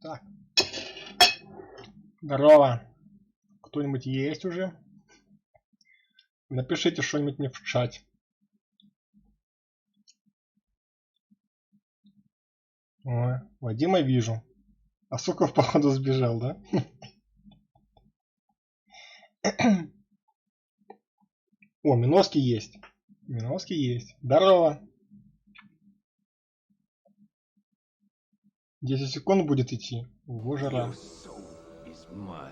Так. Здорово. Кто-нибудь есть уже? Напишите что-нибудь мне в чате. Ой, Вадима вижу. А Суков, походу, сбежал, да? О, Миновский есть. Миновский есть. Здорово. 10 секунд будет идти. Ого, жара.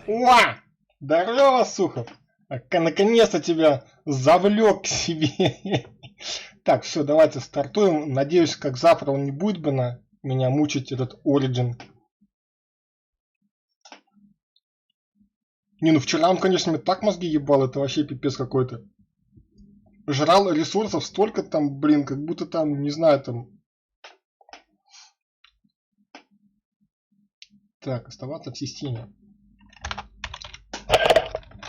Уа! Здорово, Сухов. Наконец-то тебя завлек к себе. Так, все, давайте стартуем. Надеюсь, как завтра он не будет бы меня мучить, этот Origin. Не, ну вчера он, конечно, мне так мозги ебал, это вообще пипец какой-то. Жрал ресурсов столько там, блин, как будто там, не знаю, там... Так, оставаться в системе.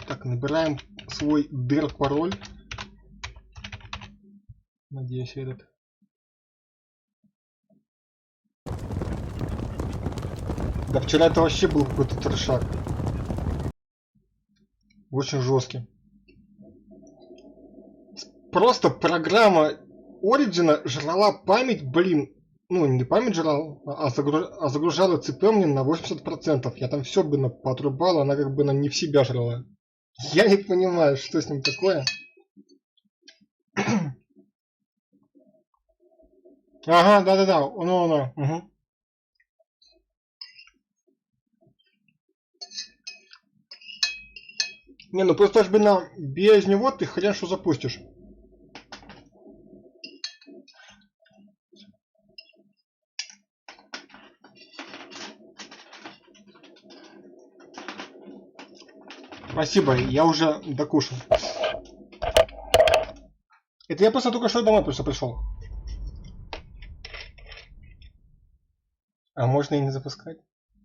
Так, набираем свой дыр-пароль. Надеюсь, этот... Да вчера это вообще был какой-то трешак. Очень жесткий. Просто программа Origin жрала память, блин. Ну, не память жрала, а загружала ЦП мне на 80%. Я там все бы поотрубал, она как бы не в себя жрала. Я не понимаю, что с ним такое. Ага, да-да-да, ну. Угу. Не, ну просто ж, блин, без него ты хрен что запустишь. Спасибо, я уже докушал. Это я просто только что домой просто пришел. А можно и не запускать?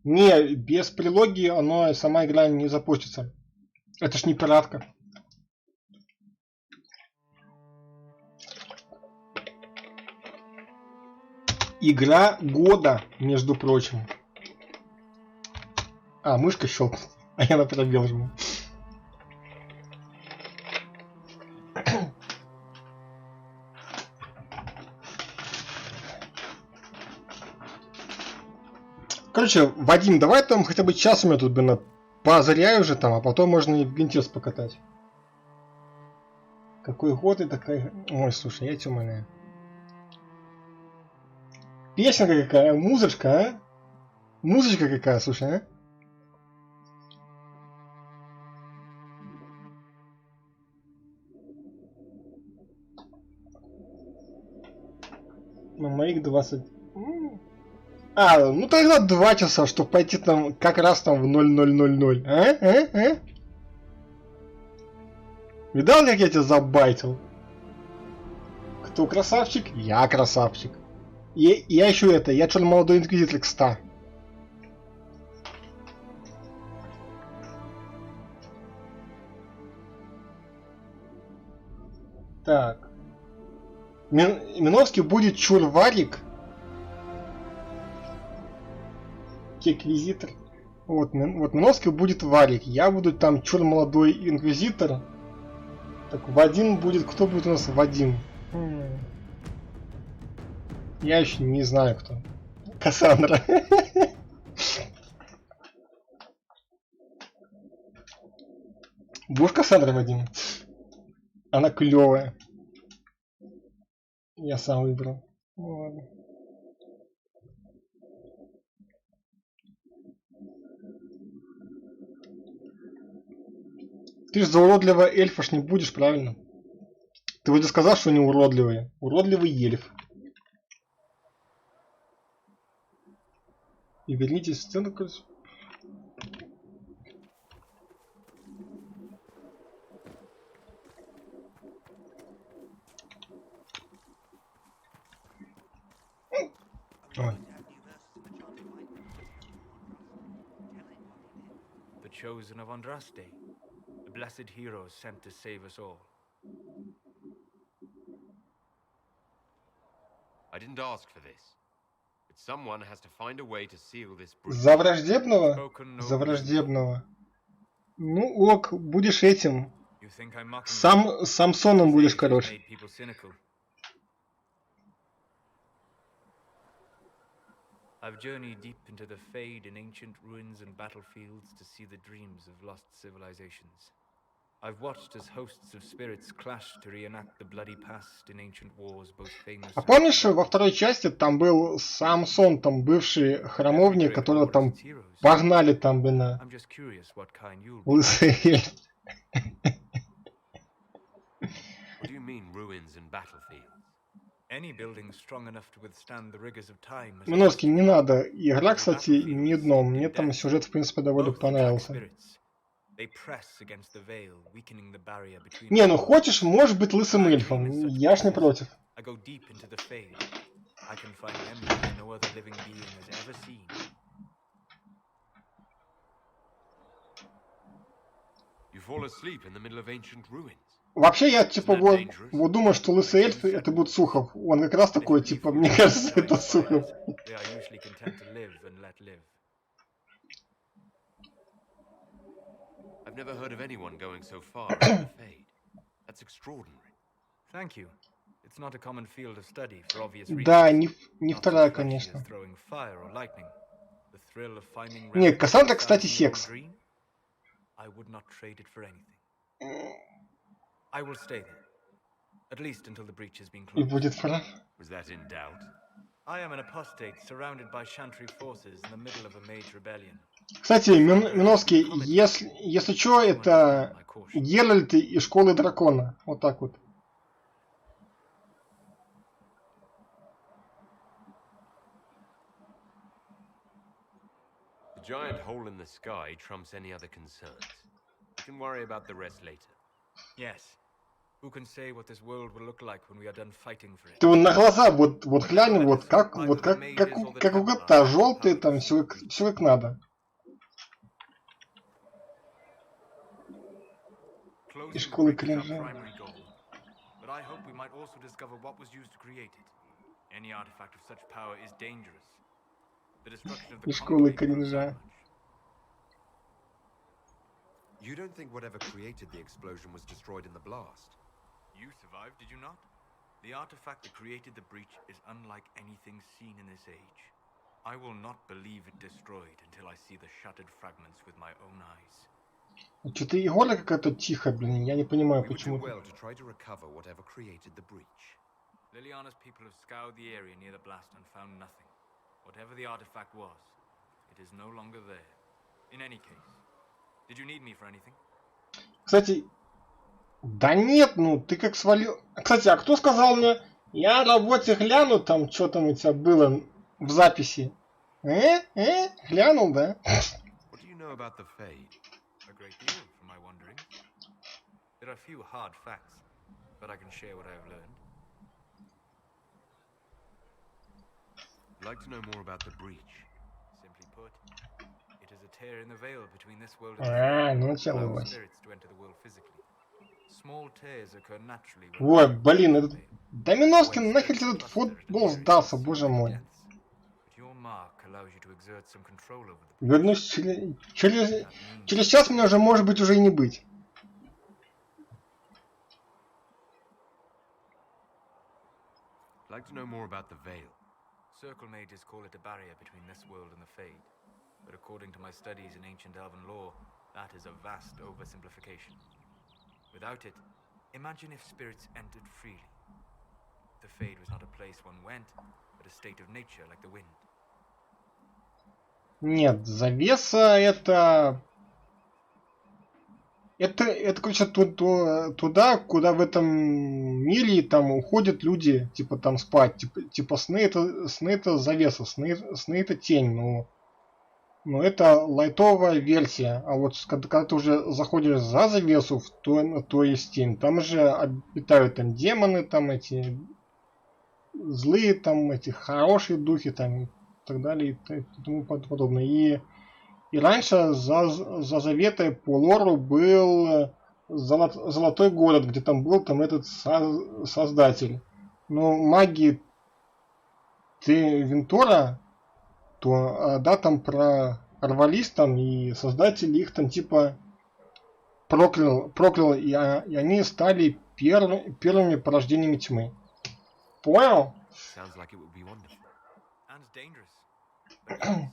Не, без прилоги оно сама игра не запустится. Это ж не пиратка. Игра года, между прочим. А, мышка щелкнет, а я на пробел жму. Короче, Вадим, давай там хотя бы час у меня тут, блин, позыряю уже там, а потом можно и в Гентес покатать. Какой год и такая... Ой, слушай, я тебя умоляю. Песенка какая, музычка, а? Музычка какая, слушай, а? На моих 20... А, ну тогда 2 часа, чтобы пойти там как раз там в 0000. А? Видал, как я тебя забайтил? Кто красавчик? Я красавчик. И я еще это, я чё молодой инквизитор к 100. Так. Миновский будет чурварик. Инквизитор. Вот Миновский будет варик. Я буду там чур молодой инквизитор. Так, Вадим будет... Кто будет у нас Вадим? Я еще не знаю кто. Кассандра. Будешь Кассандра, Вадим? Она клевая. Я сам выбрал. Ладно. Ты же за уродливого эльфа ж не будешь, правильно? Ты вроде сказал, что они уродливые. Уродливый эльф. И вернитесь в сцену. Ой. The chosen of Andraste, the blessed heroes sent to save us all. I didn't ask for this. But someone has to find a way to seal this breach. За враждебного? Spoken За nobly. враждебного. Ну ок, будешь этим. You think I'm mocking you? Самсоном This будешь, age has короче. made people cynical. I've journeyed deep into the Fade in ancient ruins and battlefields to see the dreams of lost civilizations. I've watched as hosts of spirits clash to reenact the bloody past in ancient wars, both famous А and помнишь, во forgotten. второй части там был Самсон, там бывший Every храмовник, great которого war has там its heroes. погнали там, блин, на I'm just curious what kind you'll be. лысый эльф. What do you mean, ruins and battlefields? Any building strong enough to withstand the rigors of time is a Миноски, не bastion. надо. Игра, кстати, не дно. Мне там сюжет, в принципе, довольно Both attract понравился. spirits. They press against the veil, weakening the barrier between Не, ну worlds. хочешь, можешь быть лысым эльфом. Я ж не против. I go deep into the Fade. I can find memories no other living being has ever seen. You fall asleep in the middle of ancient ruins. Вообще, я, типа, вот думаю, что лысый эльф это будет Сухов. Он как раз такой, типа, мне кажется, это Сухов. They are usually content to live and let live. I've never heard of anyone going so far into the Fade. That's extraordinary. Thank you. It's not a common field of study for obvious reasons. Да, не Not вторая, such lucky конечно. as throwing fire or lightning. The thrill of finding Не, relics Кассандра, found кстати, in your секс. dream? I would not trade it for anything. I will stay there. At least until the breach has been И closed. будет прав. Was that in doubt? I am an apostate surrounded by Chantry forces in the middle of a mage rebellion. Кстати, Миновский, если что, это Геральт из Школы Дракона. Вот так вот. The giant hole in the sky trumps any other concerns. You can worry about the rest later. Yes. Who can say what this world will look like when we are done fighting for it? Ты вон на глаза вот глянь, вот как у кота, желтые там, все как надо. Closing И the школы breach is our кринжа. primary goal. But I hope we might also discover what was used to create it. Any artifact of such power is dangerous. The destruction of И the школы conclave proves кринжа. that much. You don't think whatever created the explosion was destroyed in the blast? You survived, did you not? The artifact that created the breach is unlike anything seen in this age. I will not believe it destroyed until I see the shattered fragments with my own eyes. Что-то Егора какая-то тихая, блин, я не понимаю, We would do почему. well to try to recover whatever created the breach. Liliana's people have scoured the area near the blast and found nothing. Whatever the artifact was, it is no longer there. In any case, did you need me for anything? Кстати, да нет, ну ты как свалил. Кстати, а кто сказал мне, я на работе гляну, там что там у тебя было в записи? Глянул, да? What do you know about the Fade? A great deal, from my wandering. There are few hard facts, but I can share what I have learned. I'd like to know more about the breach. Simply put, it is a tear in the veil between this world and the fate, Ну allowing началось. spirits to enter the world physically. Small tears occur naturally Ой, when блин, этот veil. Доминовский нахер тебе этот футбол сдался, боже мой. But your mark allows you to exert some control over the Вернусь через час, меня уже может быть уже и не быть. I'd like to know more about the veil. Circle mages call it a barrier between this world and the Fade. But according to my studies in ancient elven lore, that is a vast oversimplification. Without it, imagine if spirits entered freely. The Fade was not a place one went, but a state of nature like the wind. Нет, завеса это, короче, туда, куда в этом мире там уходят люди, типа там спать, типа сны это завеса, сны это тень, но это лайтовая версия, а вот когда ты уже заходишь за завесу, то есть тень, там же обитают там демоны, там эти злые, там эти хорошие духи, там и так далее и тому подобное. И раньше за Заветой по лору был Золотой город, где там был там этот создатель. Но маги Вентора то да, там прорвались там, и создатель их там типа проклял и они стали первыми порождениями тьмы. Понял? Sounds like it would be wonderful. And dangerous. But yes,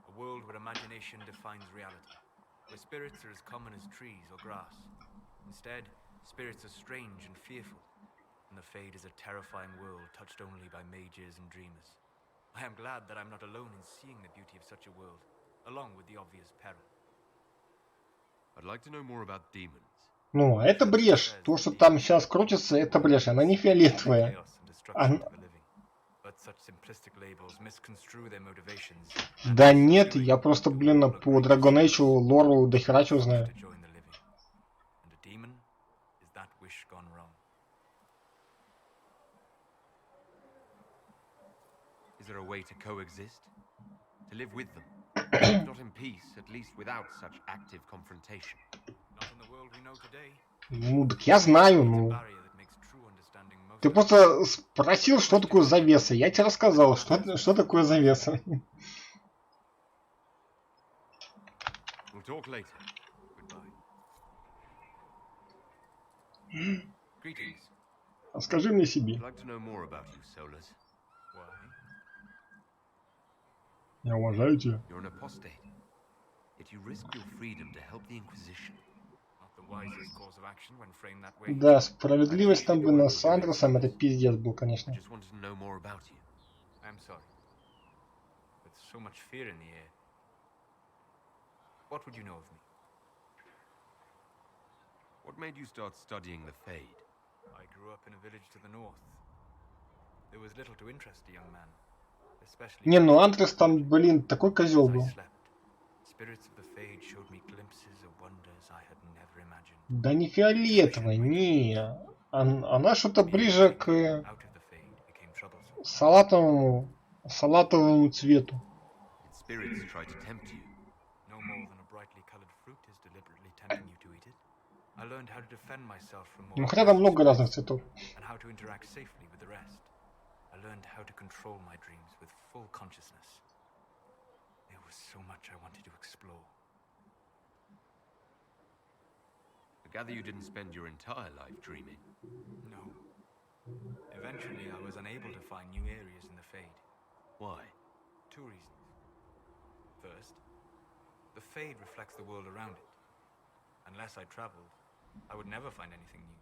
a world where imagination defines reality, where spirits are as common as trees or grass. Instead, spirits are strange and fearful, and the Fade is a terrifying world touched only by mages and dreamers. I am glad that I'm not alone in seeing the beauty of such a world, along with the obvious peril. I'd like to know more about demons. Ну, это брешь. То, что там сейчас крутится, это брешь. Она не фиолетовая. Chaos and destruction to the living. But such simplistic labels misconstrue their motivations. Да нет, я просто, блин, по Dragon Age лору дохера чего знаю. To join the living. And a demon is that wish gone wrong. Is there a way to coexist? To live with them? If not in peace, at least without such active confrontation. Not in the world we know today. Ну, так я знаю, It's a ну. barrier that makes true understanding most Ты просто спросил, что такое завеса. Я тебе рассказал, что такое завеса. We'll talk later. Goodbye. Greetings. Скажи мне себе. I'd like to know more about you, Solus. Why? Я уважаю тебя. You're an apostate. Yet you risk your freedom to help the Inquisition. Not the wisest course of action when framed that way. Да, справедливость там бы с Андресом, это пиздец был, I конечно. just wanted to know more about you. I'm sorry. With so much fear in the air. What would you know of me? What made you start studying the Fade? I grew up in a village to the north. There was little to interest a young man, especially Не, ну Андрес там, блин, такой козел as I был. slept. Spirits of the Fade showed me glimpses of wonders I had never imagined. Да не фиолетовая, не. Она что-то ближе к Out of the Fade became troublesome. салатовому цвету. Did spirits try to tempt you? No more than a brightly colored fruit is deliberately tempting you to eat it. I learned how to defend myself from Ну more хотя там много разных цветов. and how to interact safely with the rest. I learned how to control my dreams with full consciousness. There was so much I wanted to explore. I gather you didn't spend your entire life dreaming. No. Eventually, I was unable to find new areas in the Fade. Why? Two reasons. First, the Fade reflects the world around it. Unless I traveled, I would never find anything new.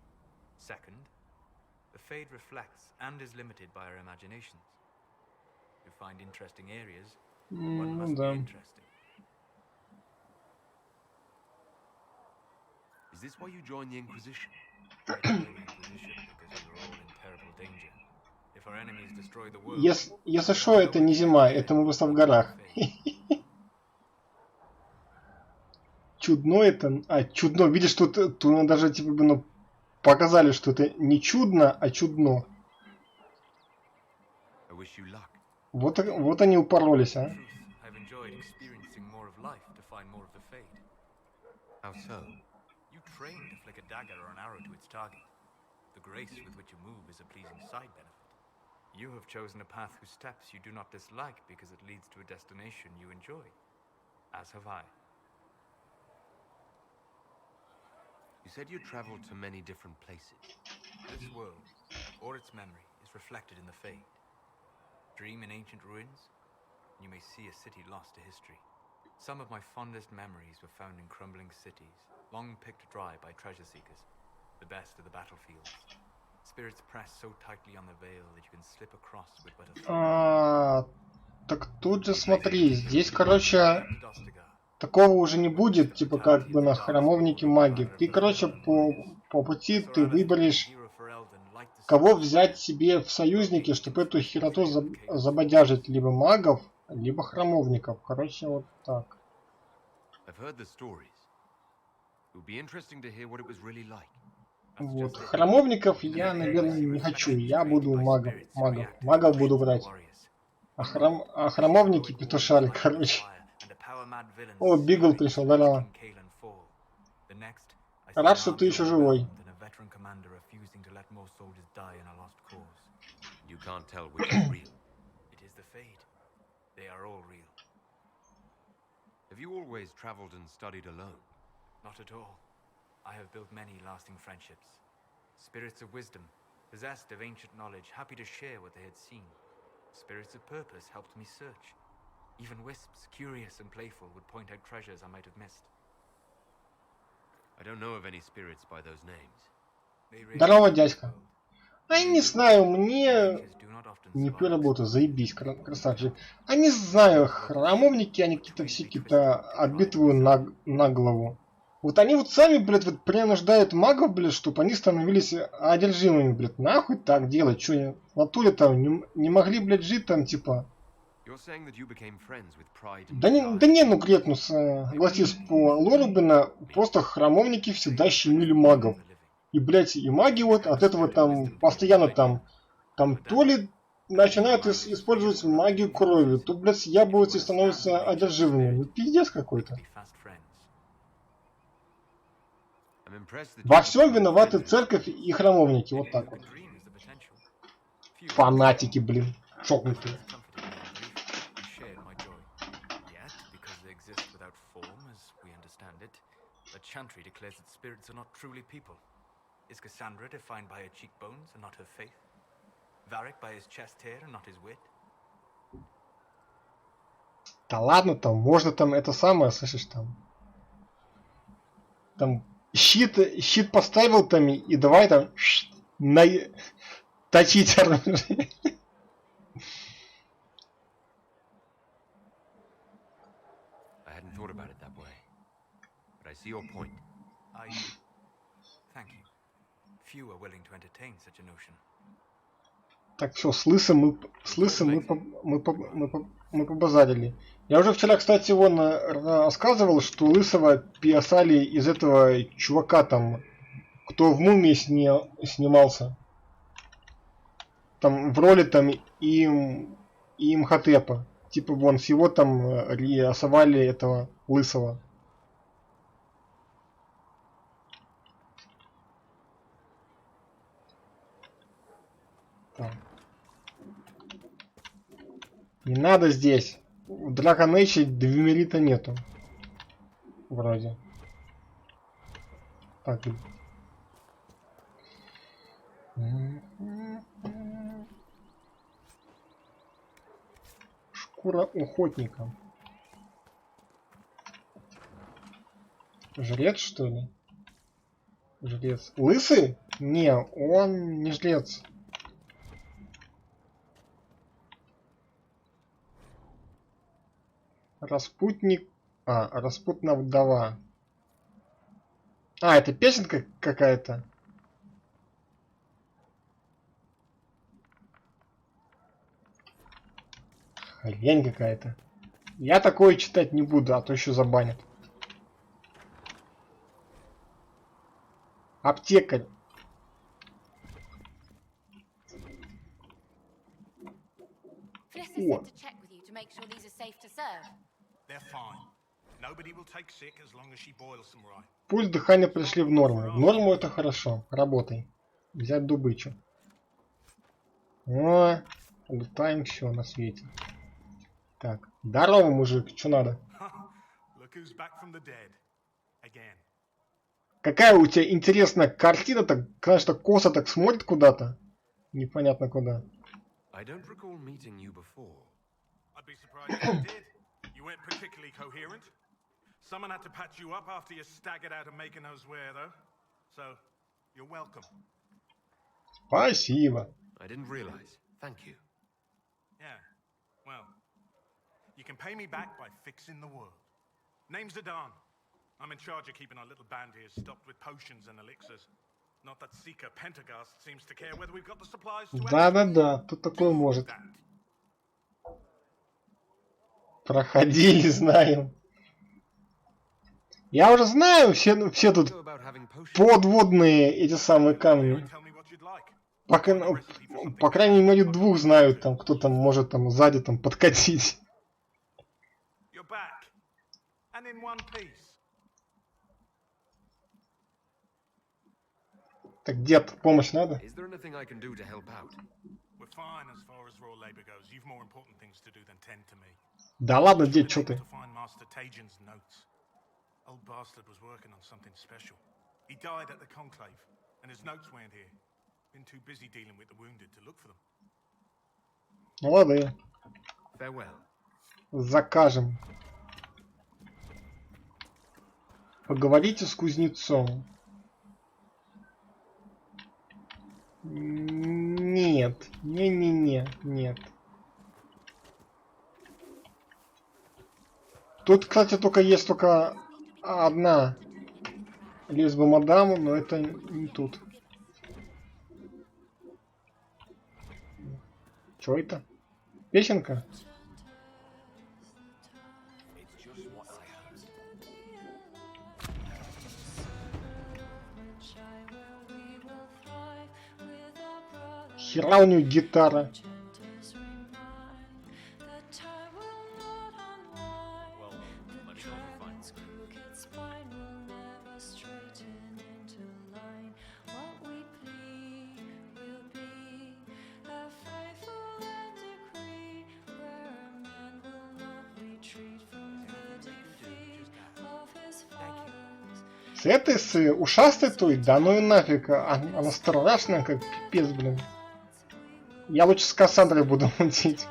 Second, the Fade reflects and is limited by our imaginations. To find interesting areas, one Ну must да. be interesting. Is this why you joined the Inquisition? I joined the Inquisition because we were all in terrible danger. If our enemies destroy the world, Если что, это не зима, это мы просто в горах. Чудно это... чудно. Видишь, тут даже типа ну, показали, что это не чудно, а чудно. I wish you luck. Вот они упоролись, а. In truth, I've enjoyed experiencing more of life to find more of the Fade. How so? You train to flick a dagger or an arrow to its target. The grace with which you move is a pleasing side benefit. You have chosen a path whose steps you do not dislike because it leads to a destination you enjoy. As have I. You said you traveled to many different places. This world, or its memory, is reflected in the Fade. Dream in ancient ruins, and you may see a city lost to history. Some of my fondest memories were found in crumbling cities, long picked dry by treasure seekers, the best of the battlefields. Spirits press so tightly on the veil that you can slip across with but a Так тут же смотри, здесь, короче, Dostigar. такого уже не будет, типа как бы на храмовнике магии. Ты, короче, по пути ты выберешь, кого взять себе в союзники, чтобы эту хероту забодяжить, либо магов, либо храмовников. Короче, вот так. I've heard the stories. It would be interesting to hear what it was really like. Вот. Храмовников я, наверное, не хочу. Я буду магов буду брать. А храмовники петушары, короче. О, Бигл пришел, да-да. Рад, что ты еще живой. You can't tell which is real. It is the Fade. They are all real. Have you always traveled and studied alone? Not at all. I have built many lasting friendships. Spirits of wisdom, possessed of ancient knowledge, happy to share what they had seen. Spirits of purpose helped me search. Even wisps, curious and playful, would point out treasures I might have missed. I don't know of any spirits by those names. They Здорово, range throughout the дядька. world. А не знаю, мне Creatures do not often не survive поработаю, this. заебись, красавчик. А не знаю, храмовники, они какие-то все какие-то отбитые на голову. Вот они вот сами, блядь, вот принуждают магов, блядь, чтобы они становились одержимыми, блядь. Нахуй так делать, что в натуре там не могли, блядь, жить там, типа. You're saying that you became friends with pride and Да desire. не, ну Гретнус, согласись, по лору, блин, просто храмовники всегда щемили магов. И, блядь, и маги вот от этого там постоянно там то ли начинают использовать магию крови, то, блядь, съябываются и становятся одержимыми. Ну, пиздец какой-то. Be fast friends. I'm impressed that Во you всем have виноваты friends. церковь и храмовники, вот так вот. The dream is the potential. Few Фанатики, блин, чокнутые. comforted me in grief and shared my joy. Yet, because they exist without form, as we understand it, the chantry declares that spirits are not truly people. Is Cassandra defined by her cheekbones and not her faith? Varric by his chest hair and not his wit? Да ладно, там, можно там это самое, слышишь, там щит поставил там и давай там точить оружие. I hadn't thought about it that way. But I see your point. Thank you. Few are willing to entertain such a notion. Так, все, с лысым мы побазарили. Я уже вчера, кстати, вон рассказывал, что лысого писали из этого чувака там, кто в мумии снимался. Там в роли там Имхотепа. Типа вон с его там рисовали этого лысого. Так. Не надо здесь. У Dragon Age двумерита нету. Вроде. Так. Шкура охотника. Жрец, что ли? Жрец. Лысый? Не, он не жрец. Распутник. Распутная вдова. Это песенка какая-то. Хрень какая-то. Я такое читать не буду, а то еще забанят. Аптекарь. О. Пульс дыхания пришли в норму. В норму это хорошо. Работай. Взять добычу. О, летаем все на свете. Так, здорово, мужик, что надо? Какая у тебя интересная картина, так, конечно, косо так смотрит куда-то. Непонятно куда. I don't recall meeting you before. I'd be surprised if you did. You weren't particularly coherent. Someone had to patch you up after you staggered out of making those wear, though. So, you're welcome. Спасибо. I didn't realize. Thank you. Yeah, well, you can pay me back by fixing the world. Name's Zidane. I'm in charge of keeping our little band here stocked with potions and elixirs. Not that Seeker Pentagast seems to care whether we've got the supplies to Да, тут такое может. Проходили, знаем. Я уже знаю, все тут подводные эти самые камни. По крайней мере, двух знают, там, кто там может там сзади там подкатить. Так, дед, помощь надо? But fine, as far as raw labor goes, you've more important things to do than tend to me. Да ладно, You've дед, been чё able ты? to find Master Tajin's notes. Old bastard was working on something special. He died at the conclave, and his notes weren't here. Been too busy dealing with the wounded to look for them. Молодые. Farewell. Закажем. Поговорите с кузнецом. Нет. Не-не-не. Нет. Тут, кстати, только есть только одна лесба-мадам, но это не тут. Чё это? Песенка? Хера у нее гитара. С этой, с ушастой той, да ну и нафиг, она страшная, как пипец, блин. Я лучше с Кассандрой буду мутить.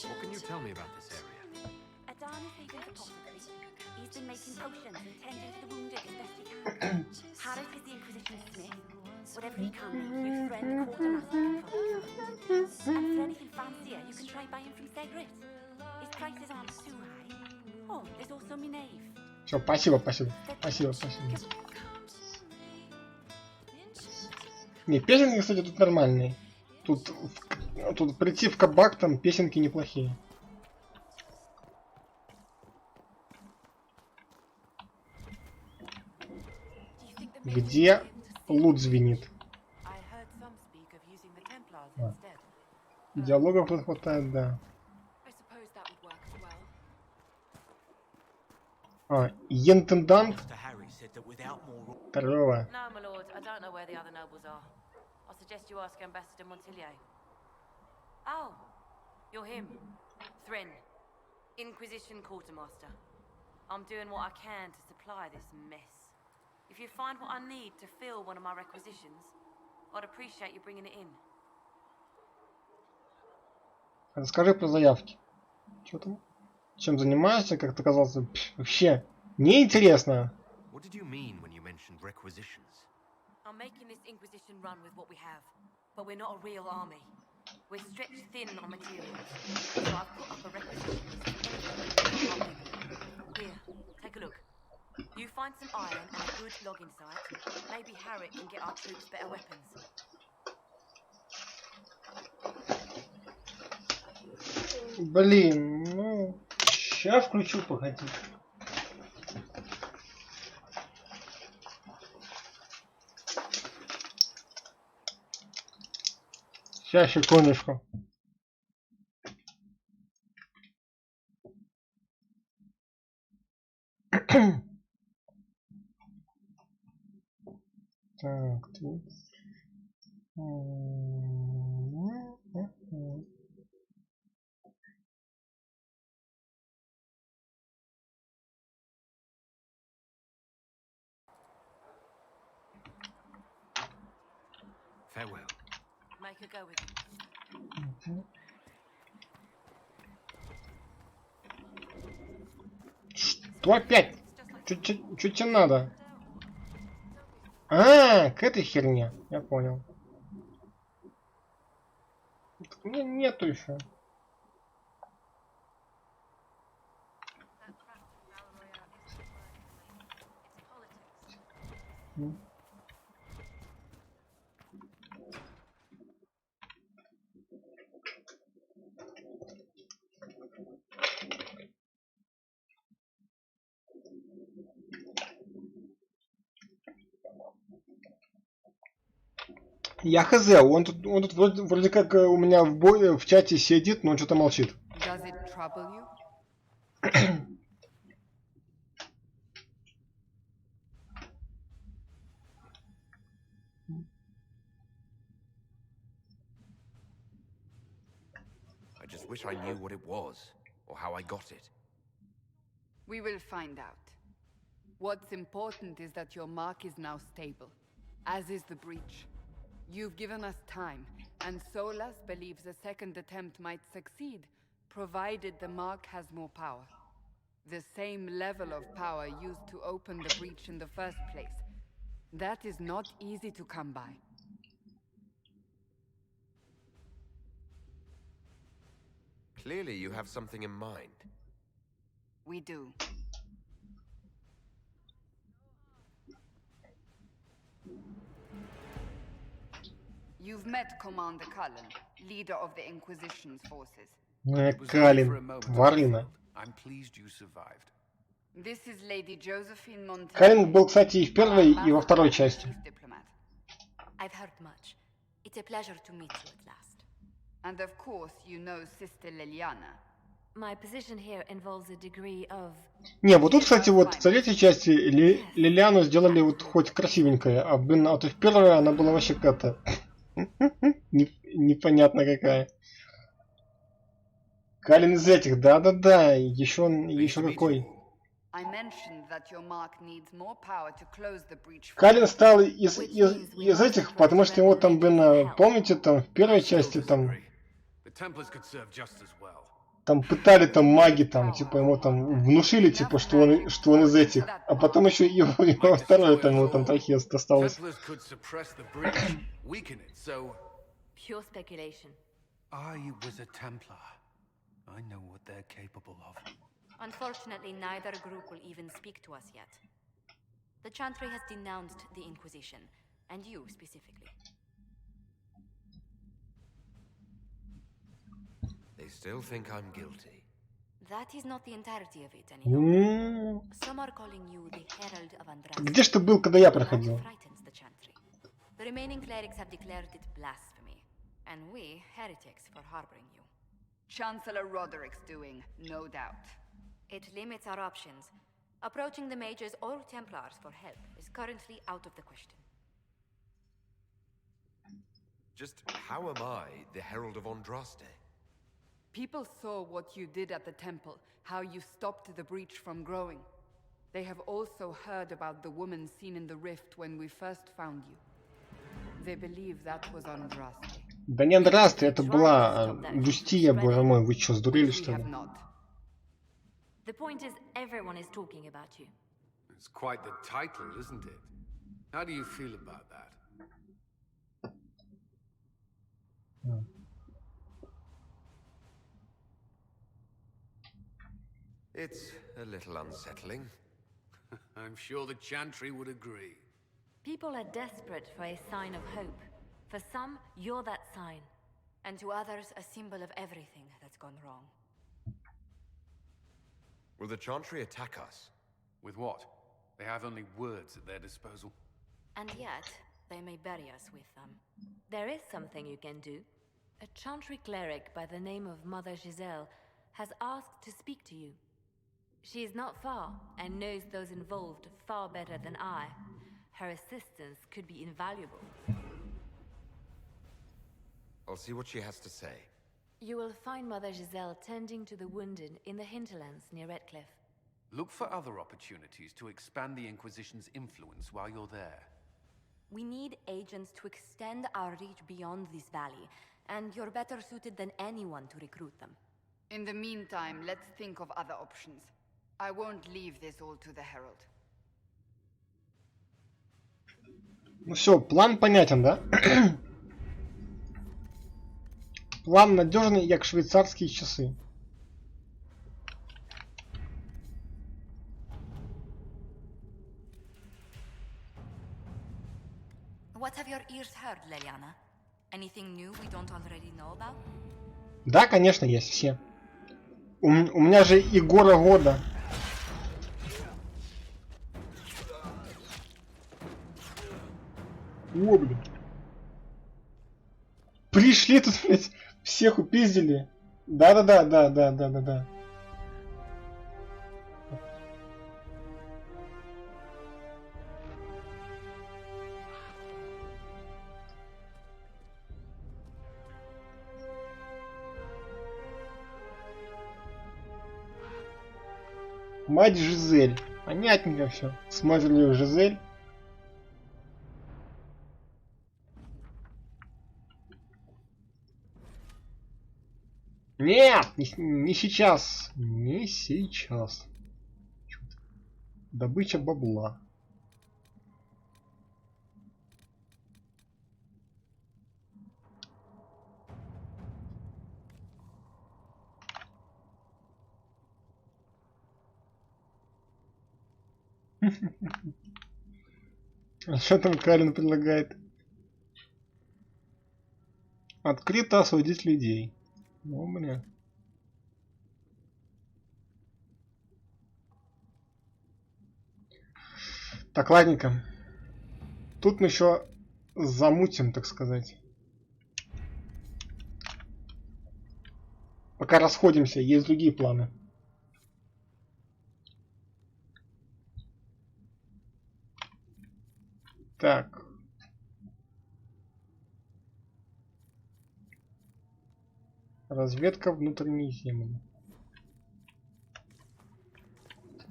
What can you tell me about this area? Adan is leading the apothecary. He's been making potions and tending to the wounded as best he can. Harris is the Inquisition smith. Whatever he can make, your friend the quartermaster can probably come. And for anything fancier, you can try buying from Segret. His prices aren't too high. Oh, there's also my knave. Все, спасибо, спасибо. Спасибо, спасибо. Не, песенки, кстати, тут нормальные. Тут прийти в кабак, там песенки неплохие. Где лут звенит? Диалогов тут хватает, да. А, интендант. Здорово. No, my lord, I don't know where the other nobles are. I suggest you ask Ambassador Montillier. Oh, you're him. Thrin, Inquisition Quartermaster. I'm doing what I can to supply this mess. If you find what I need to fill one of my requisitions, I'd appreciate you bringing it in. Расскажи про заявки. Что там? Чем занимаешься, как ты оказался? Вообще неинтересно. What did you mean when you mentioned requisitions? I'm making this Inquisition run with what we have, but we're not a real army. We're stretched thin on materials, so I've put up a requisition list. Here, take a look. You find some iron and a good logging site, maybe Harriet can get our troops better weapons. Блин, ну... Сейчас включу, погоди. Сейчас, секундочку. Так, тут... Farewell. Make a go with it. Что опять? Чё тебе надо? А, к этой херне. Я понял. Так у меня нету еще. Я хз, он тут вроде как у меня в чате сидит, но он что-то молчит. Does it trouble you? I just wish I knew what it was, or how I got it. We will find out. What's important is that your mark is now stable, as is the breach. You've given us time, and Solas believes a second attempt might succeed, provided the mark has more power. The same level of power used to open the breach in the first place. That is not easy to come by. Clearly you have something in mind. We do. You've met Commander Cullen, leader of the Inquisition's forces. Калин, тварина. I'm pleased you survived. This is Lady Josephine Montiel. Калин был, кстати, и в первой, и во второй части. I've heard much. It's a pleasure to meet you at last. And of course, you know Sister Liliana. My position here involves a degree of... Не, вот тут, кстати, вот в третьей части Лилиану сделали вот хоть красивенькая, а блин, а то в первой она была вообще какая-то непонятно какая. Калин из этих, да-да-да, еще какой. Калин стал из этих, потому что его там, блин, помните, там в первой части там пытали там маги, там, типа, ему там внушили, типа, что он из этих, а потом еще и во второй там ему там трохи осталось. Pure speculation. I was a Templar. I know what they're capable of. Unfortunately, neither group will even speak to us yet. The Chantry has denounced the Inquisition, and you specifically. They still think I'm guilty. That is not the entirety of it anymore. Some are calling you the Herald of Andraste. Где ж ты был, когда я проходил? Frightens the Chantry. The remaining clerics have declared it blasphemy, and we, heretics, for harboring you. Chancellor Roderick's doing, no doubt. It limits our options. Approaching the mages or Templars for help is currently out of the question. Just how am I the Herald of Andraste? People saw what you did at the temple, how you stopped the breach from growing. They have also heard about the woman seen in the rift when we first found you. They believe that was Andraste. Да не Андрасте, это была Дустия, боже мой, вы что, сдурели, что ли? The point is, everyone is talking about you. It's quite the title, isn't it? How do you feel about that? It's a little unsettling. I'm sure the Chantry would agree. People are desperate for a sign of hope. For some, you're that sign. And to others, a symbol of everything that's gone wrong. Will the Chantry attack us? With what? They have only words at their disposal. And yet, they may bury us with them. There is something you can do. A Chantry cleric by the name of Mother Giselle has asked to speak to you. She is not far, and knows those involved far better than I. Her assistance could be invaluable. I'll see what she has to say. You will find Mother Giselle tending to the wounded in the hinterlands near Redcliffe. Look for other opportunities to expand the Inquisition's influence while you're there. We need agents to extend our reach beyond this valley, and you're better suited than anyone to recruit them. In the meantime, let's think of other options. I won't leave this all to the Herald. Ну все, план понятен, да? План надежный, як швейцарские часы. What have your ears heard, Leliana? Anything new we don't already know about? Да, конечно, есть все. У меня же и гора года. О, блин. Пришли тут, блядь, всех упиздили. Да. Мать Жизель. Понятненько все. Смотрели Жизель. Нет, не сейчас. Не сейчас. Добыча бабла. А что там Карен предлагает? Открыто осудить людей. Ну, бля. Так, ладненько. Тут мы еще замутим, так сказать. Пока расходимся, есть другие планы. Так. Разведка внутренней земли.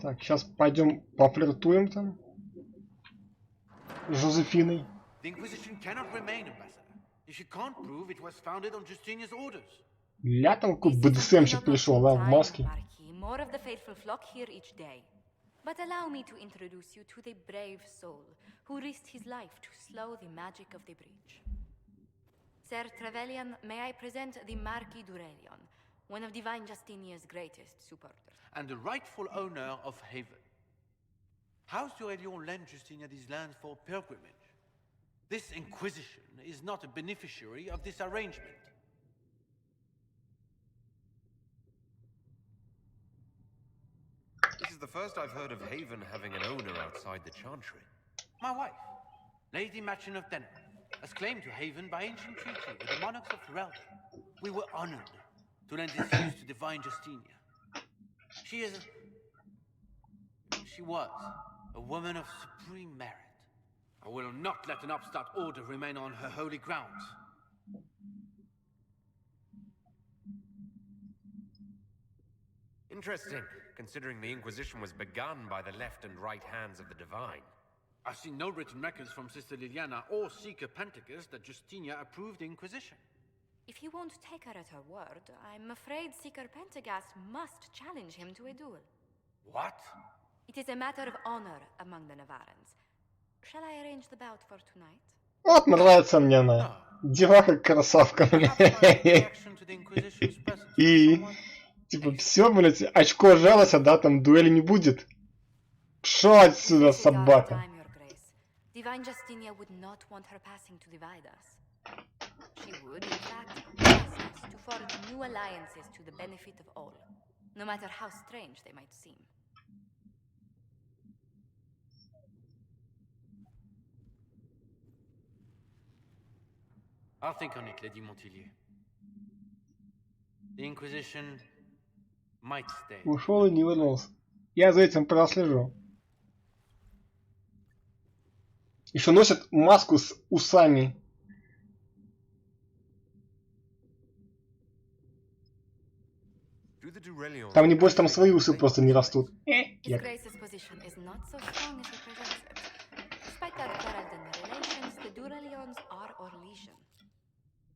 Так, сейчас пойдем пофлиртуем там. С Жозефиной. The Inquisition cannot remain, Ambassador, if you can't prove it was founded on Justinian's orders. Ля там какой БДСМщик пришел, да, в маске. More of the faithful flock here each day. But allow me to introduce you to the brave soul who risked his life to slow the magic of the breach. Sir Trevelyan, may I present the Marquis d'Aurelion, one of Divine Justinia's greatest supporters. And the rightful owner of Haven. House d'Aurelion lent Justinia these lands for pilgrimage. This Inquisition is not a beneficiary of this arrangement. This is the first I've heard of Haven having an owner outside the Chantry. My wife, Lady Machin of Denham, has claimed to Haven by ancient treaty with the monarchs of Ferelden. We were honored to lend this use to Divine Justinia. She was a woman of supreme merit. I will not let an upstart order remain on her holy grounds. Interesting, considering the Inquisition was begun by the left and right hands of the Divine. I've seen no written records from Sister Liliana or Seeker Penticus that Justinia approved the Inquisition. If you won't take her at her word, I'm afraid Seeker Pentagast must challenge him to a duel. What? It is a matter of honor among the Navarans. Shall I arrange the bout for tonight? Вот нравится мне она. Дела как красавка. И типа все, блять, очко жалость, а да, там дуэли не будет. Пшо отсюда, собака. Divine Justinia would not want her passing to divide us. She would, in fact, ask us to forge new alliances to the benefit of all, no matter how strange they might seem. I'll think on it, Lady Montillier. The Inquisition might stay. Ушел и не вернулся. Я за этим прослежу. Еще носит маску с усами. Там, небось, там свои усы просто не растут. His Grace's position is not so strong as he presents it. Despite our Ferelden relations, the Duralions are Orlesian.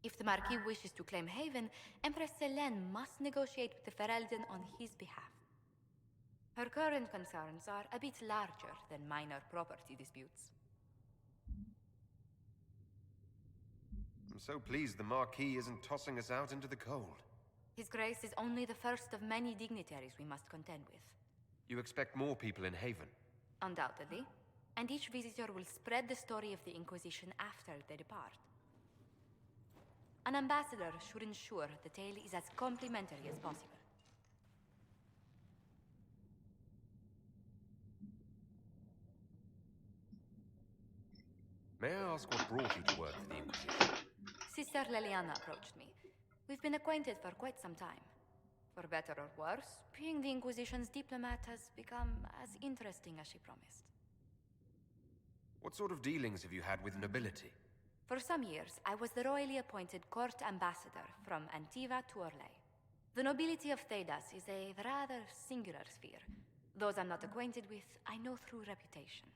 If the Marquis wishes to claim Haven, Empress Selene must negotiate with the Ferelden on his behalf. Her current concerns are a bit larger than minor property disputes. I'm so pleased the Marquis isn't tossing us out into the cold. His Grace is only the first of many dignitaries we must contend with. You expect more people in Haven? Undoubtedly. And each visitor will spread the story of the Inquisition after they depart. An ambassador should ensure the tale is as complimentary as possible. May I ask what brought you to work for the Inquisition? Sister Liliana approached me. We've been acquainted for quite some time. For better or worse, being the Inquisition's diplomat has become as interesting as she promised. What sort of dealings have you had with nobility? For some years, I was the royally appointed court ambassador from Antiva to Orlais. The nobility of Thedas is a rather singular sphere, Those I'm not acquainted with, I know through reputation.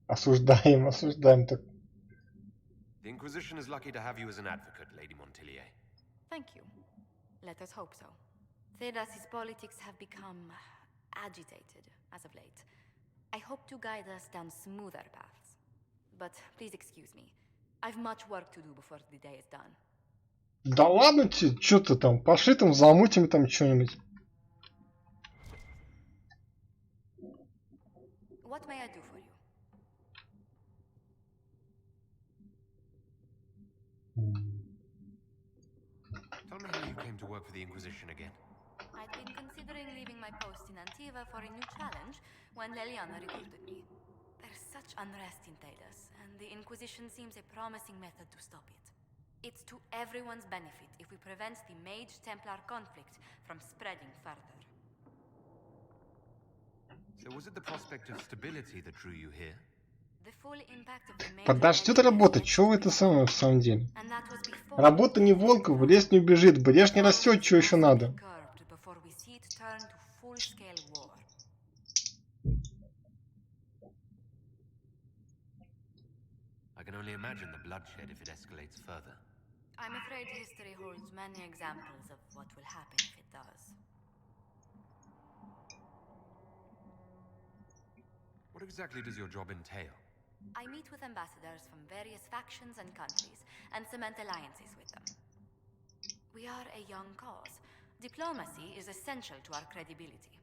Осуждаем, осуждаем. Так. The Inquisition is lucky to have you as an advocate, Lady Montillier. Thank you. Let us hope so. Thedas's politics have become agitated as of late. I hope to guide us down smoother paths. But please excuse me. I've much work to do before the day is done. Да ладно, чё ты там, пошли там замутим там что-нибудь. What may I do for you? Tell me how you came to work for the Inquisition again. I'd been considering leaving my post in Antiva for a new challenge when Leliana recruited me. There's such unrest in Thedas, and the Inquisition seems a promising method to stop it. It's to everyone's benefit if we prevent the Mage-Templar conflict from spreading further. So was it the prospect of stability that drew you here? The full impact of the Mage Подождет работать, чё вы это самое в самом деле? and that was before Работа не волк, в лес не убежит, брешь не растет, чё еще надо? curbed before we see it turn to full-scale war. I can only imagine the bloodshed if it escalates further. I'm afraid history holds many examples of what will happen if it does. What exactly does your job entail? I meet with ambassadors from various factions and countries and cement alliances with them. We are a young cause. Diplomacy is essential to our credibility.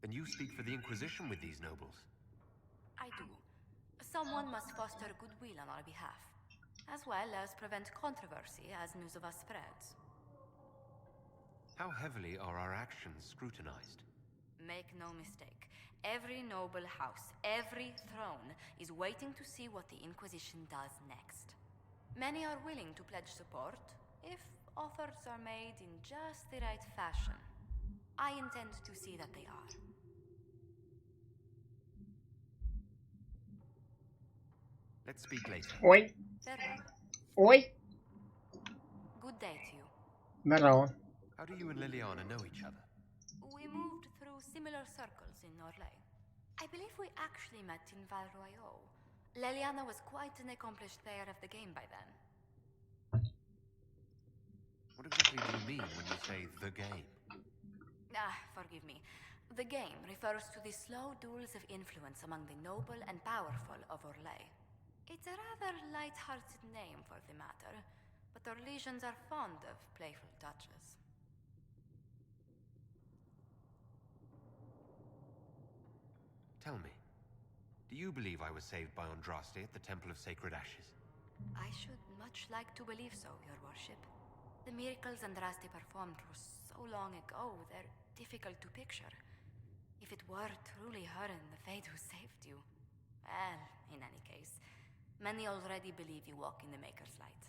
Then you speak for the Inquisition with these nobles. I do. Someone must foster goodwill on our behalf, as well as prevent controversy as news of us spreads. How heavily are our actions scrutinized? Make no mistake. Every noble house, every throne, is waiting to see what the Inquisition does next. Many are willing to pledge support, if offers are made in just the right fashion. I intend to see that they are. Let's speak later. Ой, Farewell. ой. Good day to you. Здорово. How do you and Liliana know each other? We moved through similar circles in Orlais. I believe we actually met in Val Royaux. Leliana was quite an accomplished player of the game by then. What exactly do you mean when you say the game? Forgive me. The game refers to the slow duels of influence among the noble and powerful of Orlais. It's a rather light-hearted name for the matter, but Orlesians are fond of playful touches. Tell me, do you believe I was saved by Andraste at the Temple of Sacred Ashes? I should much like to believe so, Your Worship. The miracles Andraste performed were so long ago, they're difficult to picture. If it were truly her and the Fate who saved you... Well, in any case, many already believe you walk in the Maker's light.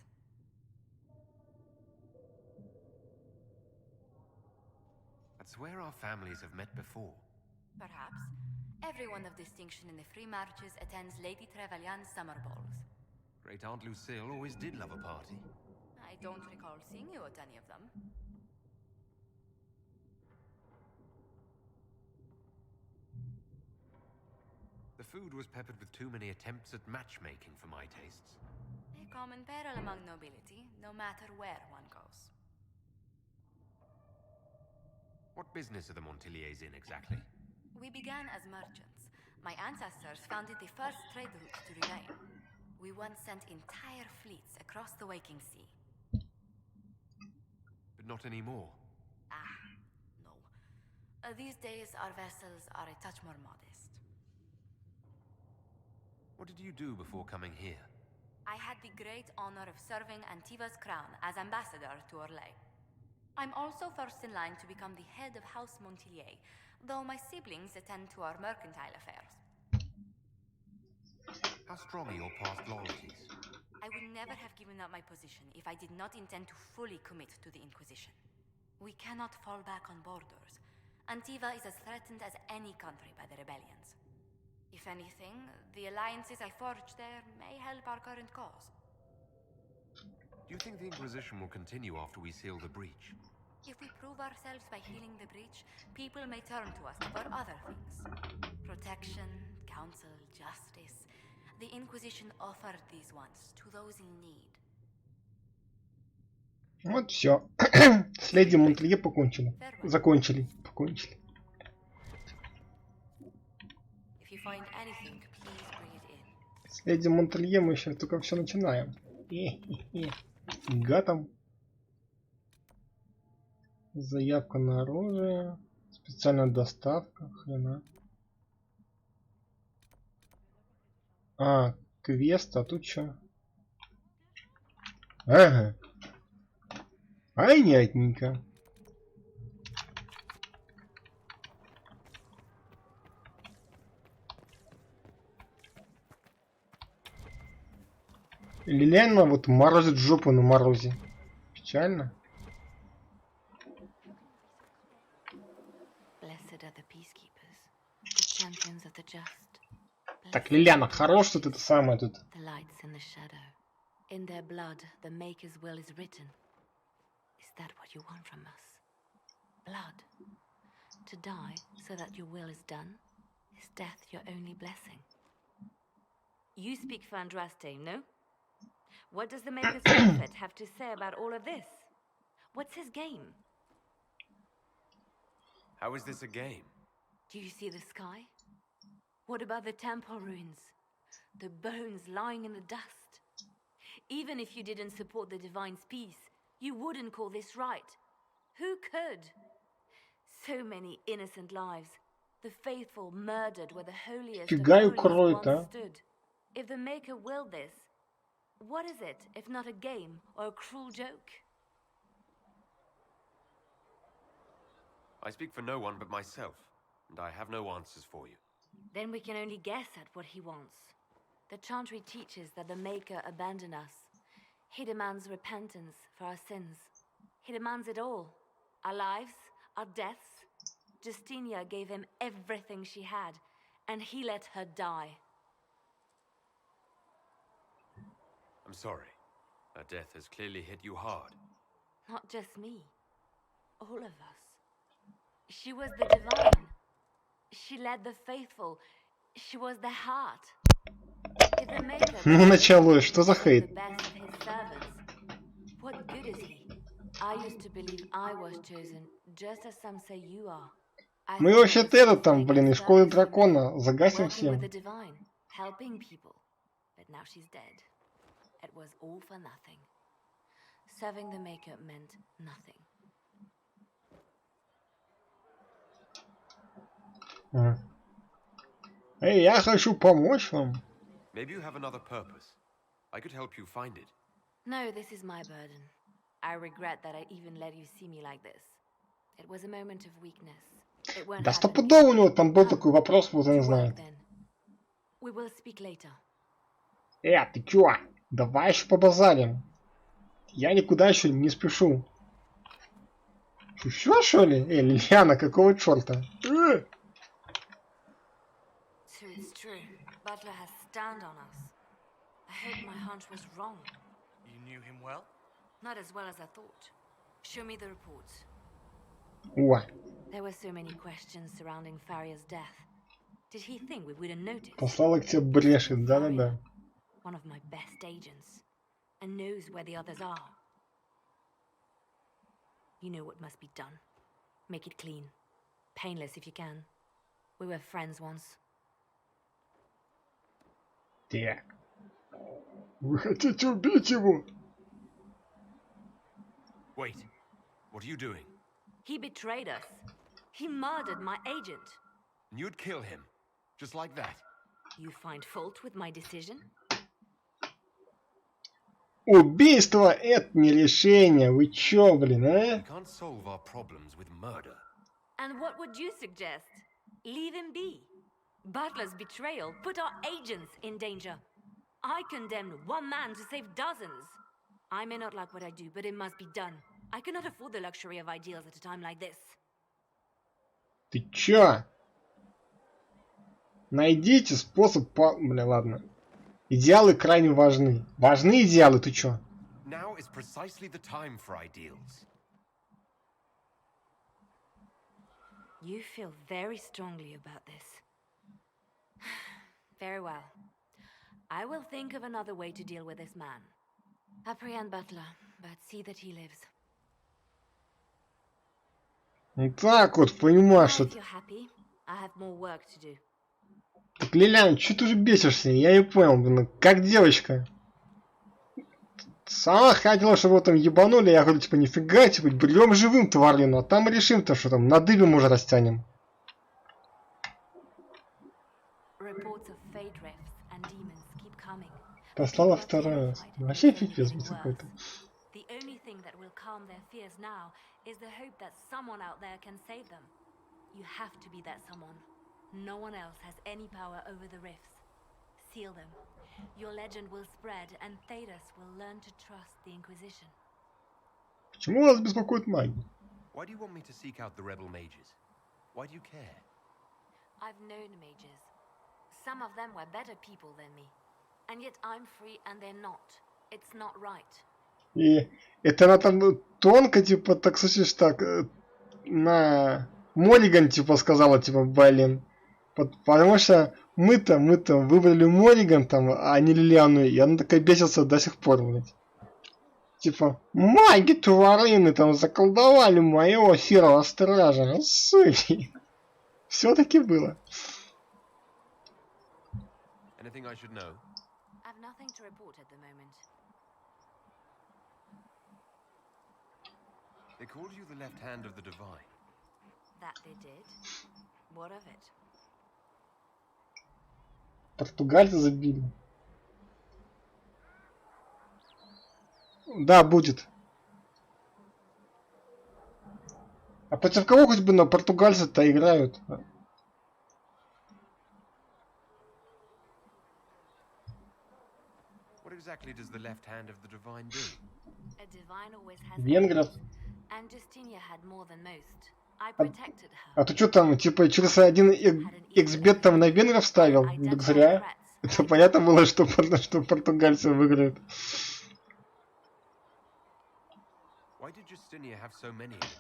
That's where our families have met before. Perhaps. Everyone of distinction in the Free Marches attends Lady Trevelyan's summer balls. Great Aunt Lucille always did love a party. I don't recall seeing you at any of them. The food was peppered with too many attempts at matchmaking for my tastes. A common peril among nobility, no matter where one goes. What business are the Montilliers in exactly? We began as merchants. My ancestors founded the first trade route to Remain. We once sent entire fleets across the waking sea. But not anymore. No. These days, our vessels are a touch more modest. What did you do before coming here? I had the great honor of serving Antiva's crown as ambassador to Orlais. I'm also first in line to become the head of House Montillier, though my siblings attend to our mercantile affairs. How strong are your past loyalties? I would never have given up my position if I did not intend to fully commit to the Inquisition. We cannot fall back on borders. Antiva is as threatened as any country by the rebellions. If anything, the alliances I forged there may help our current cause. Do you think the Inquisition will continue after we seal the breach? If we prove ourselves by healing the breach, people may turn to us for other things. Protection, counsel, justice. The Inquisition offered these once to those in need. Вот все. С леди Монтелье покончили. Закончили. Покончили. If you find anything, please bring it in. С леди Монтелье мы еще только все начинаем. Гатом. Заявка на оружие. Специальная доставка. Хрена. А, квест, а тут что? Ага. Понятненько. Лилиана вот морозит жопу на морозе. Печально. Так, Лилиана, хорош, что ты это самое тут. In their blood, the Maker's will is written. Is that what you want from us? Blood. To die so that your will is done? Is death your only blessing? You speak for Andraste, no? What does the Maker's prophet have to say about all of this? What's his game? How is this a game? Do you see the sky? What about the temple ruins? The bones lying in the dust? Even if you didn't support the Divine's peace, you wouldn't call this right. Who could? So many innocent lives. The faithful murdered where the holiest of holies once stood. If the Maker willed this, what is it if not a game or a cruel joke? I speak for no one but myself, and I have no answers for you. Then we can only guess at what he wants. The Chantry teaches that the Maker abandoned us. He demands repentance for our sins. He demands it all. Our lives, our deaths. Justinia gave him everything she had, and he let her die. I'm sorry. Her death has clearly hit you hard. Not just me. All of us. She was the Divine. She led the faithful. She was the heart. Ну началось, что за хейт? What good is he? I used to believe I was chosen, just as some say you are. Мы вообще-то это там, блин, из школы дракона. Загасим всем. Helping people. But now she's dead. It was all for nothing. Serving the Maker meant nothing. Эй, я хочу помочь вам. Maybe you have another purpose. I could help you find it. No, this is my burden. I regret that I even let you see me like this. It was a moment of weakness. It won't Да happen стопудово у него там был такой вопрос, вот я не знаю. We will speak later. Ты чё? Давай еще побазарим. Я никуда еще не спешу. Шучу, что ли? Лилиана, какого черта? It's true. Butler has stand on us. I hope my hunch was wrong. You knew him well? Not as well as I thought. Show me the reports. О. There were so many questions surrounding Farria's death. Did he think we wouldn't notice? Послала к тебе брешет, да-да-да. One of my best agents, and knows where the others are. You know what must be done. Make it clean. Painless if you can. We were friends once. Так. Вы хотите убить его? Wait. What are you doing? He betrayed us. He murdered my agent. And you'd kill him? Just like that? You find fault with my decision? Убийство это не решение. Вы чё, блин, а? We can't solve our problems with murder. And what would you suggest? Leave him be. Butler's betrayal put our agents in danger. I condemned one man to save dozens. I may not like what I do, but it must be done. I cannot afford the luxury of ideals at a time like this. Ты чё? Найдите способ Бля, ладно. Идеалы крайне важны. Важны идеалы, ты чё? Now is precisely the time for ideals. You feel very strongly about this. Very well. I will think of another way to deal with this man. Apprehend Butler, but see that he lives. Ну так вот, понимаешь, Now, что... if you're happy, I have more work to do. Так, Лилиан, чё ты уже бесишься? Я не понял, блин, как девочка. Сама хотела, чтобы его там ебанули, я говорю, типа, нифига, типа, берем живым тварину, а там решим-то, что там, на дыбе уже растянем. Reports of fade rifts and demons keep coming. Послала второй раз. Вообще пипец какой-то. The only thing that will calm their fears now is the hope that someone out there can save them. You have to be that someone. No one else has any power over the rifts. Seal them. Your legend will spread, and Thedas will learn to trust the Inquisition. Почему вас беспокоит маги? Why do you want me to seek out the rebel mages? Why do you care? I've known mages. Some of them were better people than me. And yet I'm free and they're not. It's not right. И это она там тонко, типа, так слышишь, так, на Морриган, типа, сказала, типа, блин. Потому что мы-то выбрали Морриган там, а не Лилиану, и она такая бесится до сих пор, блядь. Типа, маги тварины там заколдовали моего серого стража, суки. Все-таки было. Anything I should know? I've nothing to report at the moment. They called you the left hand of the divine. That they did? What of it? Португальцы забили. Да, будет. А против кого хоть бы на португальцы-то играют? What exactly does the left hand of the divine do? A divine always has Венгров. enemies, and Justinia had more than most. I protected her. А ты что там, типа, через один эксбет там на венгров ставил? Так зря. Это понятно было, что португальцы выиграют. Why did Justinia have so many enemies?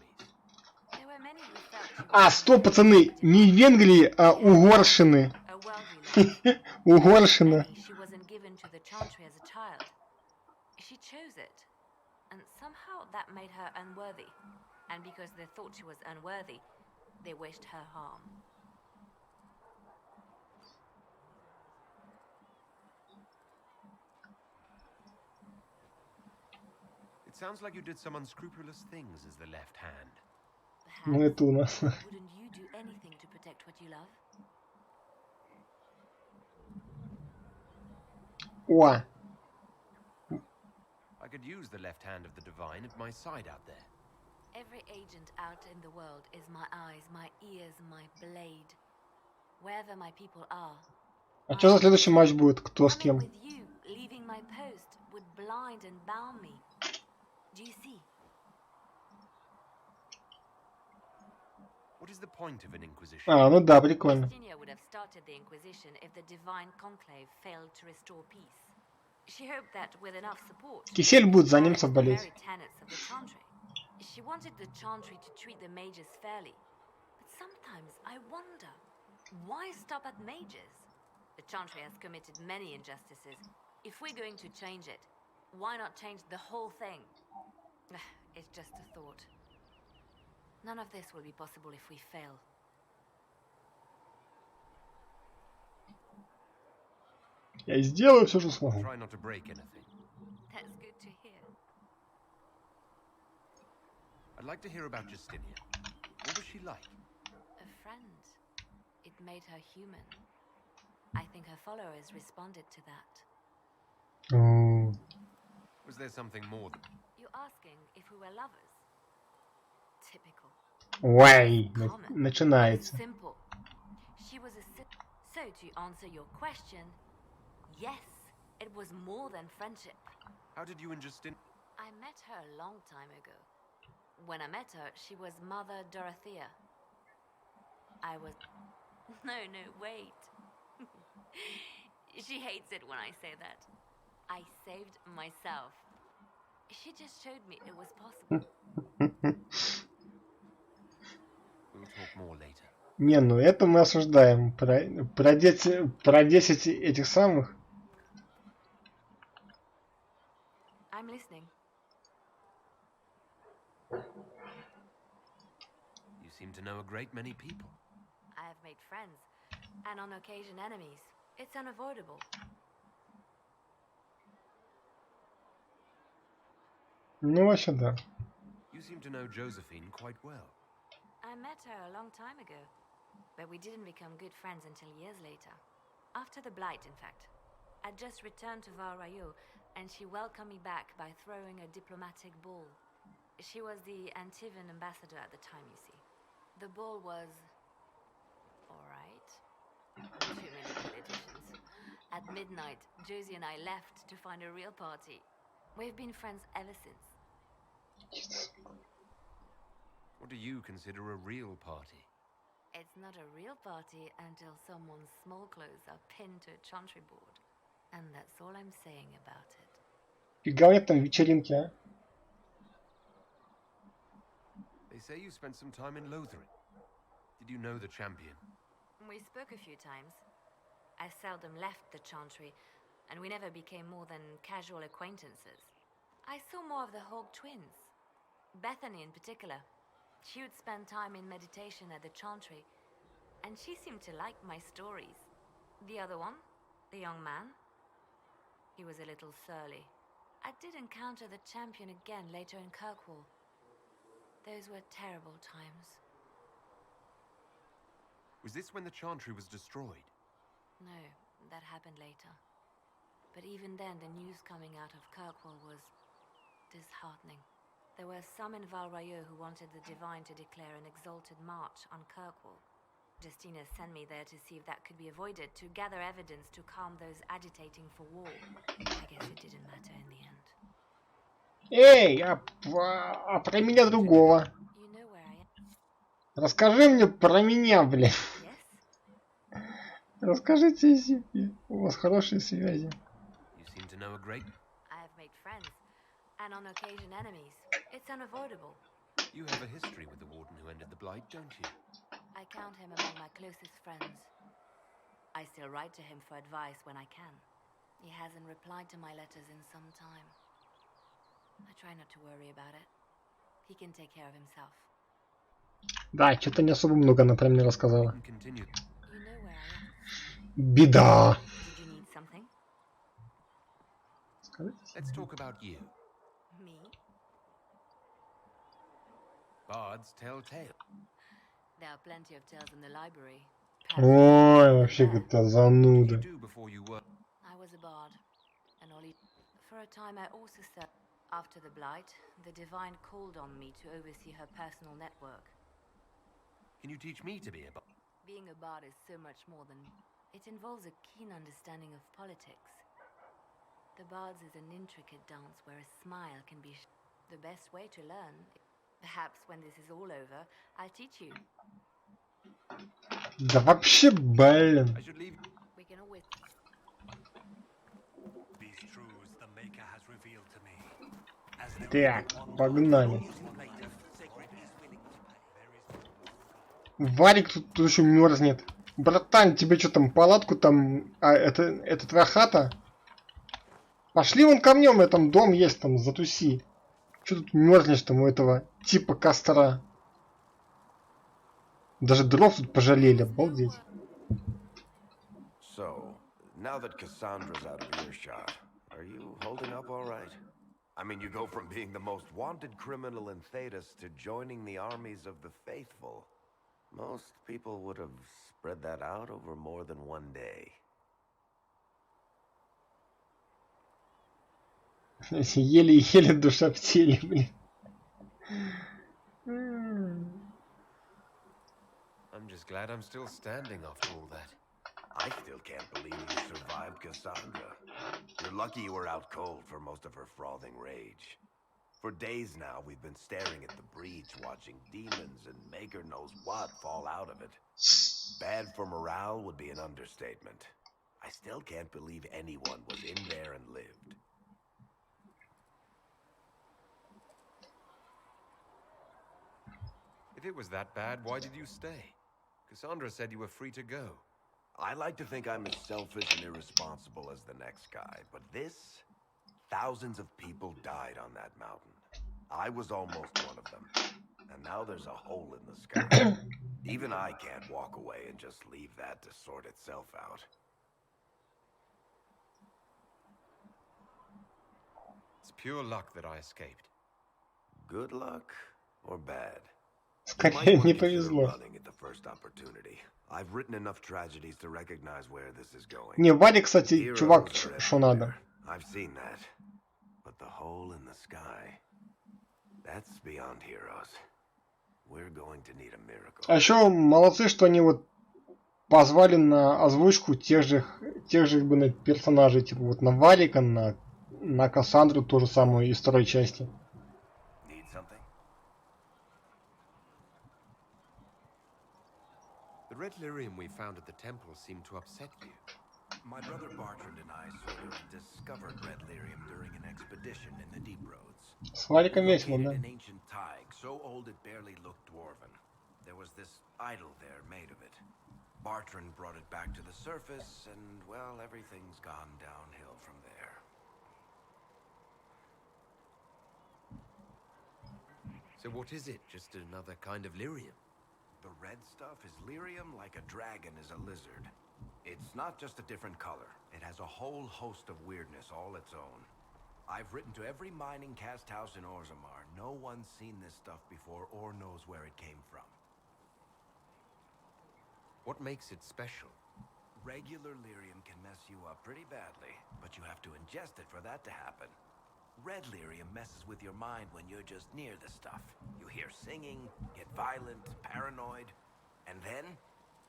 There were many who felt she was А, стоп, пацаны, не Венгрии, а Угорщины. a worldly lady. Угорщина. She wasn't given to the chantry as a child. She chose it, and somehow that made her unworthy. And because they thought she was unworthy, they wished her harm. It sounds like you did some unscrupulous things as the left hand. Ну это у нас. Wouldn't you do anything to protect what you love? О, I could use the left hand of the divine at my side out there. Every agent out in the world is my eyes, my ears, my blade. Wherever my people are. а что за следующий матч будет? Кто с Coming кем? with you, leaving my post, would blind and bound me. Do you see? What is the point of an inquisition? А, ну да, прикольно. Justinia would have started the Inquisition if the divine conclave failed to restore peace. She hoped that with enough support, Кисель будет за challenge немцев the болеть. very tenets of the chantry. She wanted the chantry to treat the mages fairly. But sometimes I wonder, why stop at mages? The chantry has committed many injustices. If we're going to change it, why not change the whole thing? It's just a thought. None of this will be possible if we fail. Я сделаю все, что смогу. Try not to break anything. That's good to hear. I'd like to hear about Justinia. What was she like? A friend. It made her human. I think her followers responded to that. Was there something more than... You're asking if we were lovers? Typical. Ой, Common. начинается. Simple. She was a so to answer your question, yes, it was more than friendship. How did you and Justinia... I met her a long time ago. When I met her, she was Mother Dorothea. I was... No, wait. She hates it when I say that. I saved myself. She just showed me it was possible. We'll talk more later. Не, ну это мы осуждаем. Про 10 этих самых. I'm listening. You seem to know a great many people. I have made friends, and on occasion enemies. It's unavoidable. Ну вообще да. You seem to know Josephine quite well. I met her a long time ago, but we didn't become good friends until years later. After the Blight, in fact. I'd just returned to Val Rayo, and she welcomed me back by throwing a diplomatic ball. She was the Antivan ambassador at the time, you see. The ball was... alright. Too many politicians. At midnight, Josie and I left to find a real party. We've been friends ever since. What do you consider a real party? It's not a real party until someone's small clothes are pinned to a chantry board. And that's all I'm saying about it. И говорят там вечеринки, а? They say you spent some time in Lothering. Did you know the champion? We spoke a few times. I seldom left the chantry, and we never became more than casual acquaintances. I saw more of the Hawk twins. Bethany in particular. She would spend time in meditation at the chantry, and she seemed to like my stories. The other one, the young man, he was a little surly. I did encounter the champion again later in Kirkwall. Those were terrible times. Was this when the chantry was destroyed? No, that happened later. But even then, the news coming out of Kirkwall was disheartening. There were some in Val Rayo who wanted the Divine to declare an exalted march on Kirkwall. Justina sent me there to see if that could be avoided, to gather evidence to calm those agitating for war. I guess it didn't matter in the end. Эй, а про меня другого. You know where I am? Расскажи мне про меня, блин. Yes? Расскажите о себе. У вас хорошие связи. You seem to know a great... I have made friends, and on occasion enemies. It's unavoidable. You have a history with the warden who ended the Blight, don't you? I count him among my closest friends. I still write to him for advice when I can. He hasn't replied to my letters in some time. I try not to worry about it. He can take care of himself. Да, что-то не особо много она про меня рассказала. You can continue. You know where I am. Беда. Did you need something? Let's talk about you. Me? Bards tell tales. There are plenty of tales in the library. Ой, вообще какая-то What did you зануда. do before you were... I was a bard, and Ollie. For a time, I also served. After the Blight, the Divine called on me to oversee her personal network. Can you teach me to be a bard? Being a bard is so much more than... It involves a keen understanding of politics. The Bards is an intricate dance where a smile can be the best way to learn. Perhaps when this is all over, I'll teach you. Да вообще, блин. I should leave... We can always... These truths the Maker has revealed to me. As there Так, is one погнали. sacred is willing to pay. Варик тут еще мерзнет. Братан, тебе что там, палатку там... А, это твоя хата? Пошли вон ко мне, у меня там дом есть, там, затуси. Че тут мерзнешь там у этого типа костра? Даже дров тут пожалели, обалдеть. So, now that Cassandra's out of earshot, are you holding up all right? I mean, you go from being the most wanted criminal in Thedas to joining the armies of the faithful. Most people would have spread that out over more than one day. Еле-еле душа в теле, блин. I'm just glad I'm still standing after all that. I still can't believe you survived Cassandra. You're lucky you were out cold for most of her frothing rage. For days now, we've been staring at the breach, watching demons and maker knows what fall out of it. Bad for morale would be an understatement. I still can't believe anyone was in there and lived. If it was that bad, why did you stay? Cassandra said you were free to go. I like to think I'm as selfish and irresponsible as the next guy, but this... Thousands of people died on that mountain. I was almost one of them. And now there's a hole in the sky. Even I can't walk away and just leave that to sort itself out. It's pure luck that I escaped. Good luck or bad? Скорее не повезло. Running at the first opportunity. I've written enough tragedies to recognize where this is going. Не, Варик, кстати, чувак, что надо. I've seen that. But the hole in the sky, that's beyond heroes. We're going to need a miracle. А еще молодцы, что они вот позвали на озвучку тех же именно персонажей, типа вот на Варика, на Кассандру, ту же самую из второй части. Need something? The red lyrium we found at the temple seemed to upset you. My brother Bartrand and I sort of discovered red lyrium during an expedition in the deep roads. С Вариком весело, да? An ancient taiga, so old it barely looked dwarven. There was this idol there made of it. Bartrand brought it back to the surface, and well, everything's gone downhill from there. So what is it? Just another kind of lyrium? The red stuff is lyrium like a dragon is a lizard. It's not just a different color. It has a whole host of weirdness all its own. I've written to every mining cast house in Orzammar. No one's seen this stuff before or knows where it came from. What makes it special? Regular lyrium can mess you up pretty badly, but you have to ingest it for that to happen. Red lyrium messes with your mind when you're just near the stuff. You hear singing, get violent, paranoid, and then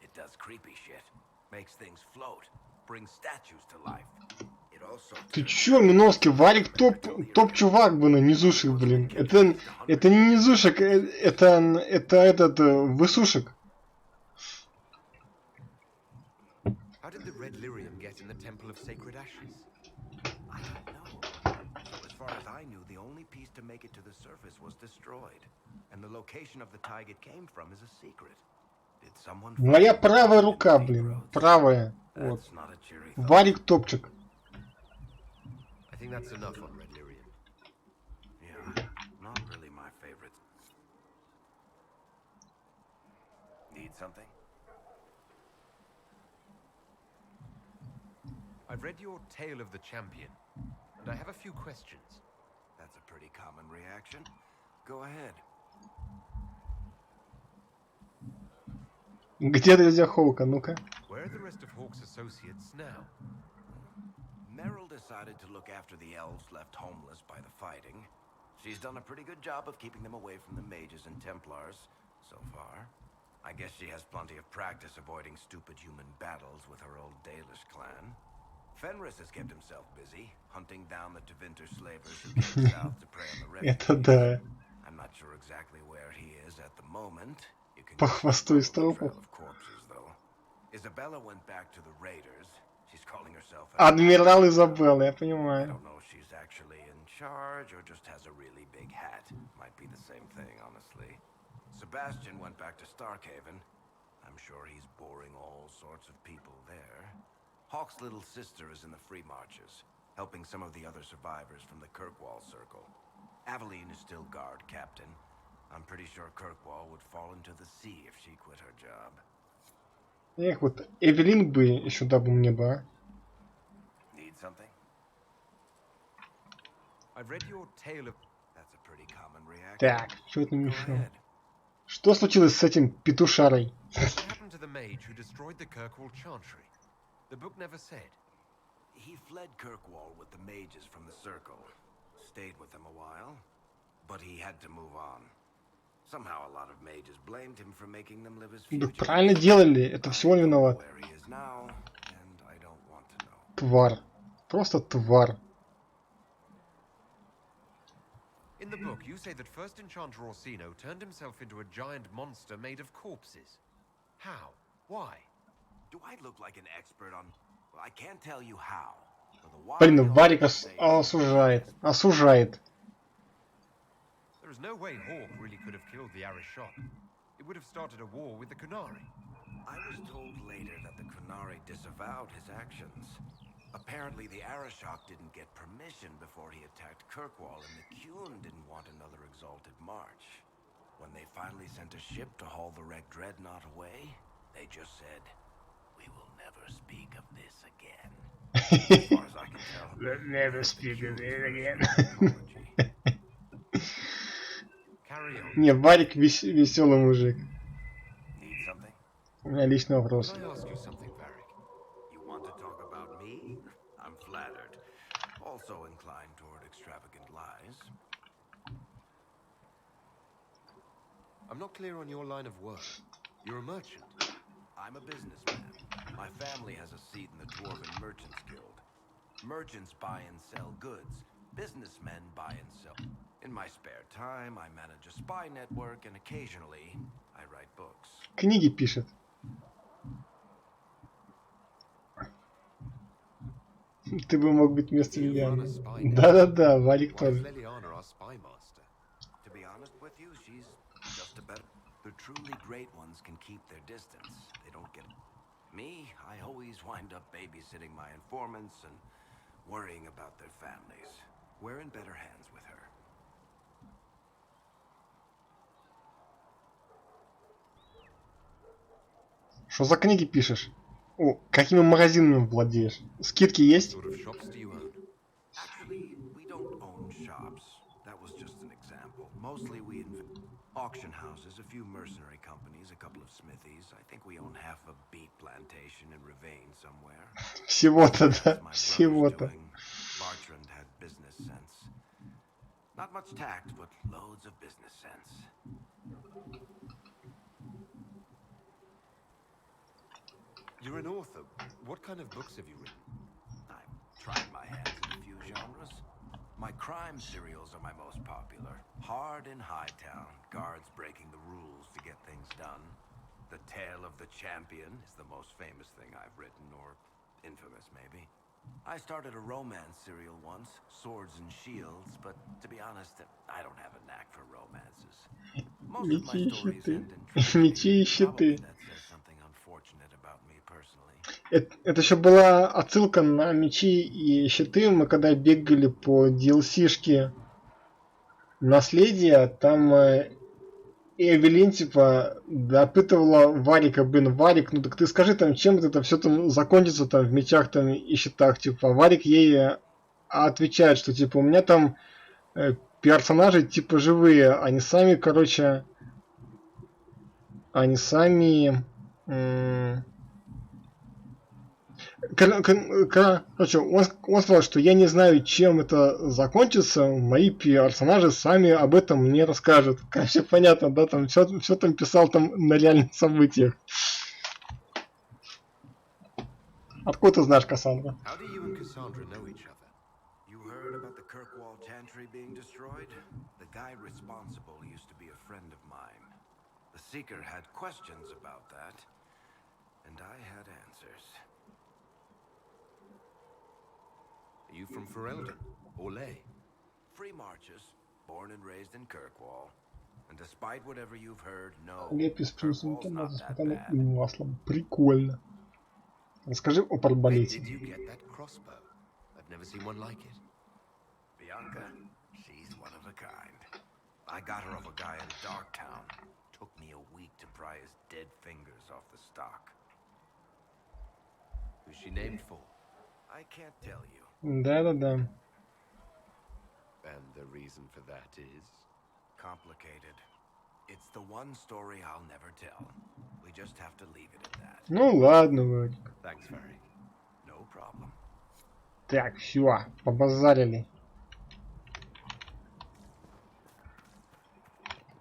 it does creepy shit. Makes things float, brings statues to life. It also... Ты чё, Миновский, Варик топ чувак, блин, низушек, блин. Это не низушек, это этот высушек. How did the red lyrium get in the Temple of Sacred Ashes? I don't know. As far as I knew, the only piece to make it to the surface was destroyed. And the location of the taiga it came from is a secret. Did someone... Моя правая рука, блин, правая. Вот. Варик топчик. I think that's enough on red lyrium. Yeah, not really my favorite. Need something? I've read your Tale of the Champion, and I have a few questions. That's a pretty common reaction. Go ahead. Где друзья Хоука, ну-ка? Where are the rest of Hawk's associates now? Merrill decided to look after the elves left homeless by the fighting. She's done a pretty good job of keeping them away from the mages and Templars, so far. I guess she has plenty of practice avoiding stupid human battles with her old Dalish clan. Fenris has kept himself busy, hunting down the Tevinter slavers who came south to prey on the refugees. I'm not sure exactly where he is at the moment. You can По хвосту из толпы. Isabella went back to the raiders. She's calling herself Адмирал Изабелла, я I понимаю. don't know if she's actually in charge or just has a really big hat. Might be the same thing, honestly. Sebastian went back to Starkhaven. I'm sure he's boring all sorts of people there. Hawk's little sister is in the Free Marches, helping some of the other survivors from the Kirkwall Circle. Aveline is still guard captain. I'm pretty sure Kirkwall would fall into the sea if she quit her job. Эх, вот Эвелин бы сюда бы мне бы, а. Need something? I've read your Tale of... That's a pretty common reaction. Так, что это еще? Что случилось с этим петушарой? What happened to the mage who destroyed the Kirkwall Chantry? The book never said. He fled Kirkwall with the mages from the Circle. Stayed with them a while, but he had to move on. Somehow a lot of mages blamed him for making them live as Да fugitives. правильно делали, это все он виноват. Where he is now, and I don't want to know. Тварь. Просто тварь. In the book, you say that first Enchanter Orsino turned himself into a giant monster made of corpses. How? Why? Do I look like an expert on... Well, I can't tell you how. Блин, Варик осуждает. Осуждает. There is no way Hawk really could have killed the Arishok. It would have started a war with the Qunari. I was told later that the Qunari disavowed his actions. Apparently, the Arashok didn't get permission before he attacked Kirkwall, and the Qun didn't want another exalted march. When they finally sent a ship to haul the wrecked dreadnought away, they just said, "We will never speak of this again." As far as I can tell, Never speak of it again. Carry on. Не, Варик веселый мужик. Need something? У меня личный вопрос. Can I ask you something, Varric? You want to talk about me? I'm flattered. Also inclined toward extravagant lies. I'm not clear on your line of work. You're a merchant. I'm a businessman. My family has a seat in the Dwarven Merchants Guild. Merchants buy and sell goods. Businessmen buy and sell. In my spare time, I manage a spy network, and occasionally, I write books. Книги пишет. Ты бы мог быть вместо Лилианы. Да-да-да, Варик Why is тоже. Leliana our spy master? To be honest with you, she's just a better... The truly great ones can keep their distance. They don't get... Me, I always wind up babysitting my informants and worrying about their families. We're in better hands with her. Что за книги пишешь? О, какими магазинами владеешь? Скидки есть? What sort of shops do you own? Actually, we don't own shops. That was just an example. Mostly we auction houses, a few mercenary companies, a couple of smithies. I think we own half a beet plantation in Ravane somewhere. Всего-то, да, My brother's всего-то. doing. Bartrand had business sense. Not much tact, but loads of business sense. You're an author. What kind of books have you written? I've tried my hands in a few genres. My crime serials are my most popular. Hard in Hightown, guards breaking the rules to get things done. The Tale of the Champion is the most famous thing I've written, or infamous maybe. I started a romance serial once, Swords and Shields, but to be honest, I don't have a knack for romances. Most of my Мечи и stories щиты. end in tragedy. Мечи и щиты. Probably that says something unfortunate about me personally. Это еще была отсылка на мечи и щиты. Мы когда бегали по DLC-шке Наследия, там Эвелин типа допытывала Варика, блин, Варик, ну так ты скажи там, чем это все там закончится там в мечах там и щитах, типа. А Варик ей отвечает, что типа у меня там персонажи типа живые, они сами, короче, они сами... Короче, он сказал, что я не знаю, чем это закончится, мои персонажи сами об этом мне расскажут. Короче, понятно, да, там все там писал там на реальных событиях. Откуда ты знаешь Кассандра? How do you and Cassandra know each other? You heard about the Kirkwall Chantry being destroyed? The guy responsible used to be a friend of mine. The Seeker had questions about that, and I had answers. Are you from Ferelden? Or Ley? Free marches, born and raised in Kirkwall. And despite whatever you've heard, no, Лепис плюсом Kirkwall's not that сметаной и bad. маслом. Прикольно. Расскажи о Where арбалете. did you get that crossbow? I've never seen one like it. Bianca, she's one of a kind. I got her off a guy in Darktown. Took me a week to pry his dead fingers off the stock. Who's she named for? I can't tell you. Да-да-да. And the reason for that is? Complicated. It's the one story I'll never tell. We just have to leave it at that. Ну ладно, Вадик. Thanks, Varric. No problem. Так, все, побазарили.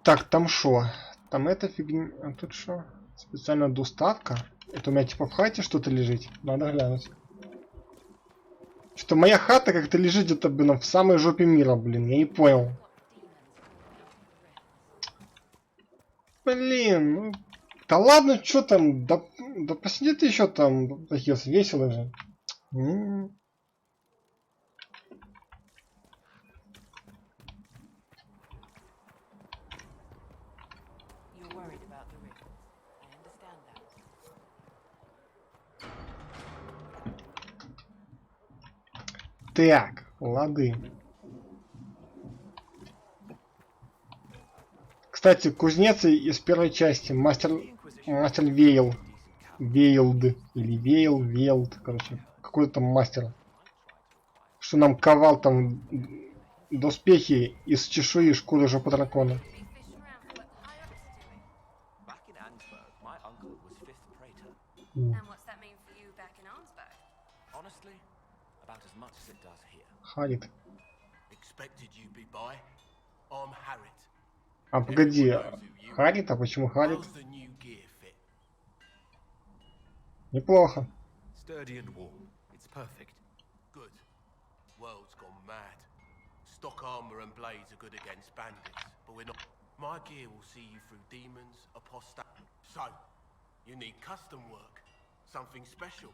Так, там шо? Там эта фигня... А тут шо? Специальная доставка? Это у меня типа в хате что-то лежит? Надо глянуть. Что моя хата как-то лежит где-то, блин, в самой жопе мира, блин. Я не понял. Блин, ну... Да ладно, что там? Да посиди ты еще там. Такие весело же. You're worried about the Так, лады. Кстати, кузнец из первой части, мастер Вейл. Вейлд. Или Вейлд, короче. Какой-то там мастер. Что нам ковал там доспехи из чешуи шкуры жопы дракона. Харит. А погоди, Харит? А почему Харит? Неплохо. Stock armor and blades are good against bandits, but we're not. My gear will see you through demons, apostate. So, you need custom work, something special.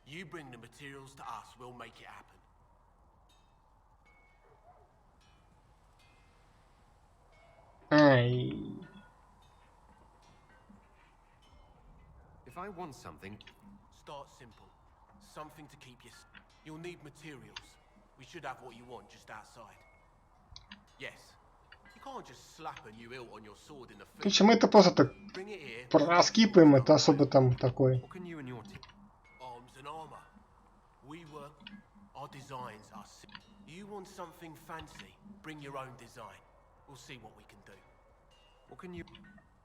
You bring the materials to us, we'll make it happen. If I want something, Start simple. Something to keep you. You'll need materials. We should have what you want just outside. Yes. You can't just slap a new hilt on your sword in the field. Короче, мы это просто так проскипаем, это особо там такой. Arms and armor. We work. Our designs are. You want something fancy? Bring your own design. We'll see what we can do. What can you?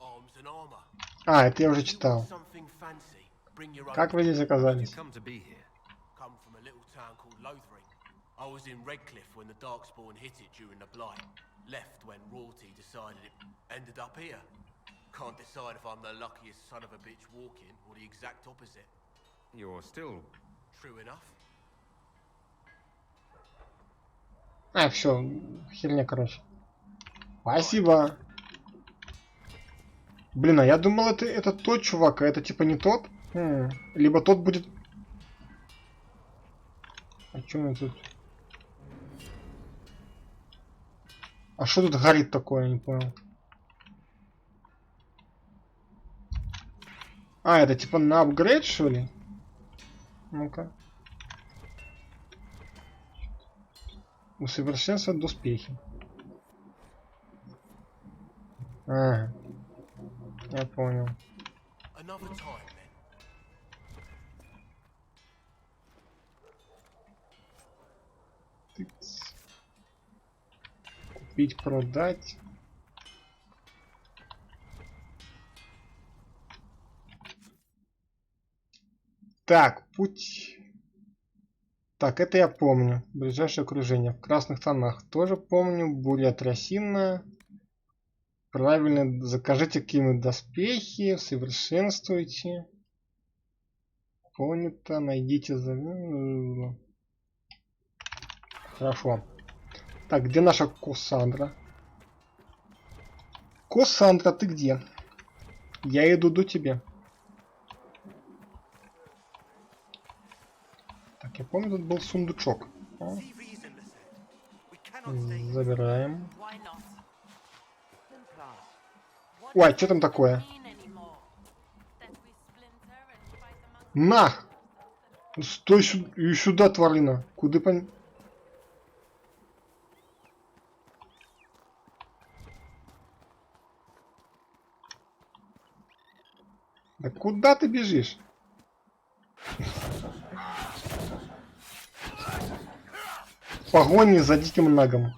Arms and armor. А, это я уже читал. Something fancy? Bring your own. Как вы здесь оказались? Come from a little town called Lothering. I was in Redcliffe when the Darkspawn hit it during the Blight. Left when Royalty decided it. Ended up here. Can't decide if I'm the luckiest son of a bitch walking or the exact opposite. You're still... True enough. А, все, херня, короче. Спасибо. Блин, а я думал, это тот чувак, а это типа не тот? Либо тот будет... А что мы тут? А что тут горит такое, я не понял. А, это типа на апгрейд, что ли? Ну-ка. Усовершенствовать доспехи. Ага. Я понял. Купить, продать. Так, путь. Так, это я помню. Ближайшее окружение. В красных тонах. Тоже помню. Буря трясина. Правильно. Закажите какие-нибудь доспехи. Совершенствуйте. Понято. Найдите. Хорошо. Так, где наша Кассандра? Кассандра, ты где? Я иду до тебя. Так, я помню, тут был сундучок. О. Забираем. Ой, что там такое? Нах! Стой сюда, тварина. Куда пон... Да куда ты бежишь? В погоне за диким нагом.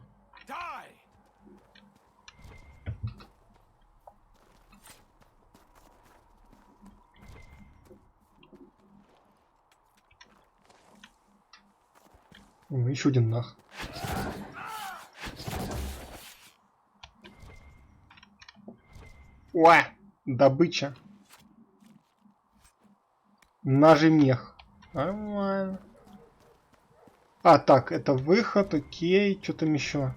Еще один нах. Ой, добыча. Нажимех. Нормально. А, так, это выход, окей. Что там еще?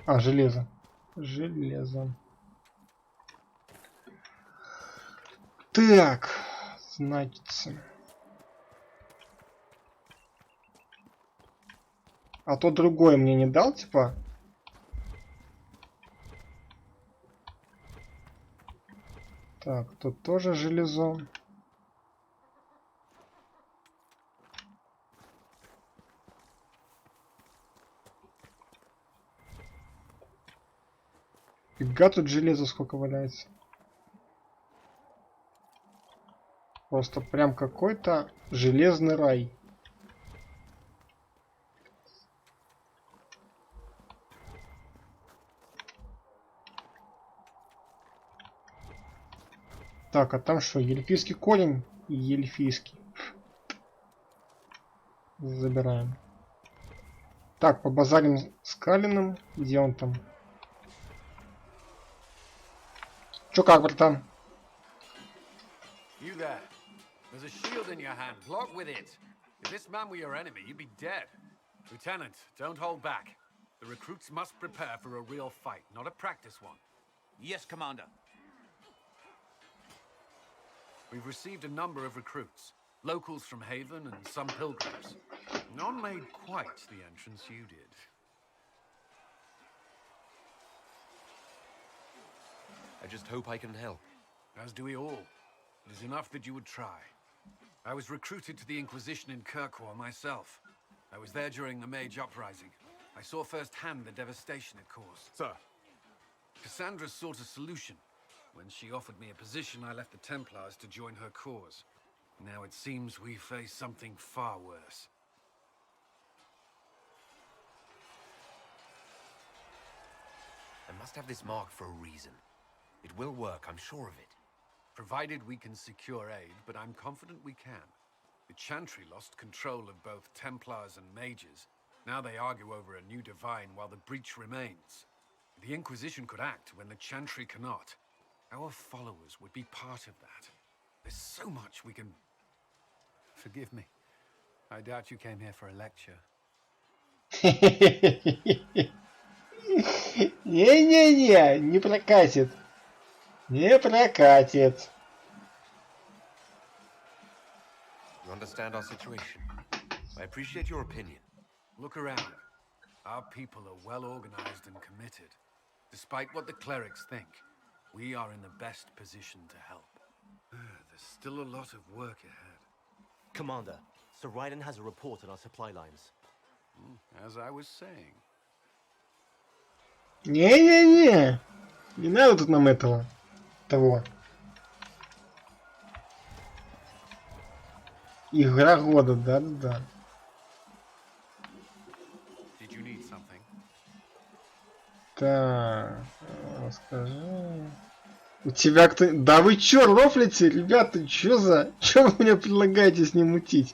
А, железо. Железо. Так, значит... А то другое мне не дал, типа? Так, тут тоже железо. Фига тут железа сколько валяется. Просто прям какой-то железный рай. Так, а там что, эльфийский корень и эльфийский. Забираем. Так, побазарим с Калиным. Где он там? Чё как, братан? You there. There's a shield in your hand. Block with it. If this man were your enemy, you'd be dead. Lieutenant, don't hold back. The recruits must prepare for a real fight, not a practice one. Yes, Commander. We've received a number of recruits. Locals from Haven and some pilgrims. None made quite the entrance you did. I just hope I can help. As do we all. It is enough that you would try. I was recruited to the Inquisition in Kirkwall myself. I was there during the Mage Uprising. I saw firsthand the devastation it caused. Sir. Cassandra sought a solution. When she offered me a position, I left the Templars to join her cause. Now it seems we face something far worse. I must have this mark for a reason. It will work, I'm sure of it. Provided we can secure aid, but I'm confident we can. The Chantry lost control of both Templars and Mages. Now they argue over a new divine while the breach remains. The Inquisition could act when the Chantry cannot. Our followers would be part of that. There's so much we can... Forgive me. I doubt you came here for a lecture. Не-не-не, не прокатит. Не прокатит. You understand our situation. I appreciate your opinion. Look around. Our people are well organized and committed. Despite what the clerics think, we are in the best position to help. There's still a lot of work ahead. Commander, Sir Ryden has a report on our supply lines. As I was saying. Не-не-не. Не надо тут нам этого. Того. Игра года, да-да-да. Did you need something? Так, расскажи. У тебя кто... Да вы чё, рофлите, ребята, чё за... Чё вы мне предлагаете с ним мутить?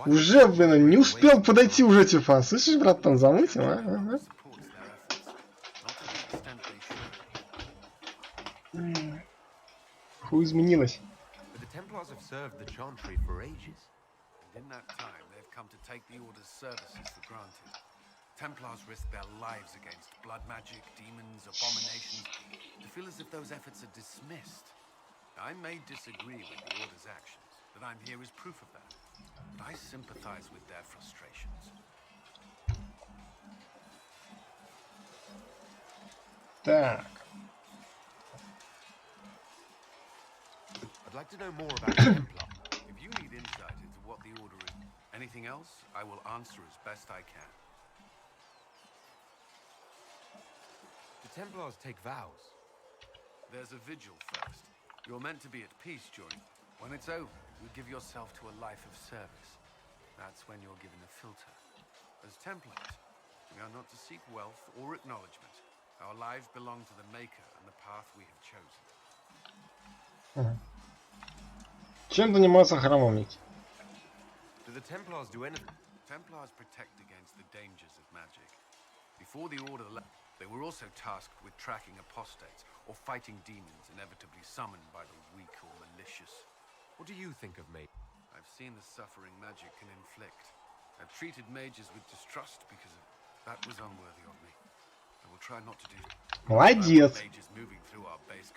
Уже, блин, не успел подойти уже, типа. Слышишь, братан, замутим, а? Ага. Хуй изменилось. But the Templars have served the Chantry for ages. And in that time, they've come to take the Order's services for granted. Templars risk their lives against blood magic, demons, abominations, to feel as if those efforts are dismissed. I may disagree with the Order's actions, but I'm here as proof of that. But I sympathize with their frustrations. Так. I'd like to know more about the Templar. If you need insight into what the Order is, anything else, I will answer as best I can. The Templars take vows. There's a vigil first. You're meant to be at peace during. When it's over, you give yourself to a life of service. That's when you're given a filter. As Templars, we are not to seek wealth or acknowledgement. Our lives belong to the Maker and the path we have chosen. Чем заниматься храмовники? Do the Templars do anything? Templars protect against the dangers of magic. Before the Order they were also tasked with tracking apostates or fighting demons inevitably summoned by the weak or malicious. What do you think of me? I've seen the suffering magic can inflict. I've treated mages with distrust because of that was unworthy of me. I will try not to do that. Молодец. Mages moving through our base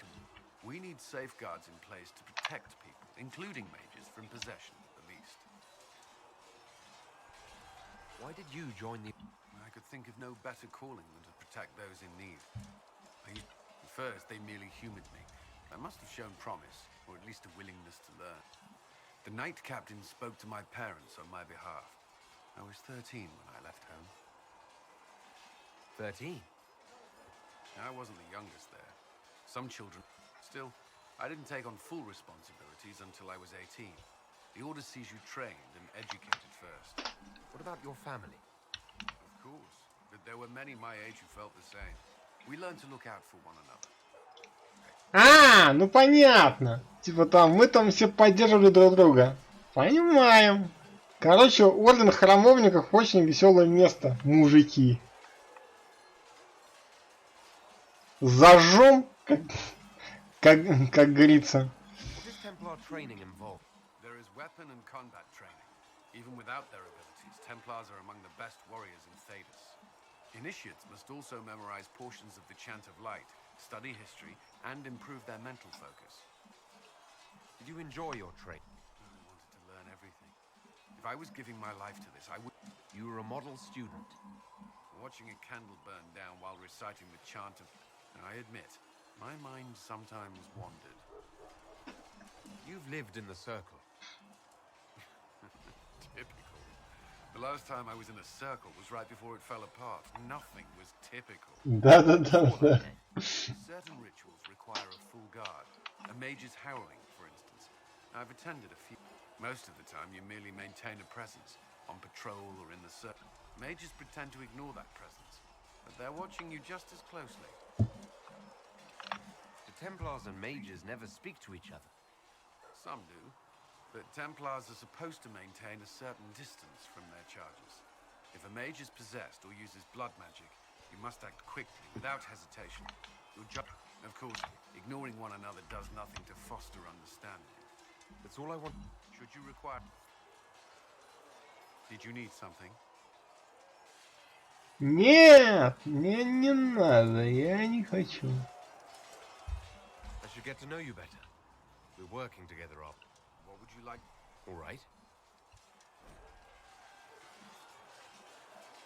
we need safeguards in place to protect people, including mages, from possession, at least. Why did you join the... I could think of no better calling than to protect those in need. At first, they merely humored me. I must have shown promise, or at least a willingness to learn. The Knight Captain spoke to my parents on my behalf. I was 13 when I left home. 13? I wasn't the youngest there. Some children... Still, I didn't take on full responsibilities until I was 18. The order sees you trained and educated first. What about your family? Of course, but there were many my age who felt the same. We learned to look out for one another. А, ну понятно. Типа там, мы там все поддерживали друг друга. Понимаем. Короче, Орден Храмовников очень веселое место, мужики. Зажжем, как говорится. What does Templar training involve? There is weapon and combat training. Even without their abilities, Templars are among the best warriors in Thedas. Initiates must also memorize portions of the Chant of Light, study history, and improve their mental focus. Did you enjoy your training? I wanted to learn everything. If I was giving my life to this, I would... You were a model student. Watching a candle burn down while reciting the Chant of... I admit, my mind sometimes wandered. You've lived in the Circle. Typical. The last time I was in a circle was right before it fell apart. Nothing was typical. Да. Certain rituals require a full guard. A mage's howling, for instance. I've attended a few. Most of the time, you merely maintain a presence, on patrol or in the circle. Mages pretend to ignore that presence, but they're watching you just as closely. The Templars and mages never speak to each other. Some do. But Templars are supposed to maintain a certain distance from their charges. If a mage is possessed or uses blood magic, you must act quickly, without hesitation. Of course, ignoring one another does nothing to foster understanding. That's all I want. Should you require... Did you need something? Нет, мне не надо, я не хочу. I should get to know you better. We're working together up. What would you like? All right.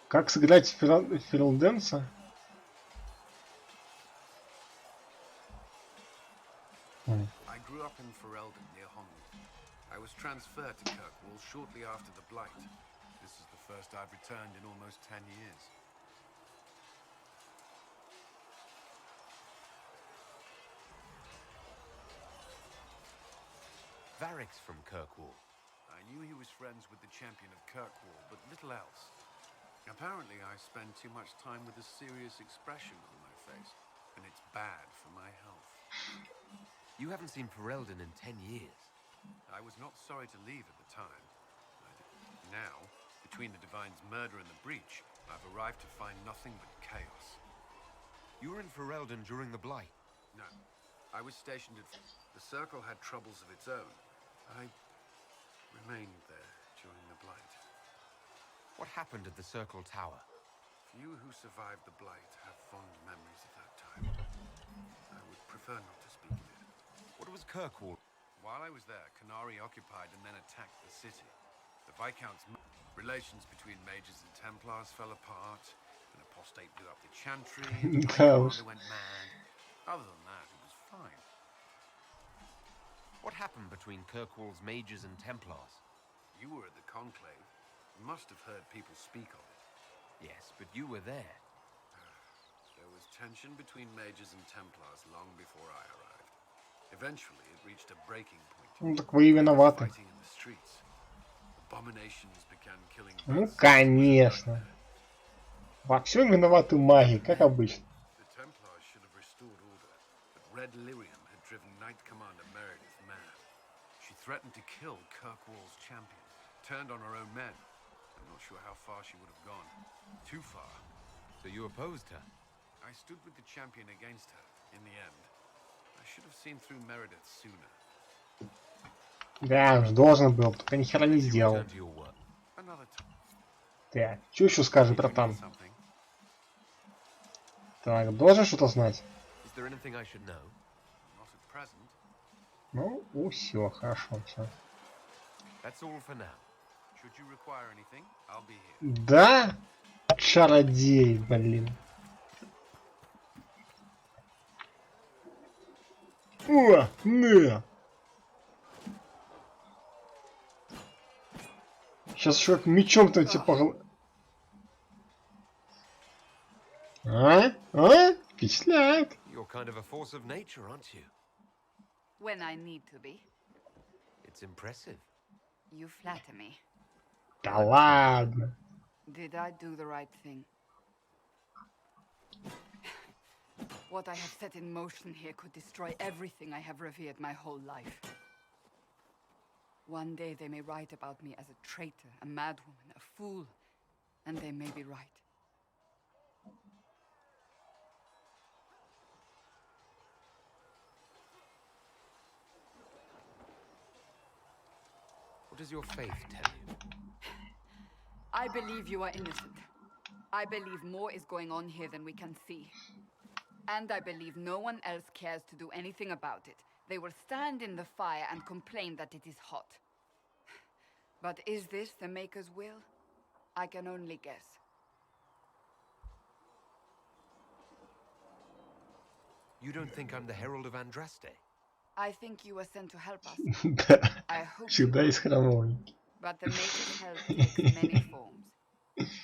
Как сыграть Ферлденса? I grew up in Ferelden near Holland. I was transferred to Kirkwall shortly after the Blight. This is the first I've returned in almost 10 years. Varric's from Kirkwall. I knew he was friends with the champion of Kirkwall, but little else. Apparently, I spend too much time with a serious expression on my face, and it's bad for my health. You haven't seen Ferelden in 10 years. I was not sorry to leave at the time. Now, between the Divine's murder and the breach, I've arrived to find nothing but chaos. You were in Ferelden during the Blight? No. I was stationed at... The Circle had troubles of its own. I remained there during the Blight. What happened at the Circle Tower? Few who survived the Blight have fond memories of that time. I would prefer not to speak of it. What was Kirkwall? While I was there, Canary occupied and then attacked the city. The Viscount's relations between mages and Templars fell apart. An apostate blew up the chantry, and the commander went mad. Other than that, it was fine. What happened between Kirkwall's mages and Templars? You were at the Conclave. You must have heard people speak of it. Yes, but you were there. There was tension between mages and Templars long before I arrived. Eventually, it reached a breaking point. Ну так вы и виноваты. Fighting in the streets. Abominations began killing. Ну конечно. Во всем виноваты маги, как обычно. The Templars should have restored order, but Red Lyrium had driven Knight Commander Meredith mad. She threatened to kill Kirkwall's champion, turned on her own men. I'm not sure how far she would have gone. Too far. So you opposed her? I stood with the champion against her, in the end. I should have seen through Meredith sooner. Да, уж должен был, только ни хера не сделал. Так, что еще скажи, братан? Так, должен что-то знать? Ну, все, хорошо, все. Да? Чародей, блин. О, на! Сейчас человек мечом-то тебе по голове. А? Впечатляет. You're kind of a force of nature, aren't you? When I need to be. It's impressive. You flatter me. Да ладно. Did I do the right thing? What I have set in motion here could destroy everything I have revered my whole life. One day they may write about me as a traitor, a madwoman, a fool, and they may be right. What does your faith tell you? I believe you are innocent. I believe more is going on here than we can see. And I believe no one else cares to do anything about it. They will stand in the fire and complain that it is hot. But is this the Maker's will? I can only guess. You don't think I'm the Herald of Andraste? I think you were sent to help us. Да. I hope. Всегда есть храмовники. But the Maker's help takes many forms.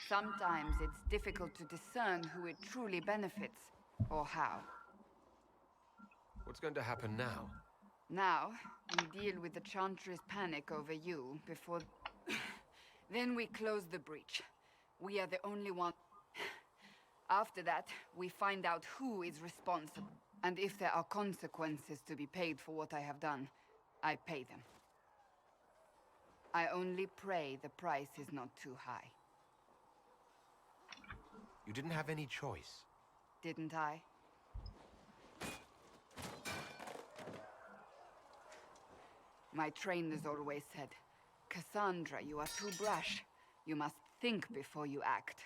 Sometimes it's difficult to discern who it truly benefits, or how. What's going to happen now? Now, we deal with the Chantry's panic over you before... Then we close the breach. We are the only one... After that, we find out who is responsible. And if there are consequences to be paid for what I have done, I pay them. I only pray the price is not too high. You didn't have any choice. Didn't I? My trainers always said, Cassandra, you are too brash. You must think before you act.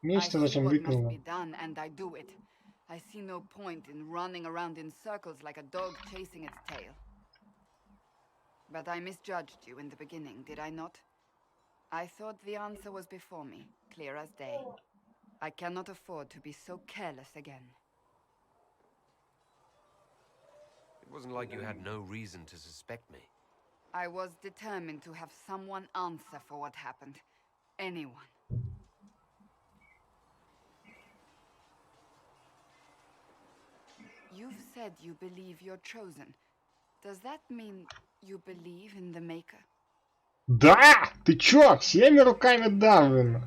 I Меч-то see зачем what must выкинула? be done, and I do it. I see no point in running around in circles like a dog chasing its tail. But I misjudged you in the beginning, did I not? I thought the answer was before me, clear as day. I cannot afford to be so careless again. It wasn't like you had no reason to suspect me. I was determined to have someone answer for what happened. Anyone. You've said you believe you're chosen. Does that mean you believe in the Maker? Да! Ты чё? Всеми руками давлено.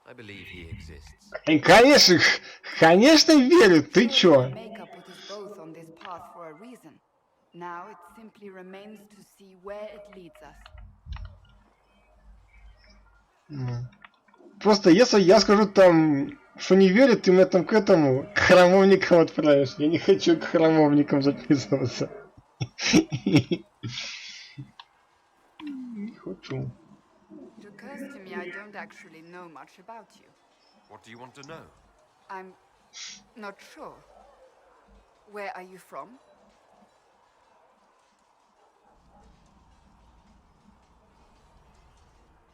I believe he exists. И, конечно верю, ты чё? The Maker put us both on this path for a reason. Now it simply remains to see where it leads us. Просто если я скажу там, что не верю, ты меня там к этому, к храмовникам отправишь. Я не хочу к храмовникам записываться. Не хочу. It occurs to me I don't actually know much about you. What do you want to know? I'm not sure. Where are you from?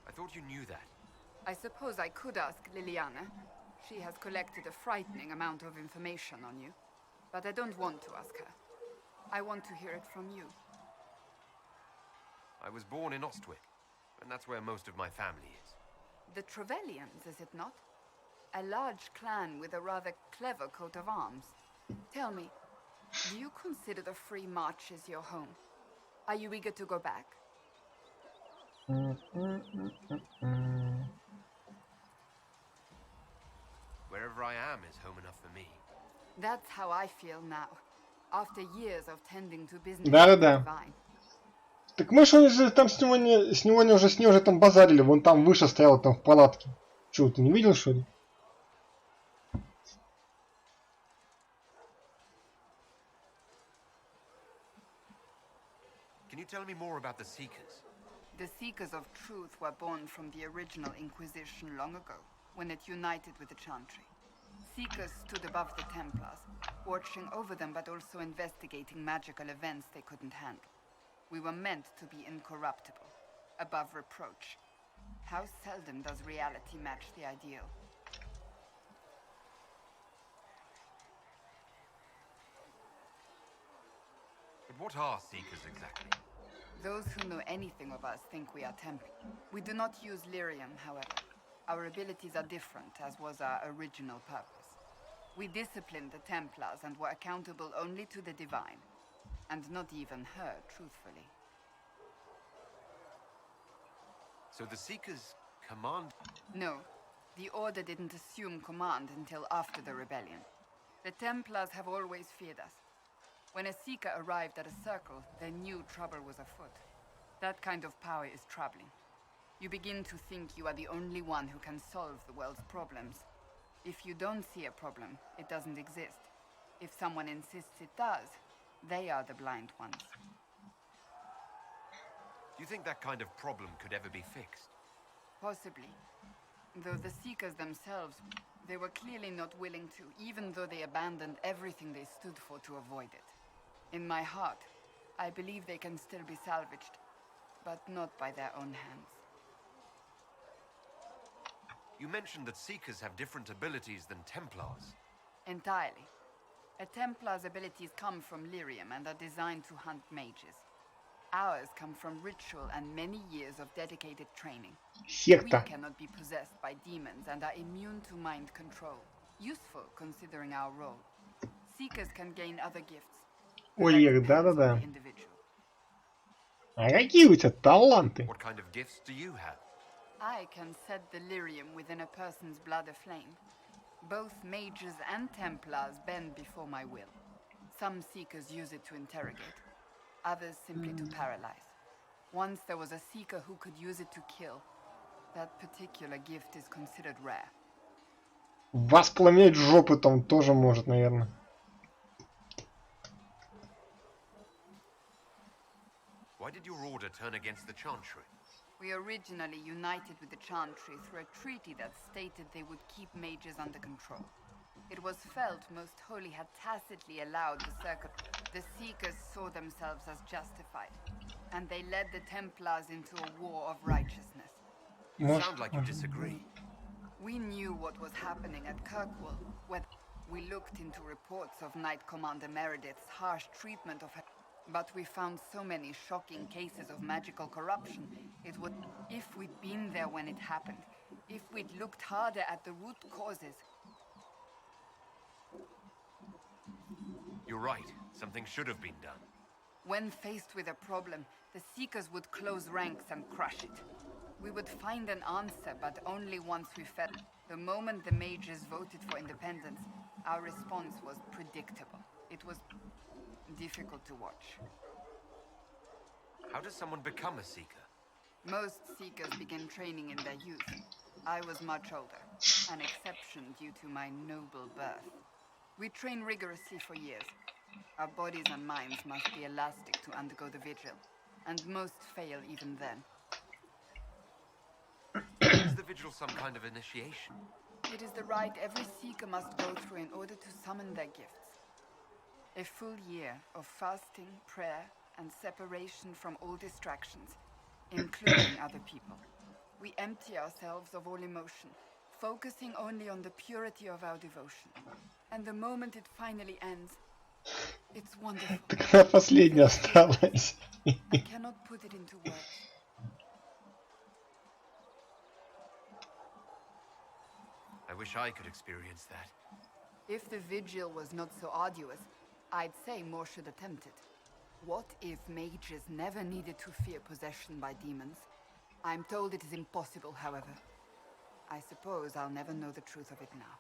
I thought you knew that. I suppose I could ask Liliana. She has collected a frightening amount of information on you. But I don't want to ask her. I want to hear it from you. I was born in Ostwick, and that's where most of my family is. The Trevellians, is it not? A large clan with a rather clever coat of arms. Tell me, do you consider the Free Marches your home? Are you eager to go back? Wherever I am is home enough for me. That's how I feel now. After years of tending to business Да-да-да. divine. Так мы же уже там с него уже с ней уже там базарили, вон там выше стояла там в палатке. Чего, ты не видел, что ли? Can you tell me more about the Seekers? The Seekers of Truth were born from the original Inquisition long ago, when it united with the Chantry. Seekers stood above the Templars, watching over them but also investigating magical events they couldn't handle. We were meant to be incorruptible, above reproach. How seldom does reality match the ideal? But what are Seekers exactly? Those who know anything of us think we are Templar. We do not use lyrium, however. Our abilities are different, as was our original purpose. We disciplined the Templars and were accountable only to the Divine. And not even her, truthfully. So the Seekers command... No. The Order didn't assume command until after the rebellion. The Templars have always feared us. When a Seeker arrived at a circle, they knew trouble was afoot. That kind of power is troubling. You begin to think you are the only one who can solve the world's problems. If you don't see a problem, it doesn't exist. If someone insists it does, they are the blind ones. Do you think that kind of problem could ever be fixed? Possibly. Though the Seekers themselves, they were clearly not willing to, even though they abandoned everything they stood for to avoid it. In my heart, I believe they can still be salvaged, but not by their own hands. You mentioned that Seekers have different abilities than Templars. Entirely. A Templar's abilities come from lyrium and are designed to hunt mages. Ours come from ritual and many years of dedicated training. Секта. We cannot be possessed by demons and are immune to mind control. Useful considering our role. Seekers can gain other gifts. Ой, да-да-да. А какие у тебя таланты? What kind of gifts do you have? I can set the lyrium within a person's blood aflame. Both mages and Templars bend before my will. Some Seekers use it to interrogate, others simply to paralyze. Once there was a Seeker who could use it to kill. That particular gift is considered rare. Воспламенять жопы там тоже может, наверное. Why did your order turn against the Chantry? We originally united with the Chantry through a treaty that stated they would keep mages under control. It was felt Most Holy had tacitly allowed the circle. The Seekers saw themselves as justified, and they led the Templars into a war of righteousness. You sound like you disagree. We knew what was happening at Kirkwall, where we looked into reports of Knight Commander Meredith's harsh treatment of her. But we found so many shocking cases of magical corruption. It would, if we'd been there when it happened, if we'd looked harder at the root causes. You're right. Something should have been done. When faced with a problem, the Seekers would close ranks and crush it. We would find an answer, but only once we felt. The moment the mages voted for independence, our response was predictable. It was difficult to watch. How does someone become a Seeker? Most Seekers begin training in their youth. I was much older, an exception due to my noble birth. We train rigorously for years. Our bodies and minds must be elastic to undergo the vigil, and most fail even then. Is the vigil some kind of initiation? It is the rite every Seeker must go through in order to summon their gifts. A full year of fasting, prayer, and separation from all distractions, including other people. We empty ourselves of all emotion, focusing only on the purity of our devotion. And the moment it finally ends, it's wonderful. Такая последняя осталась. I cannot put it into words. I wish I could experience that. If the vigil was not so arduous, I'd say more should attempt it. What if mages never needed to fear possession by demons? I'm told it is impossible, however. I suppose I'll never know the truth of it now.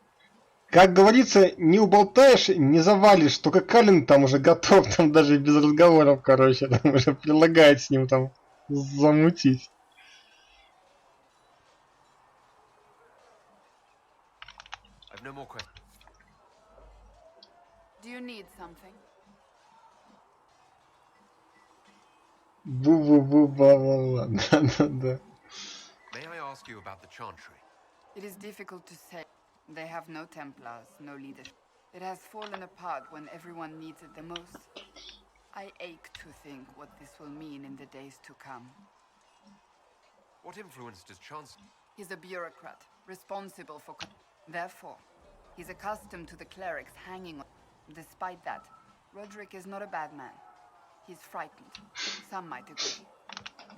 Как говорится, не уболтаешь, не завалишь. Только Калин там уже готов, там даже без разговоров, короче, там уже предлагает с ним там замутить. I've no more questions. Do you need something? Бу-бу-бу-ба-ба-ба. Да-да-да. May I ask you about the Chantry? It is difficult to say. They have no Templars, no leadership. It has fallen apart when everyone needs it the most. I ache to think what this will mean in the days to come. What influence does Chancellor... He's a bureaucrat, responsible for... Therefore, he's accustomed to the clerics hanging on. Despite that, Roderick is not a bad man. He's frightened. Some might agree.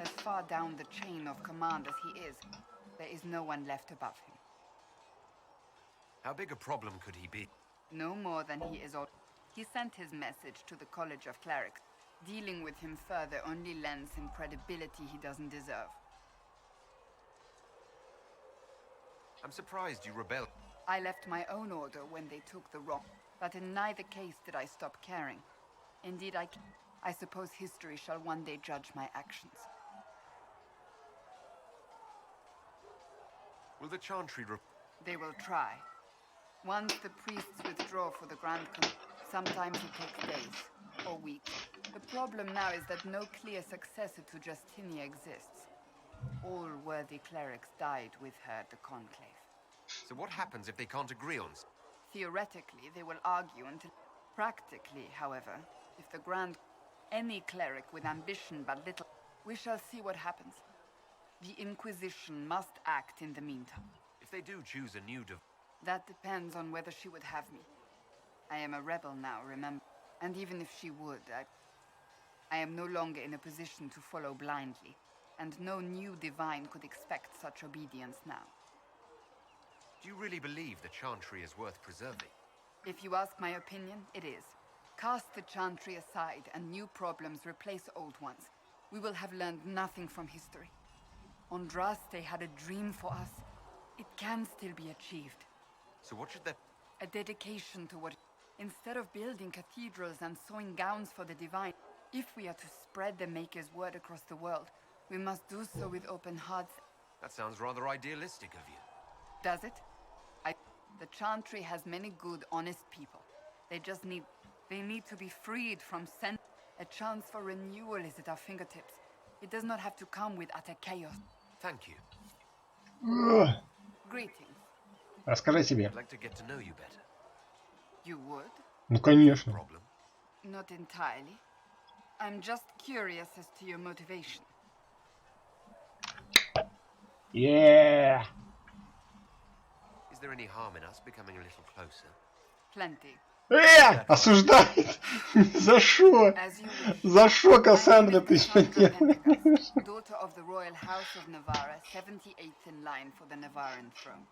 As far down the chain of command as he is, there is no one left above him. How big a problem could he be? No more than he is. He sent his message to the College of Clerics. Dealing with him further only lends him credibility he doesn't deserve. I'm surprised you rebelled. I left my own order when they took the wrong, but in neither case did I stop caring. Indeed, I suppose history shall one day judge my actions. Will the Chantry They will try. Once the priests withdraw for the Grand sometimes it takes days or weeks. The problem now is that no clear successor to Justinia exists. All worthy clerics died with her at the Conclave. So what happens if they can't agree on? Theoretically, they will argue until... Practically, however, if the Grand... Any cleric with ambition but little... We shall see what happens. The Inquisition must act in the meantime. If they do choose a new That depends on whether she would have me. I am a rebel now, remember? And even if she would, I am no longer in a position to follow blindly. And no new divine could expect such obedience now. Do you really believe the Chantry is worth preserving? If you ask my opinion, it is. Cast the Chantry aside and new problems replace old ones. We will have learned nothing from history. Andraste had a dream for us. It can still be achieved. So what should that... A dedication to what... Instead of building cathedrals and sewing gowns for the divine, if we are to spread the Maker's word across the world, we must do so with open hearts. That sounds rather idealistic of you. Does it? The Chantry has many good, honest people. They need to be freed from A chance for renewal is at our fingertips. It does not have to come with utter chaos. Thank you. Greetings. Расскажи себе. I'd like to get to know you better. You would? Ну, конечно. Problem? Not entirely. I'm just curious as to your motivation. Yeah. Is there any harm in us becoming a little closer? Plenty. Осуждает. За что? As you wish. За что, Кассандра, ты Cassandra сегодня? Pendergast, daughter of the Royal House of Navarra, 78th in line for the Navarran throne.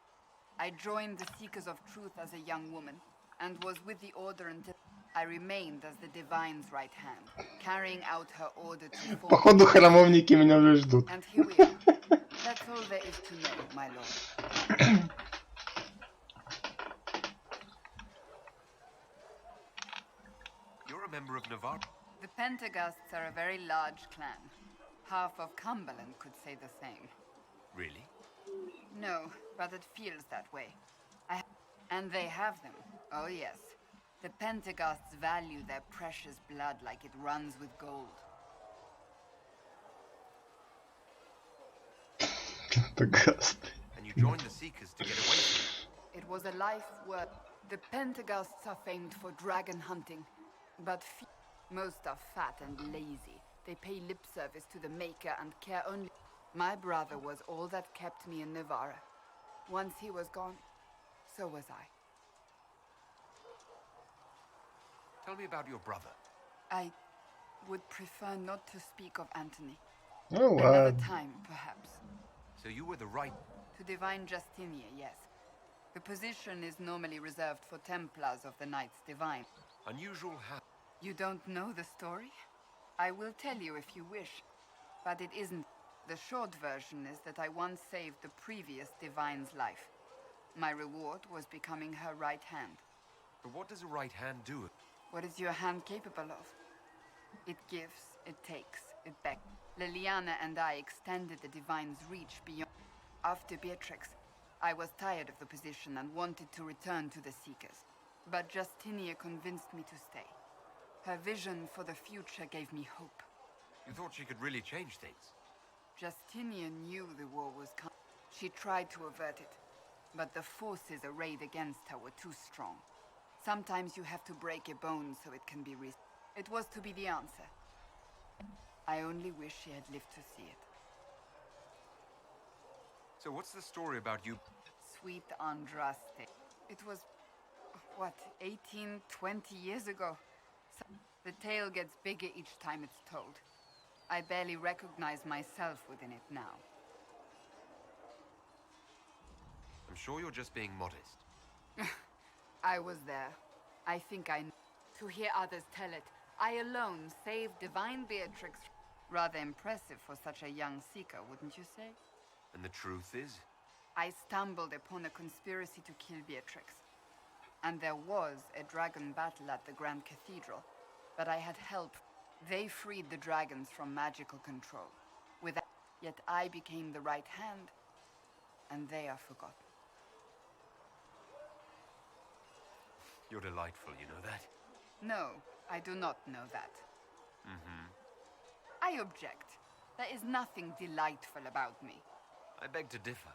I joined the Seekers of Truth as a young woman, and was with the Order until I remained as the Divine's right hand, carrying out her order to form... Походу, храмовники меня уже ждут. And here we are. That's all there is to know, my lord. You're a member of Navarre. The Pendergasts are a very large clan. Half of Cumberland could say the same. Really? No, but it feels that way. And they have them. Oh yes. The Pendergasts value their precious blood like it runs with gold. And you joined the Seekers to get away from them. It was a life worth. The Pendergasts are famed for dragon hunting, but most are fat and lazy. They pay lip service to the Maker and care only. My brother was all that kept me in Navarra. Once he was gone, so was I. Tell me about your brother. I would prefer not to speak of Anthony. Oh, Another time, perhaps. So you were the right... To Divine Justinia, yes. The position is normally reserved for Templars of the Knights Divine. Unusual how... You don't know the story? I will tell you if you wish, but it isn't. The short version is that I once saved the previous Divine's life. My reward was becoming her right hand. But what does a right hand do? What is your hand capable of? It gives, it takes, it beckons. Liliana and I extended the Divine's reach beyond. After Beatrix, I was tired of the position and wanted to return to the Seekers. But Justinia convinced me to stay. Her vision for the future gave me hope. You thought she could really change things? Justinia knew the war was coming. She tried to avert it, but the forces arrayed against her were too strong. Sometimes you have to break a bone so it can be It was to be the answer. I only wish she had lived to see it. So what's the story about you? Sweet Andraste. It was, what, 18, 20 years ago? The tale gets bigger each time it's told. I barely recognize myself within it now. I'm sure you're just being modest. I was there. I think I know. To hear others tell it, I alone saved divine Beatrix. Rather impressive for such a young seeker, wouldn't you say? And the truth is? I stumbled upon a conspiracy to kill Beatrix. And there was a dragon battle at the Grand Cathedral, but I had help. They freed the dragons from magical control. Yet I became the right hand, and they are forgotten. You're delightful, you know that? No, I do not know that. I object. There is nothing delightful about me. I beg to differ.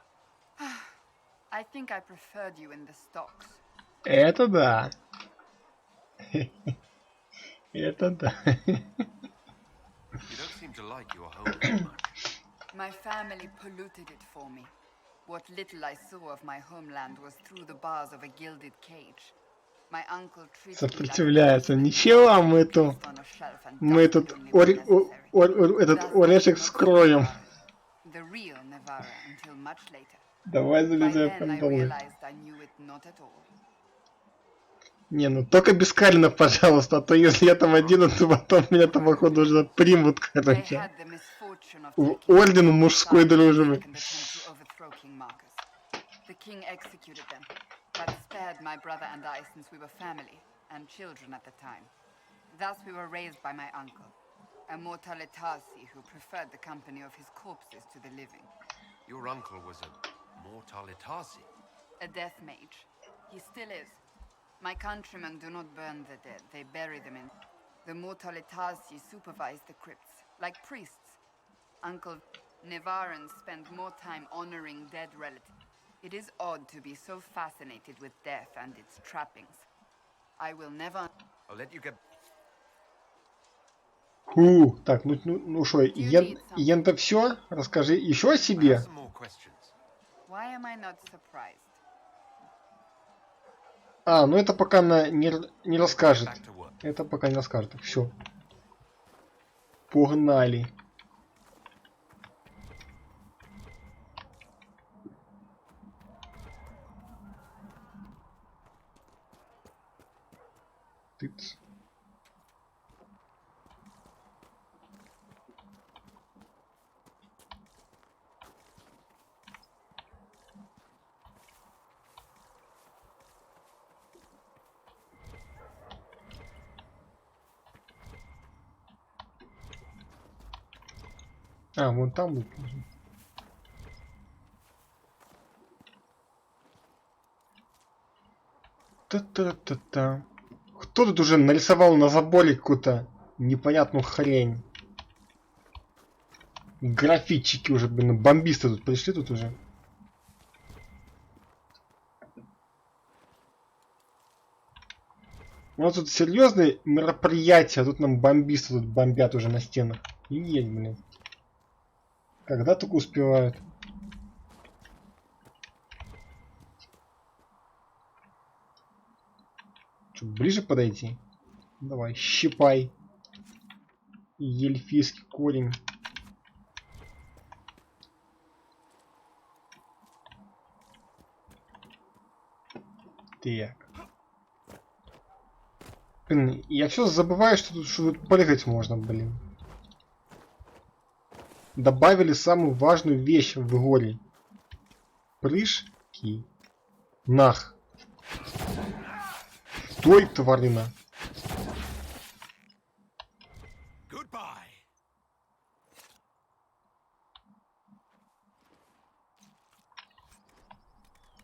I think I preferred you in the stocks. Это да. Это да. You don't seem to like your home that much. My family polluted it for me. What little I saw of my homeland was through the bars of a gilded cage. My uncle treated me Сопротивляется. Ничего, мы тут этот орешек вскроем. The real Nevarra until much later. Давай By залезай в then I кандалы. realized I knew it not at all. Не, ну только без Калина, пожалуйста, а то если я там один, то потом меня там, походу, уже примут, They короче. had the misfortune of В taking орден мужской дружбы. second attempt to overthrow King Marcus. The king executed them, but spared my brother and I since we were family and children at the time. Thus we were raised by my uncle, a mortale Tarsi who preferred the company of his corpses to the living. Your uncle was a mortale Tarsi. A death mage. He still is. My countrymen do not burn the dead, they bury them in. The mortale Tarsi supervise the crypts, like priests. Uncle Nevarans spend more time honoring dead relatives. It is odd to be so fascinated with death and its trappings. I will never... I'll let you get... Фу, так, ну шо, Йен-то все? Расскажи еще о I себе. have some more questions. Why am I not surprised? А, ну это пока она не расскажет. Back to work. Это пока не расскажет. Все. Погнали. Тыц. А, вон там вот. Та-та-та-та. Кто тут уже нарисовал на заборе какую-то непонятную хрень? Графитчики уже, блин, бомбисты тут пришли тут уже. У нас тут серьезные мероприятия, а тут нам бомбисты тут бомбят уже на стенах. Офигеть, блин. Когда только успевают. Что, ближе подойти? Давай, щипай. Эльфийский корень. Так. Блин, я все забываю, что тут прыгать можно, блин. Добавили самую важную вещь в горе. Прыжки. Нах. Стой, тварина.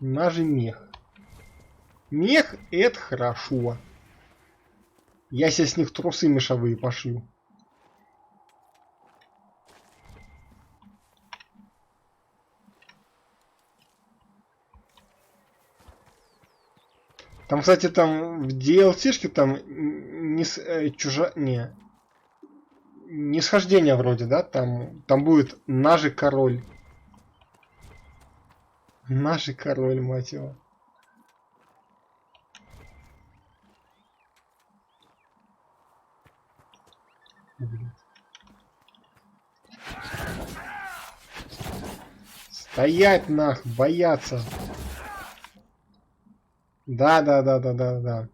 Нажи мех. Мех — это хорошо. Я себе с них трусы мешовые пошью. Там, кстати, там в DLC-шке там не схождение вроде, да? Там будет Нажи король. Нажи король, мать его. блядь. Стоять нах, бояться. Да.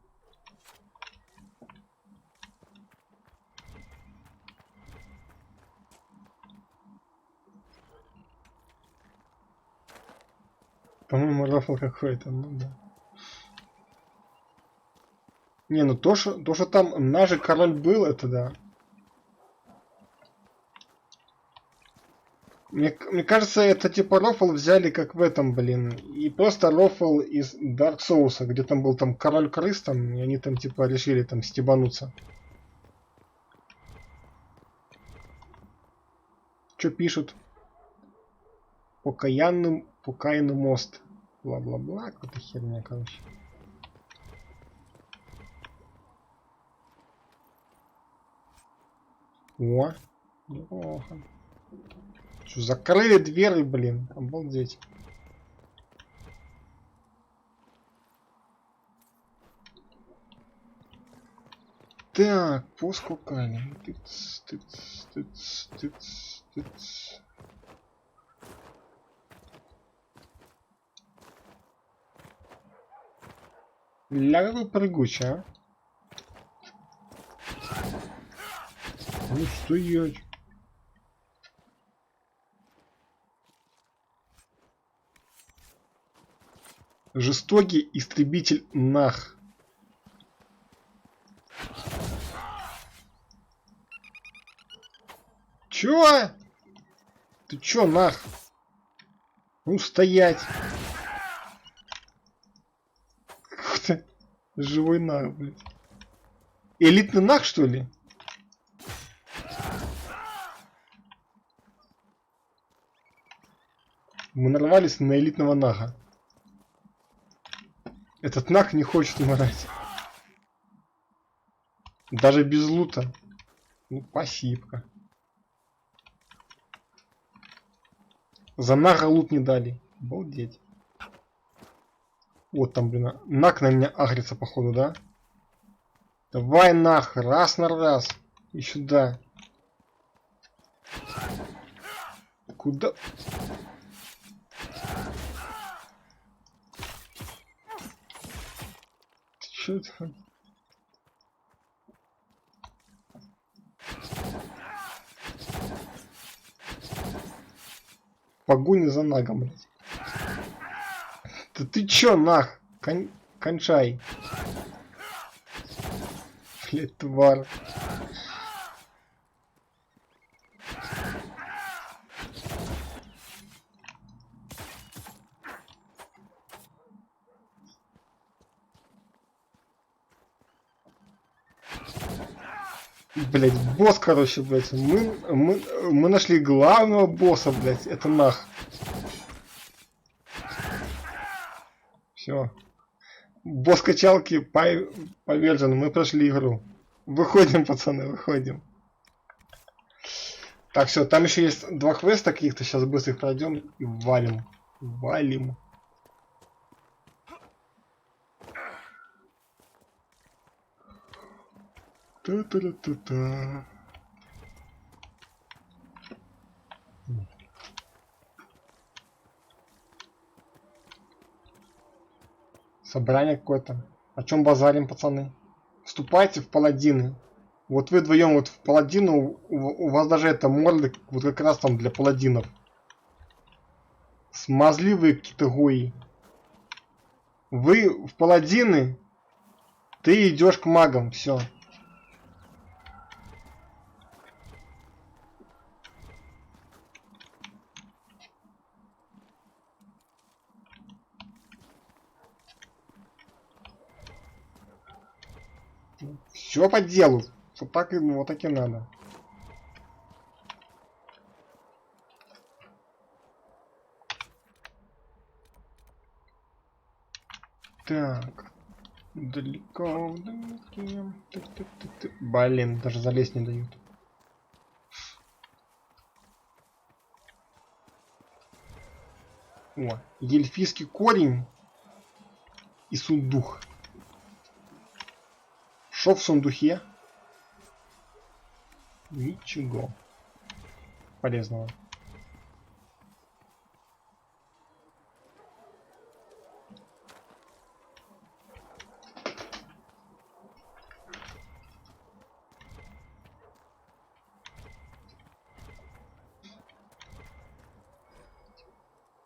По-моему, рофл какой-то, ну да. Не, ну то, что там наш же король был, это да. Мне кажется, это типа рофл взяли как в этом, блин. И просто рофл из Dark Souls, где там был там король крыс, там, и они там типа решили там стебануться. Что пишут? Покаянный мост. Бла-бла-бла, какая-то херня, короче. О, неплохо. Что, закрыли двери, блин, обалдеть. Так, по скукане. Тыц. Ля, какой прыгучий, а? Ну, стоять. Жестокий истребитель нах. Чё? Ты чё, нах? Ну, стоять. Какой-то живой нах, блядь. Элитный нах, что ли? Мы нарвались на элитного нага. Этот наг не хочет умирать. Даже без лута. Ну, спасибо. За нага лут не дали. Обалдеть. Вот там, блин. Наг на меня агрится, походу, да? Давай нах, раз на раз. И сюда. Куда? Чё это? Погоня за нагом, блядь. Да ты чё, нах? Кончай. Блядь, тварь. Блять, босс, короче, блять. Мы нашли главного босса, блять. Это нах. Все. Босс качалки повержен. Мы прошли игру. Выходим, пацаны, выходим. Так, все, там еще есть 2 квеста каких-то. Сейчас быстро их пройдем и валим. Валим. Та-та-та-та-та. Собрание какое-то. О чем базарим, пацаны? Вступайте в паладины. Вот вы вдвоем вот в паладину, у вас даже это морды вот как раз там для паладинов. Смазливые какие-то гои. Вы в паладины, ты идешь к магам, все. Все по делу. Вот так и надо. Так. Далеко вдалеке. Блин, даже залезть не дают. О, эльфийский корень и сундук. Шо в сундуке? Ничего полезного.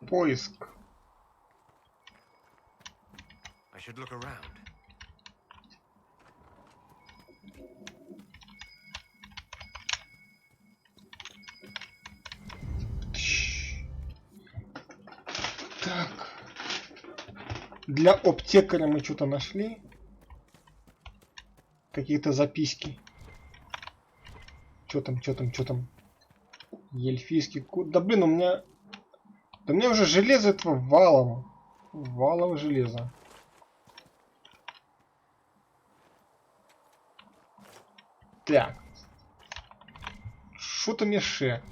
Поиск. I should look around. Так. Для аптекаря мы что-то нашли. Какие-то записки. Что там? Эльфийский код. Да блин, у меня... Да у меня уже железо этого валом. Валом железа. Так. Что-то меше.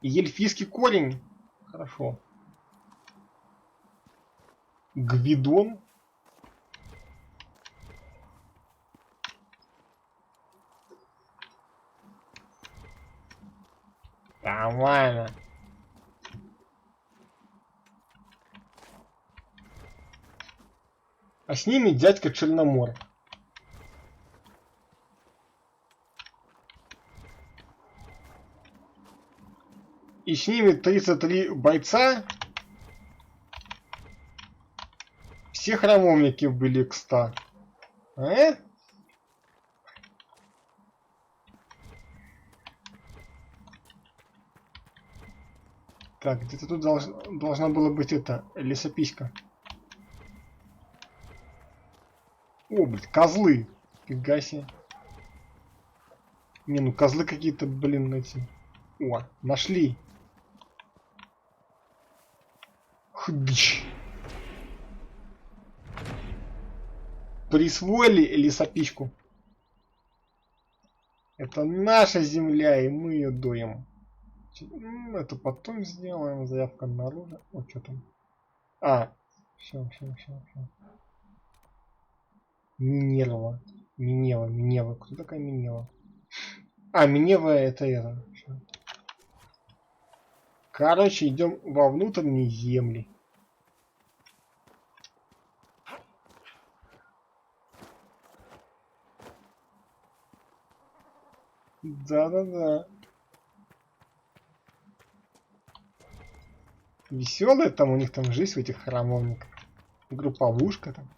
Эльфийский корень. Хорошо. Гвидон. Нормально. А с ними дядька Черномор. И с ними 33 бойца. Все храмовники были к 100. Так, где-то тут должна была быть эта лесописька. О, блядь, козлы. Фига себе. Не, ну козлы какие-то, блин, эти. О, нашли. Хдыщ. Присвоили лесопичку. Это наша земля, и мы ее доим. Это потом сделаем. Заявка на оружие. О, что там? А, все. Минева. Кто такая Минева? А, Минева это. Всё. Короче, идем во внутренние земли. Да. Веселая там у них там жизнь в этих храмовниках. Групповушка там.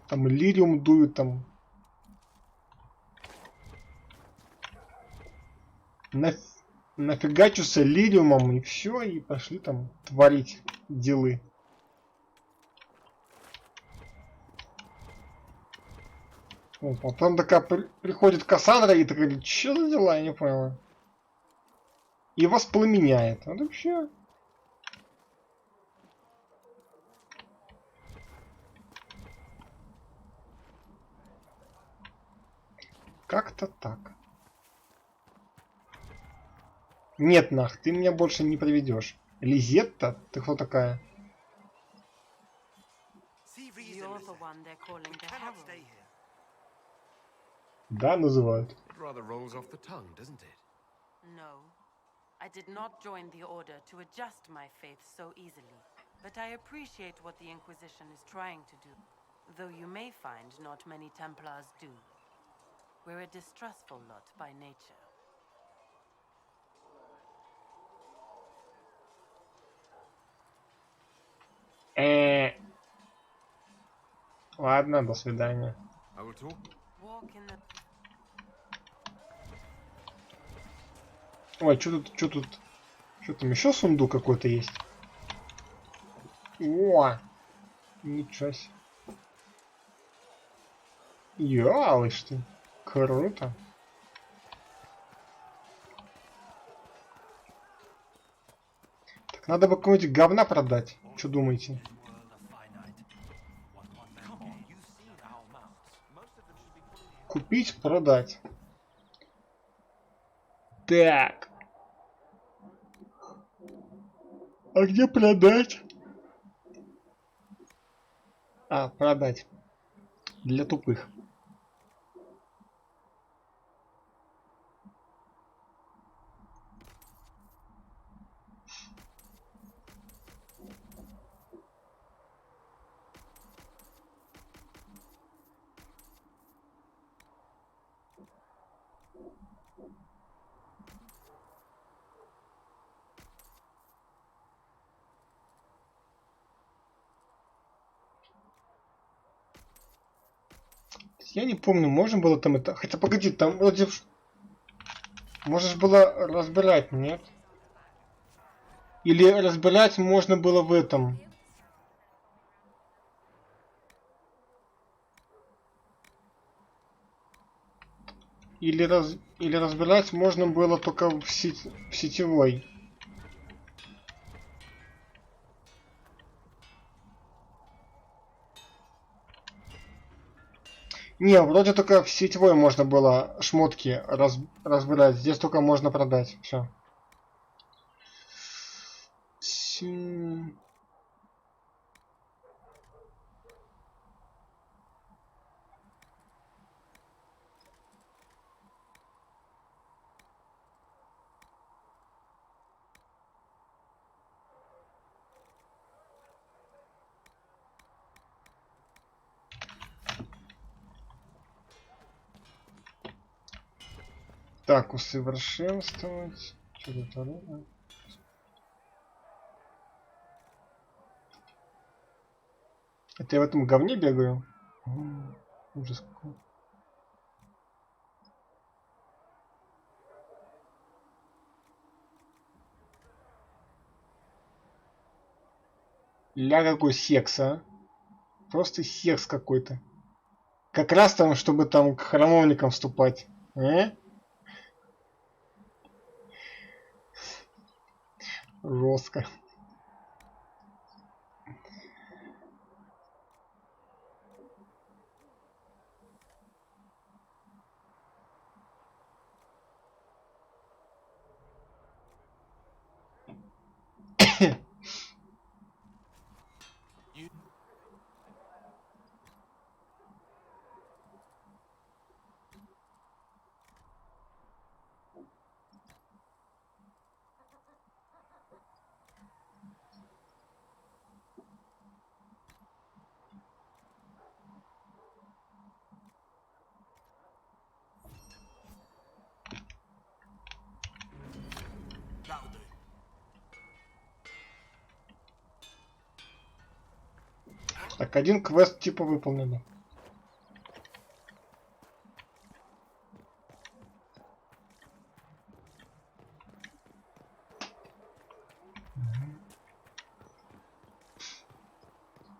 Там лириум дуют там. Нафигачуся лириумом и все, и пошли там творить делы. О, потом такая приходит Кассандра и такая говорит, что за дела, я не понял. И воспламеняет. Вот вообще. Как-то так. Нет, нах, ты меня больше не приведешь. Лизетта? Ты кто такая? Да, называют. No. I did not join the Order to adjust my faith so easily. But I appreciate what the Inquisition is trying to do. Though you may find not many Templars do. We're a distrustful lot by nature. Ладно, до свидания. Ой, что тут? Что там еще сундук какой-то есть? О! Ничего себе. Ялыш ты. Круто. Так, надо бы какого-нибудь говна продать. Что думаете? Купить, продать. Так. А где продать? А, продать. Для тупых. Я не помню, можно было там это... Хотя, погоди, там вроде... Можно было разбирать, нет? Или разбирать можно было в этом? Или разбирать можно было только в сетевой. Не, вроде только в сетевой можно было шмотки разбирать. Здесь только можно продать. Все. Так, усовершенствовать. Что-то. Это я в этом говне бегаю? Ужас какой. Ля какой секс, а? Просто секс какой-то. Как раз там, чтобы там к храмовникам вступать. Жестко. That'll do. Так, один квест типа выполнили.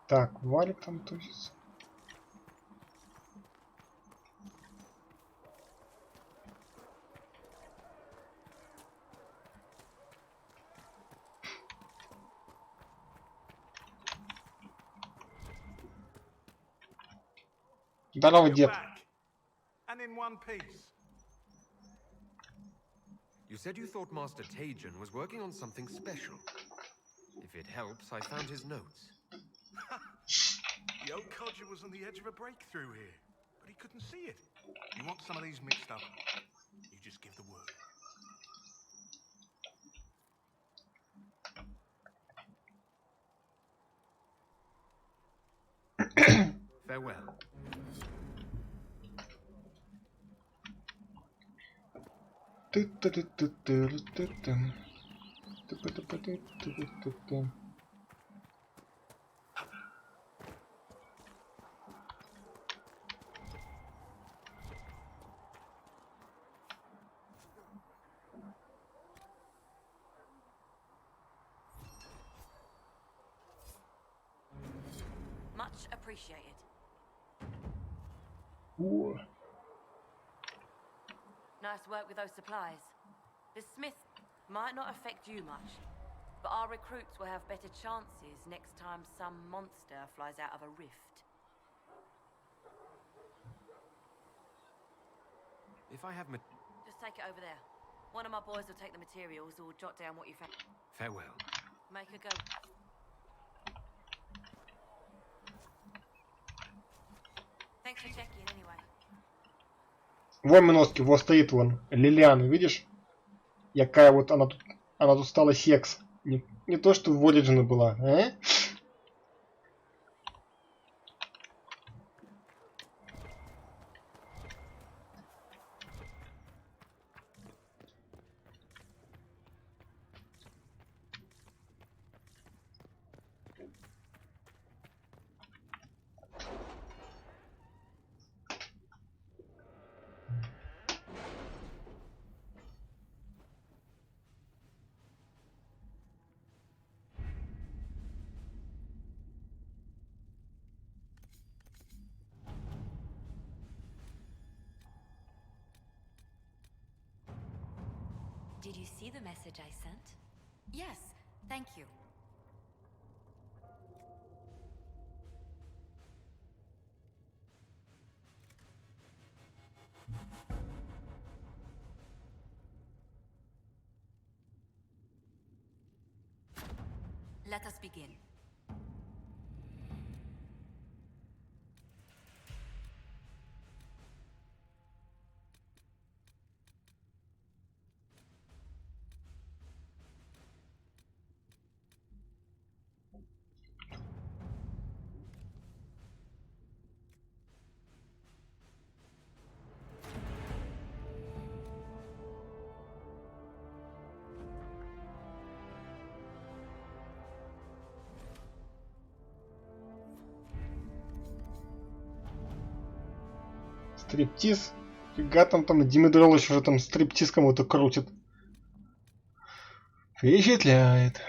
Так, Валик там тусится. Здорово, дед. And in one piece. You said you thought Master Tajan was working on something special. If it helps, I found his notes. The old codger was on the edge of a breakthrough here, but he couldn't see it. You want some of these mixed up? You just give the word. Farewell. Much appreciated. Nice work with those supplies. The smith might not affect you much, but our recruits will have better chances next time some monster flies out of a rift. If I have Just take it over there. One of my boys will take the materials or jot down what you found. Farewell. Make her go. Thanks for checking anyway. Вон Миноски, вот стоит вон. Лилиан, видишь? Якая вот она тут стала секс. Не то, что в Origin была, Did you see the message I sent? Yes, thank you. Let us begin. Стриптиз? Фига там Димитролыч уже там стриптиз кому-то крутит. Впечатляет.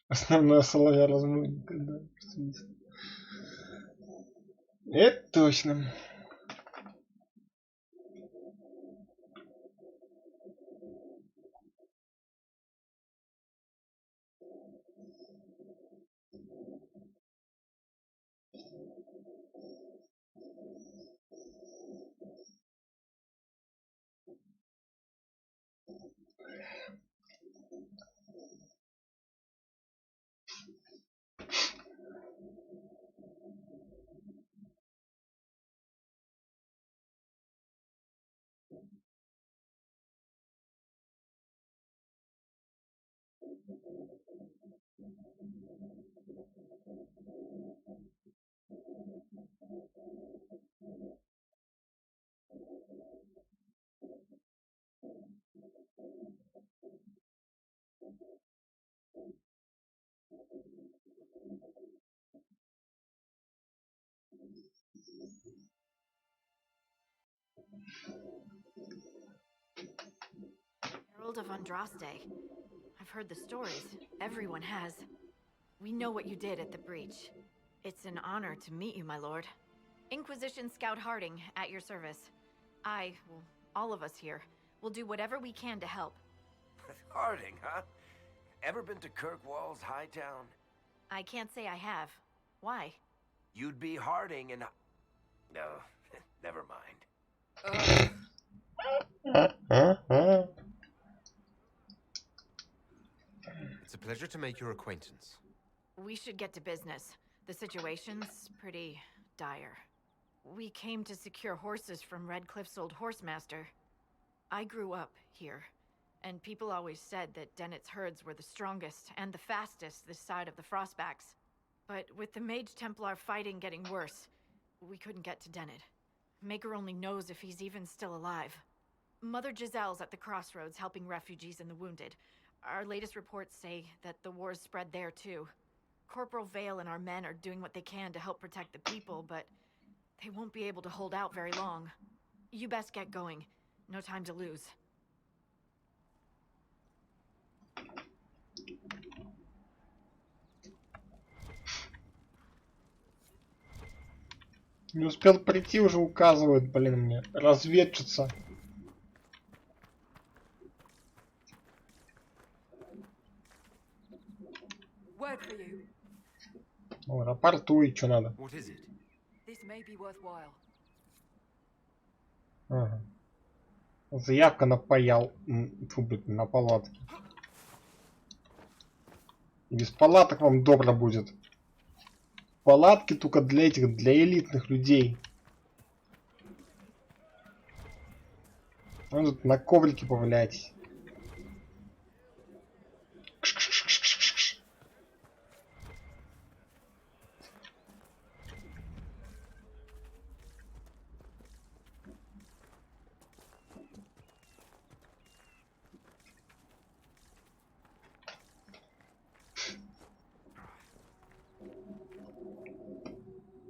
Основная соловья разбойника, да. Это точно. Herald of Andraste. I've heard the stories. Everyone has. We know what you did at the breach. It's an honor to meet you, my lord. Inquisition Scout Harding, at your service. All of us here, will do whatever we can to help. Harding, huh? Ever been to Kirkwall's Hightown? I can't say I have. Why? You'd be Harding and... No, never mind. It's a pleasure to make your acquaintance. We should get to business. The situation's pretty dire. We came to secure horses from Redcliffe's old horsemaster. I grew up here, and people always said that Dennett's herds were the strongest and the fastest this side of the Frostbacks. But with the Mage Templar fighting getting worse, we couldn't get to Dennett. Maker only knows if he's even still alive. Mother Giselle's at the crossroads helping refugees and the wounded. Our latest reports say that the war's spread there too. Corporal Vale and our men are doing what they can to help protect the people, but they won't be able to hold out very long. You best get going. No time to lose. Не успел прийти, уже указывают, блин, мне. Разведчица. Word for you. О, рапортуй, что надо. What is it? This may be worthwhile. Ага. Заявка на фу, блин, на палатки. Без палаток вам добро будет. Палатки только для этих, для элитных людей. Вы тут на коврике поваляйтесь.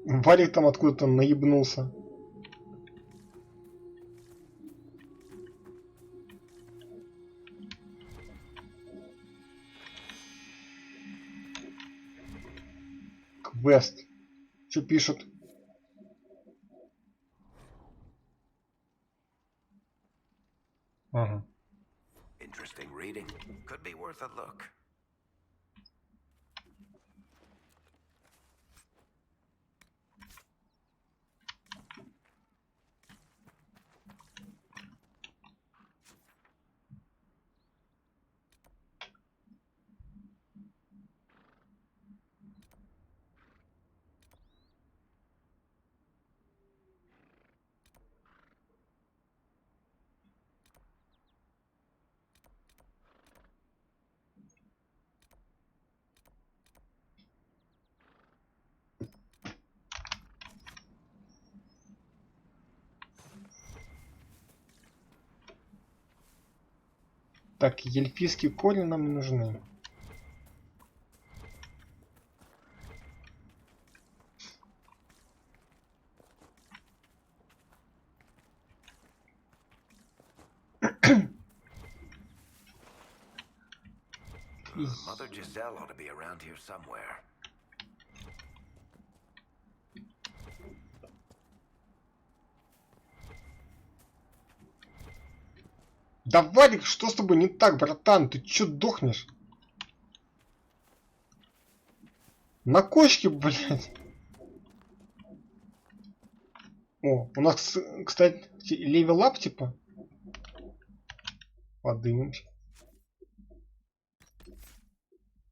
Варик там откуда-то наебнулся. Квест. Что пишут? Ага. Interesting reading. Could be worth a look. Так, эльфийские корни нам не нужны. Mother Giselle ought to be around here somewhere. Да, Варик, что с тобой не так, братан? Ты чё дохнешь? На кочке, блядь. О, у нас, кстати, левел-ап, типа. Подымемся.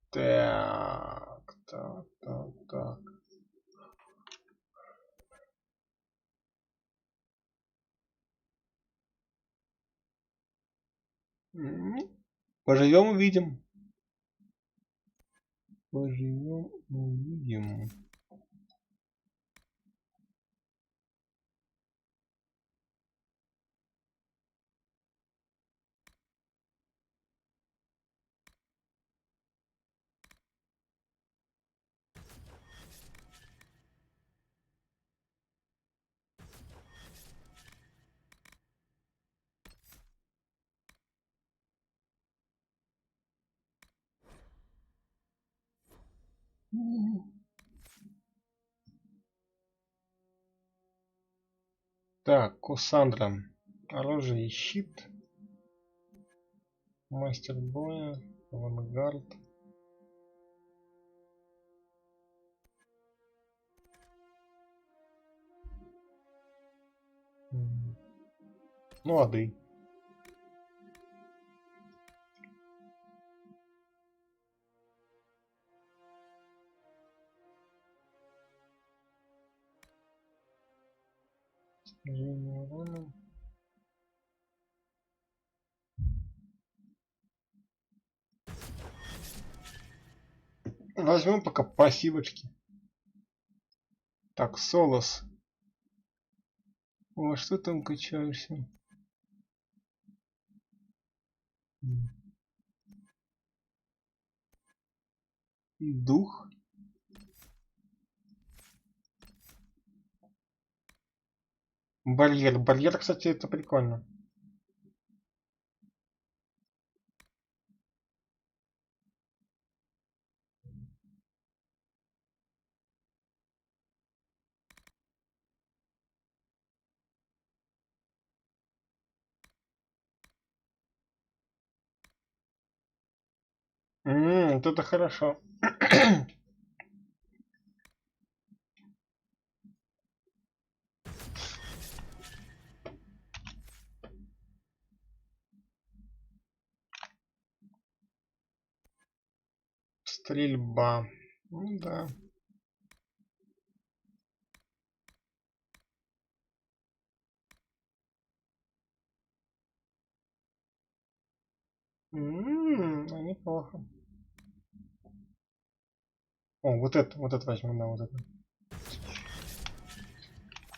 Так, так, так, так. Поживем, увидим. Поживем, увидим. Так, Кассандра. Оружие и щит. Мастер боя. Авангард. Ну, лады. Возьмем пока пассивочки. Так, Солос. О, что там качаешься? Дух. Барьер. Барьер, кстати, это прикольно. Вот это хорошо. Стрельба. Ну да. Неплохо. О, вот это возьмем, да, вот это.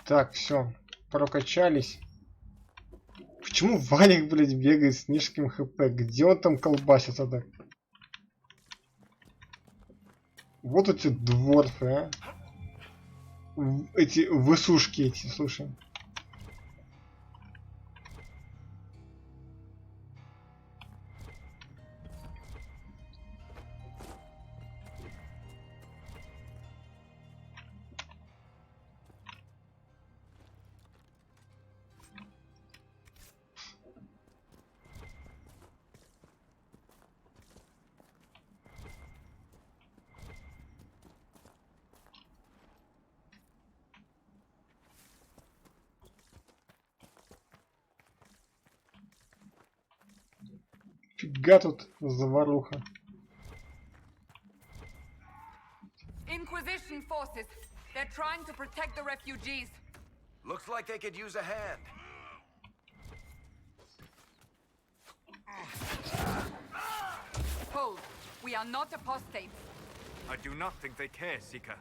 Так, все, прокачались. Почему Валик, блядь, бегает с низким хп? Где он там колбасится так? Вот эти дворфы, а. Эти высушки эти, слушай. Фига тут заваруха. Inquisition forces. They're trying to protect the refugees. Looks like they could use a hand. Hold. We are not apostates. I do not think they care, Seeker.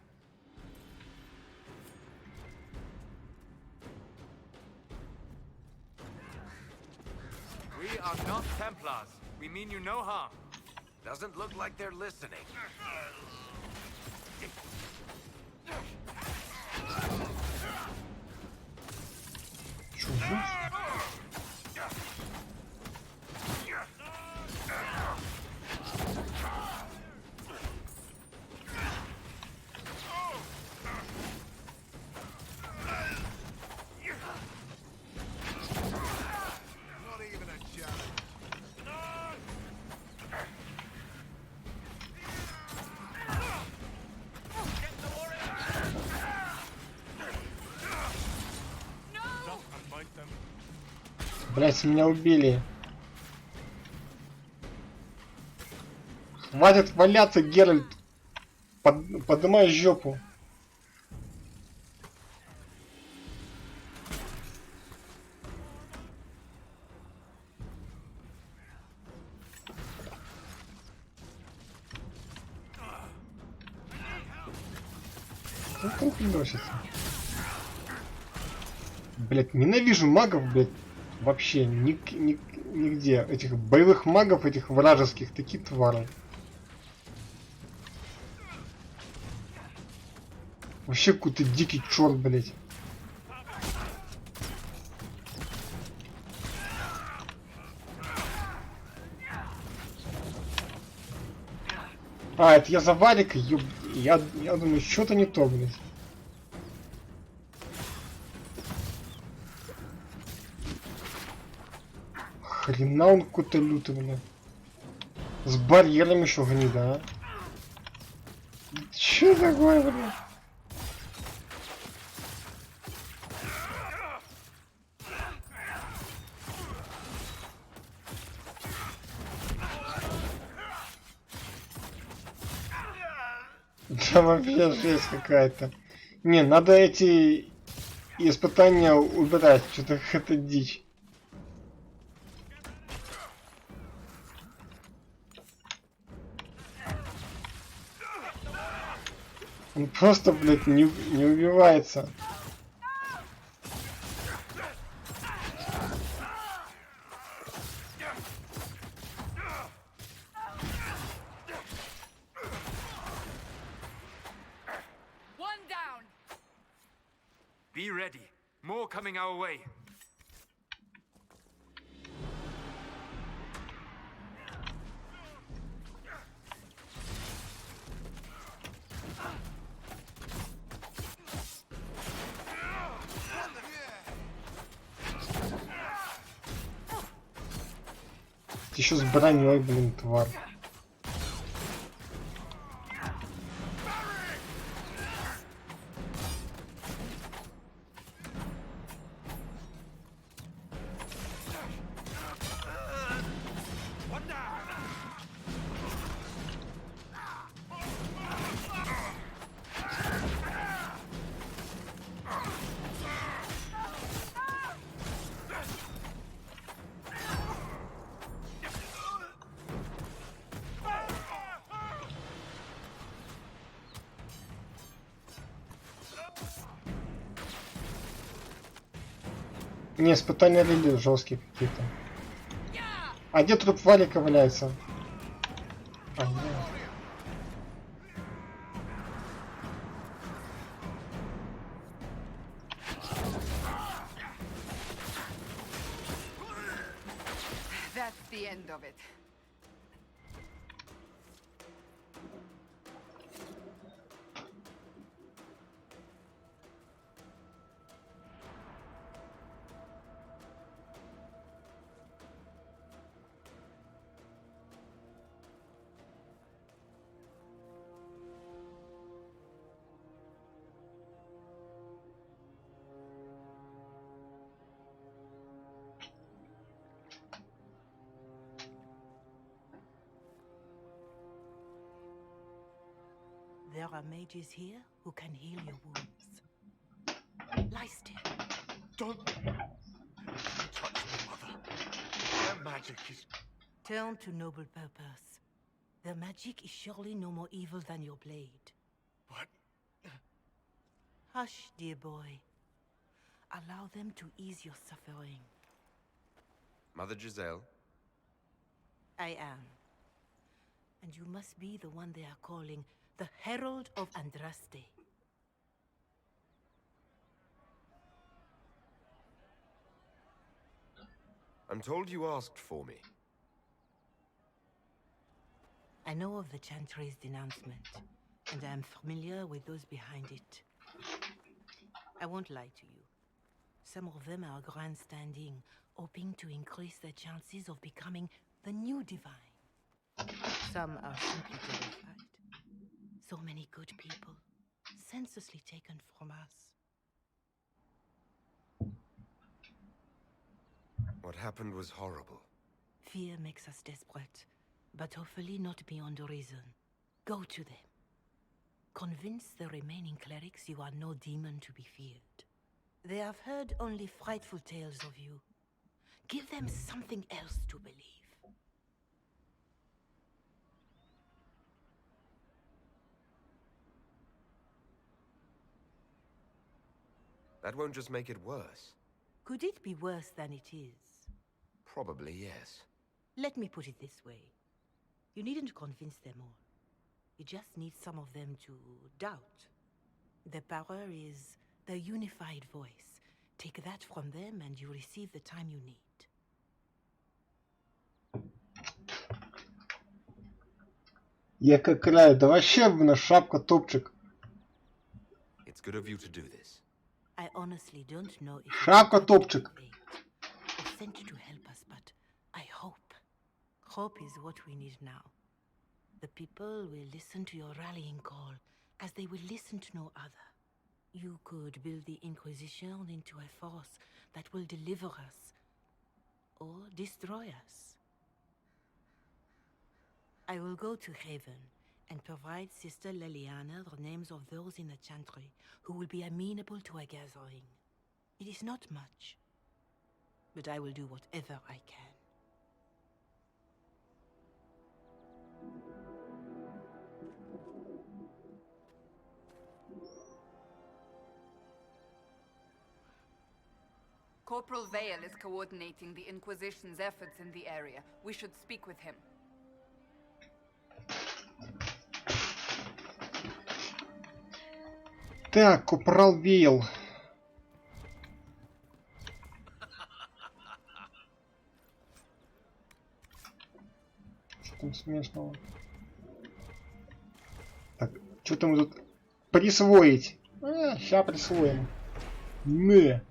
We are not Templars. We mean you no harm. Doesn't look like they're listening. Чего? Блять, меня убили. Хватит валяться, Геральт. Поднимай жопу. Ну, как носится. Блять, ненавижу магов, блять. Вообще нигде. Этих боевых магов, этих вражеских, такие твари. Вообще какой-то дикий черт, блять. А, это я за Валика, я думаю, что-то не то, блять. Хрена он какой-то лютый, бля. С барьером еще гнида, а? Че такое, бля? Да вообще жесть какая-то. Не, надо эти испытания убирать, что-то это дичь. Он просто, блядь, не убивается. Be ready. More coming our way. Еще с броней, блин, тварь. Не, испытания Лили жесткие какие-то. А где труп Валика валяется? А, нет. That's the end of it. There are mages here who can heal your wounds. Lie still. Don't touch me, Mother. Their magic is... Turn to noble purpose. Their magic is surely no more evil than your blade. What? Hush, dear boy. Allow them to ease your suffering. Mother Giselle? I am. And you must be the one they are calling the Herald of Andraste. I'm told you asked for me. I know of the Chantry's denouncement, and I am familiar with those behind it. I won't lie to you. Some of them are grandstanding, hoping to increase their chances of becoming the new divine. Some are simply terrified. So many good people, senselessly taken from us. What happened was horrible. Fear makes us desperate, but hopefully not beyond reason. Go to them. Convince the remaining clerics you are no demon to be feared. They have heard only frightful tales of you. Give them something else to believe. That won't just make it worse. Could it be worse than it is? Probably, yes. Let me put it this way. You needn't convince them all. You just need some of them to doubt. Their power is their unified voice. Take that from them and you receive the time you need. Я как край, да вообще, блин, шапка топчик. It's good of you to do this. I honestly don't know if Шапка топчик. or sent to help us, but I hope. Hope is what we need now. The people will listen to your rallying call, as they will listen to no other. You could build the Inquisition into a force that will deliver us, or destroy us. I will go to Haven and provide Sister Leliana the names of those in the Chantry who will be amenable to a gathering. It is not much, but I will do whatever I can. Corporal Vale is coordinating the Inquisition's efforts in the area. We should speak with him. Так, Капрал Вейл. ничего смешного. Так, что-то мы тут... Присвоить. Ща присвоим. Не.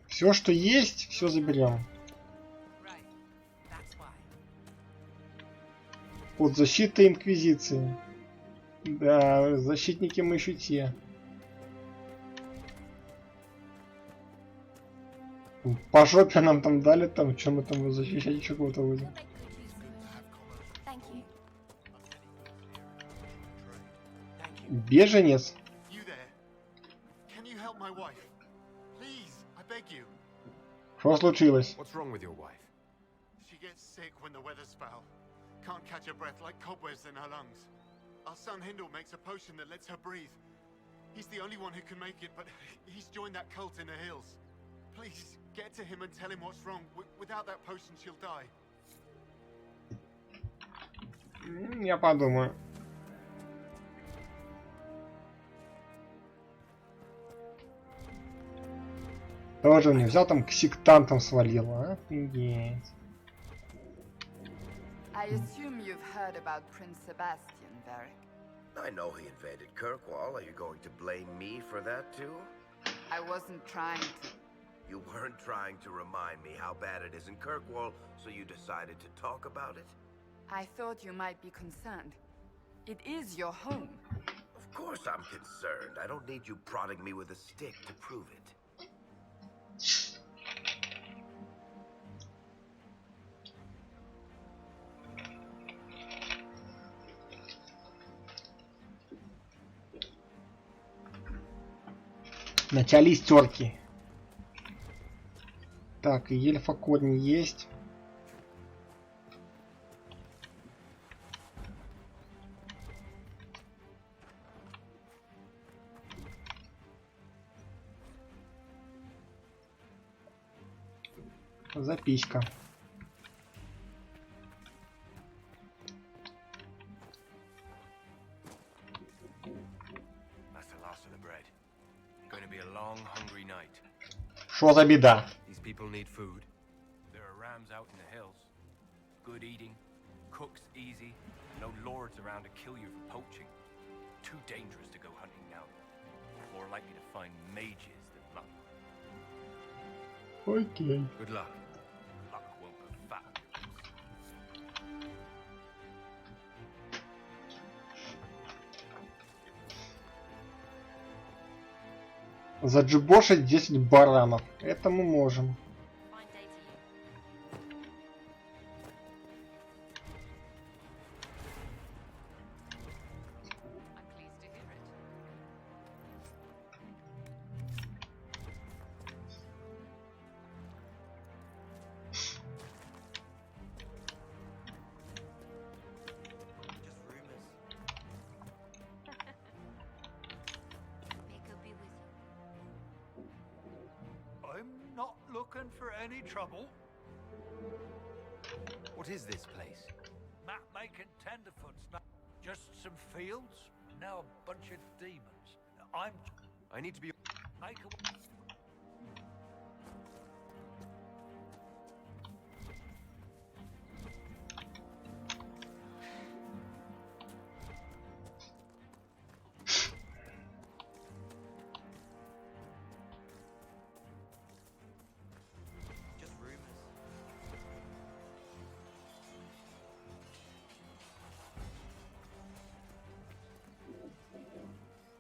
Все, что есть, все заберем. Под защитой инквизиции. Да, защитники мы еще те. По жопе нам там дали, там, что мы там защищать еще кого-то будем. Беженец. Что случилось? What's wrong with your wife? She gets sick when the weather's foul. Can't catch her breath like cobwebs in her lungs. Our son Hindle makes a potion that lets her breathe. He's the only one who can make it, but he's joined that cult in the hills. Please, get to him and tell him what's wrong. Without that potion, she'll die. Я подумаю. Тоже не взял, там к сектантам свалил, а? Офигеть. I assume you've heard about Prince Sebastian, Varric. I know he invaded Kirkwall. Are you going to blame me for that too? I wasn't trying to. You weren't trying to remind me how bad it is in Kirkwall, so you decided to talk about it? I thought you might be concerned. It is your home. Of course I'm concerned. I don't need you prodding me with a stick to prove it. Начались терки. Так, и эльфа корни есть. Записка. Что за беда? These people need food. There are rams out in the hills. Good eating, cooks easy, no lords around to kill you for poaching. Too dangerous to go hunting now. More likely to find mages than luck. Окей. Good luck. Luck won't go fat. Заджибошить 10 баранов. Это мы можем. Trouble? What is this place? Map making tenderfoots. Just some fields. Now a bunch of demons. I need to be. Make a.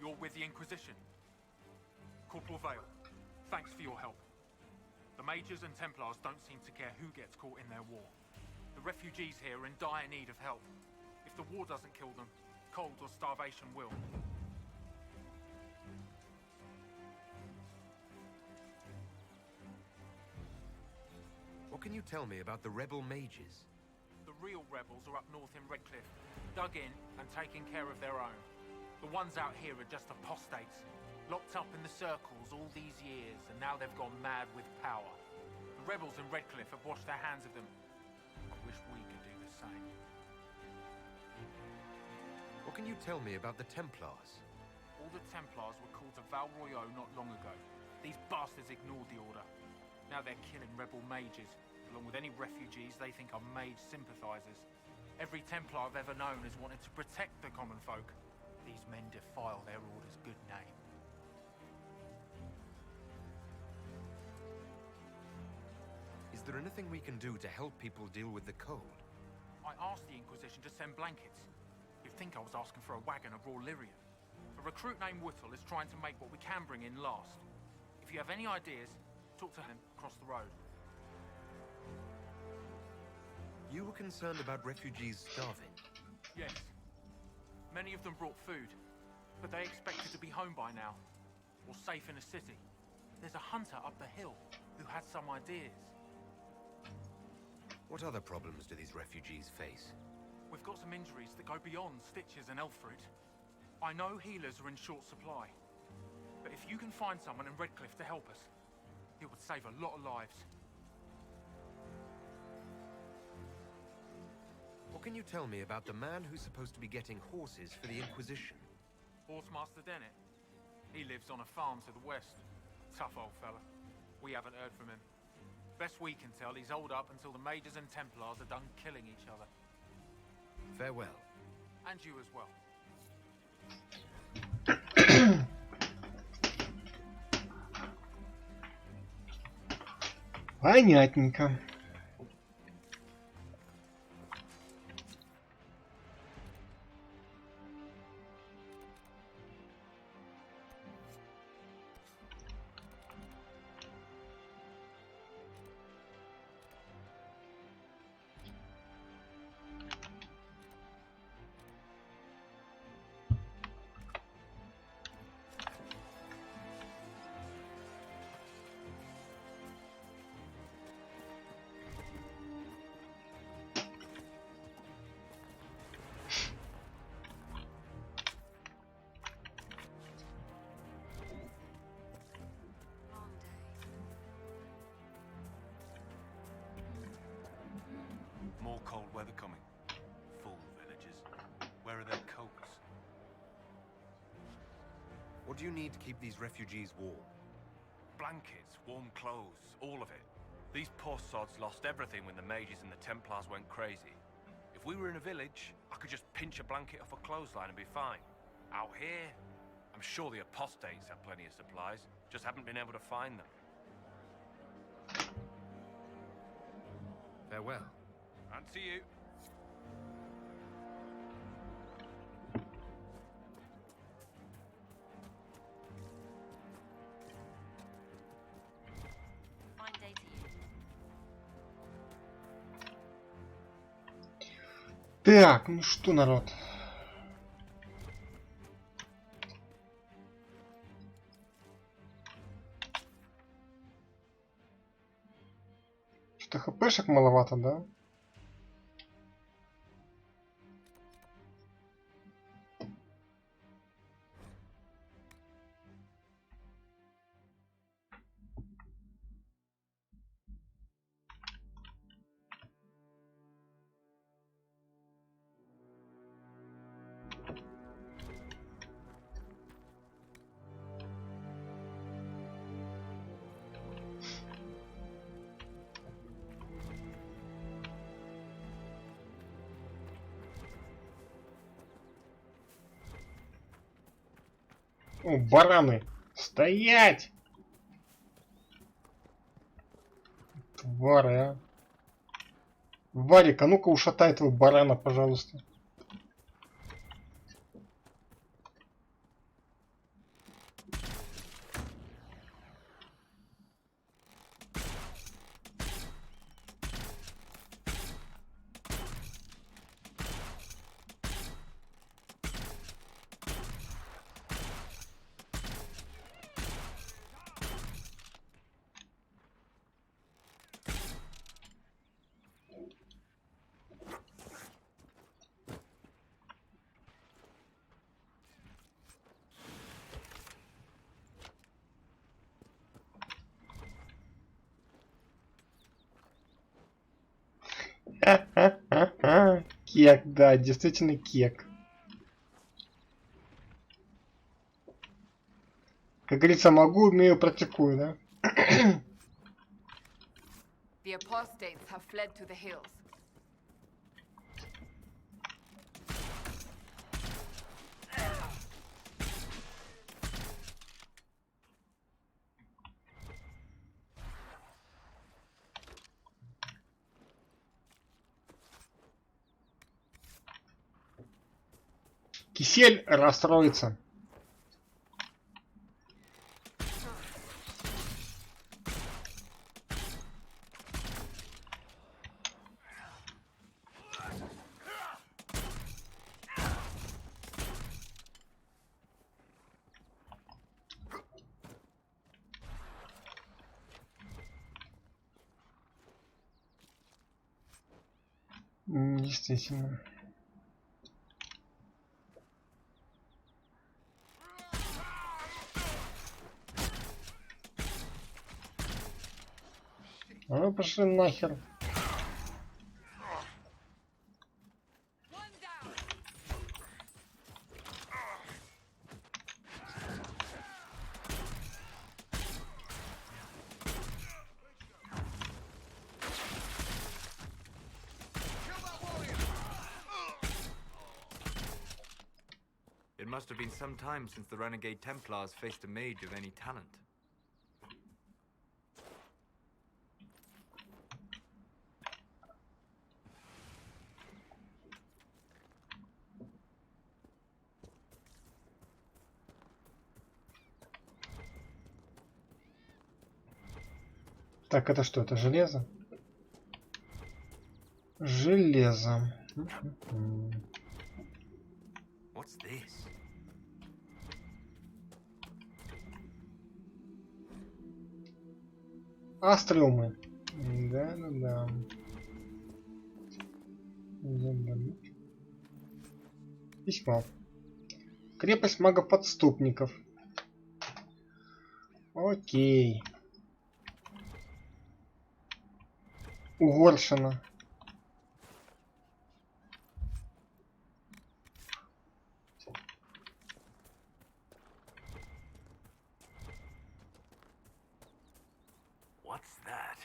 You're with the Inquisition. Corporal Vale, thanks for your help. The Mages and Templars don't seem to care who gets caught in their war. The refugees here are in dire need of help. If the war doesn't kill them, cold or starvation will. What can you tell me about the rebel mages? The real rebels are up north in Redcliffe, dug in and taking care of their own. The ones out here are just apostates, locked up in the circles all these years, and now they've gone mad with power. The rebels in Redcliffe have washed their hands of them. I wish we could do the same. What can you tell me about the Templars? All the Templars were called to Val Royeaux not long ago. These bastards ignored the order. Now they're killing rebel mages, along with any refugees they think are mage sympathizers. Every Templar I've ever known has wanted to protect the common folk. These men defile their order's good name. Is there anything we can do to help people deal with the cold? I asked the Inquisition to send blankets. You'd think I was asking for a wagon of raw lyrium. A recruit named Whittle is trying to make what we can bring in last. If you have any ideas, talk to him across the road. You were concerned about refugees starving? Yes. Many of them brought food, but they expected to be home by now, or safe in a city. There's a hunter up the hill who had some ideas. What other problems do these refugees face? We've got some injuries that go beyond stitches and elf fruit. I know healers are in short supply, but if you can find someone in Redcliffe to help us, it would save a lot of lives. What can you tell me about the man who's supposed to be getting horses for the Inquisition? Horsemaster Dennett. He lives on a farm to the west. Tough old fella. We haven't heard from him. Best we can tell, he's holed up until the Mages and Templars are done killing each other. Farewell. And you as well. Понятненько. More cold weather coming. Fool villagers. Where are their coats? What do you need to keep these refugees warm? Blankets, warm clothes, all of it. These poor sods lost everything when the mages and the Templars went crazy. If we were in a village, I could just pinch a blanket off a clothesline and be fine. Out here, I'm sure the apostates have plenty of supplies, just haven't been able to find them. Farewell. And to you. Fine day to you. Так, ну что, народ. Что-то хпшек маловато, да? О, бараны! Стоять! Твары, а. Варик, а ну-ка ушатай этого барана, пожалуйста. Кек, да, действительно кек. Как говорится, могу, умею, практикую, да? The apostates have fled to the hills. Кисель расстроится. Действительно. А ну пошли нахер. It must have been some time since the renegade Templars faced a mage of any talent. Так, это что? Это железо? Железо. What's this? Астриумы. Да. Письмо. Крепость магов-подступников. Окей. Угоршина. What's that?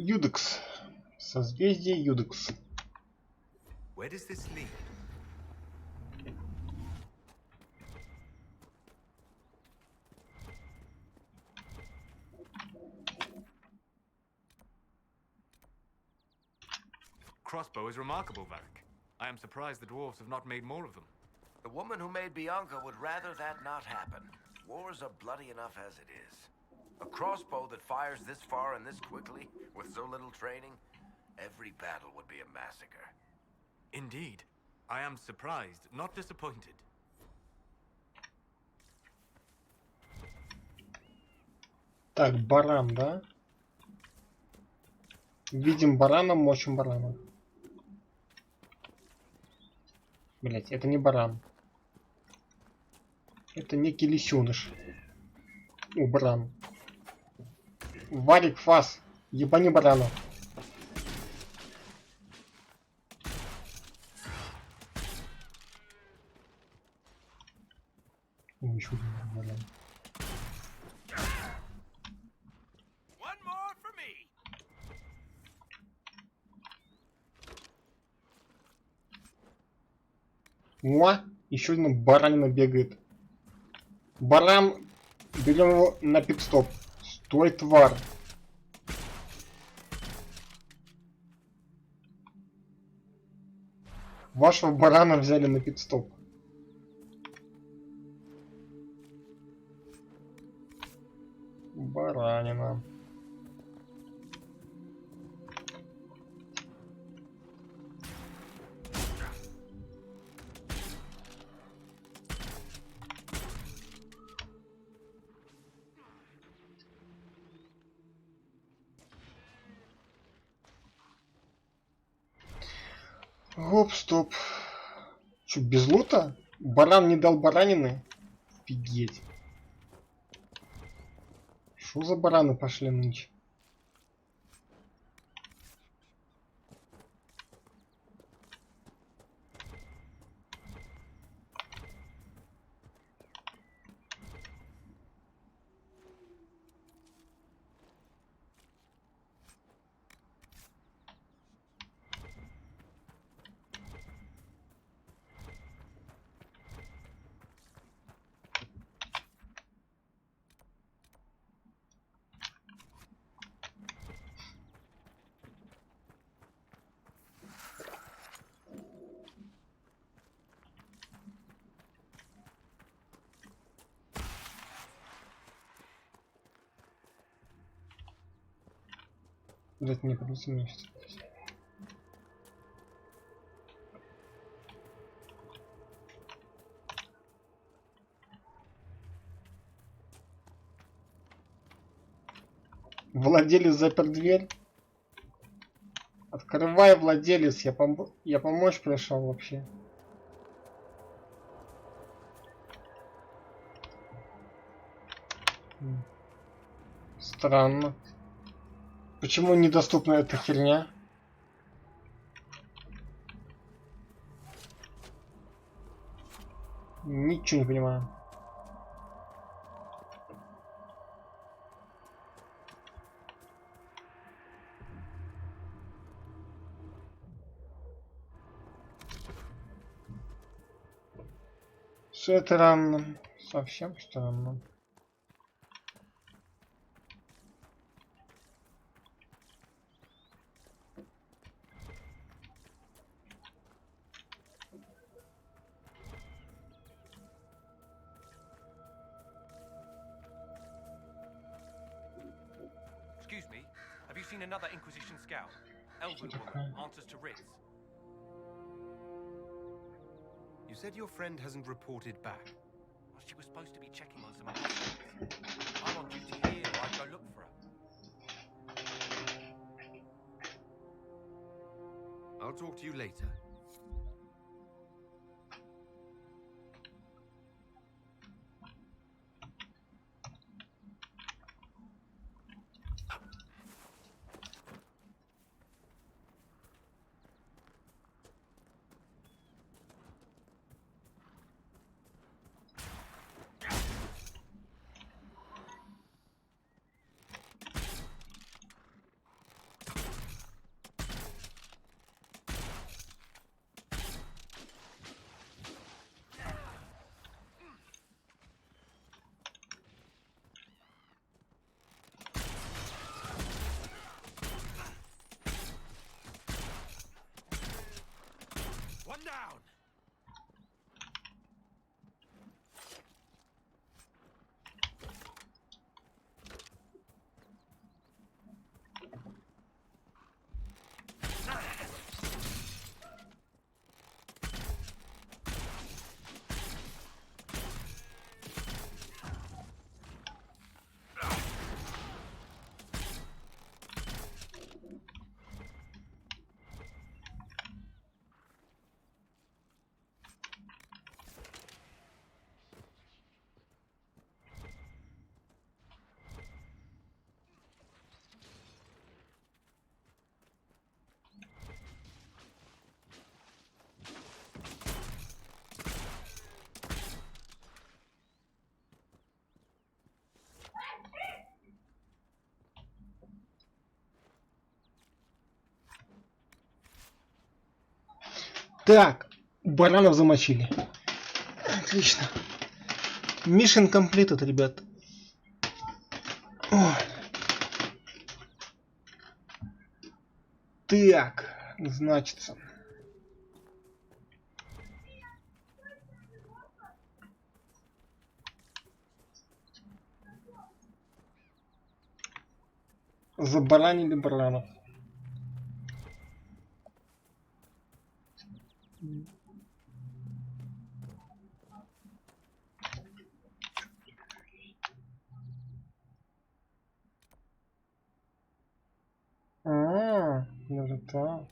Юдекс. Созвездие Юдекс. Where does this lead? Crossbow is remarkable, Varric. I am surprised the dwarves have not made more of them. The woman who made Bianca would rather that not happen. Wars are bloody enough as it is. A crossbow that fires this far and this quickly, with so little training, every battle would be a massacre. Indeed. I am surprised, not disappointed. Так, баран, да? Видим барана, мочим барана. Блять, это не баран. Это некий лисюныш. О, баран. Варик, фас. Ебани барана. О, еще один баран. О, еще один баранина бегает. Баран, берем его на пит-стоп. Стой, тварь. Вашего барана взяли на пит-стоп. Баранина. Гоп, стоп. Чё, без лута? Баран не дал баранины? Офигеть. Шо за бараны пошли нынче? Блять, не придется мне сейчас. Владелец запер дверь. Открывай, владелец, я помочь пришел вообще. Странно. Почему недоступна эта херня? Ничего не понимаю. Странно. Совсем странно. Excuse me, have you seen another Inquisition scout? Elven woman, answers to writs. You said your friend hasn't reported back. Well, she was supposed to be checking on some apostates. I'm on duty here, I'd go look for her. I'll talk to you later. One down! Так, баранов замочили. Отлично. Mission completed, ребят. Ой. Так, значится. Забаранили баранов. Даже так.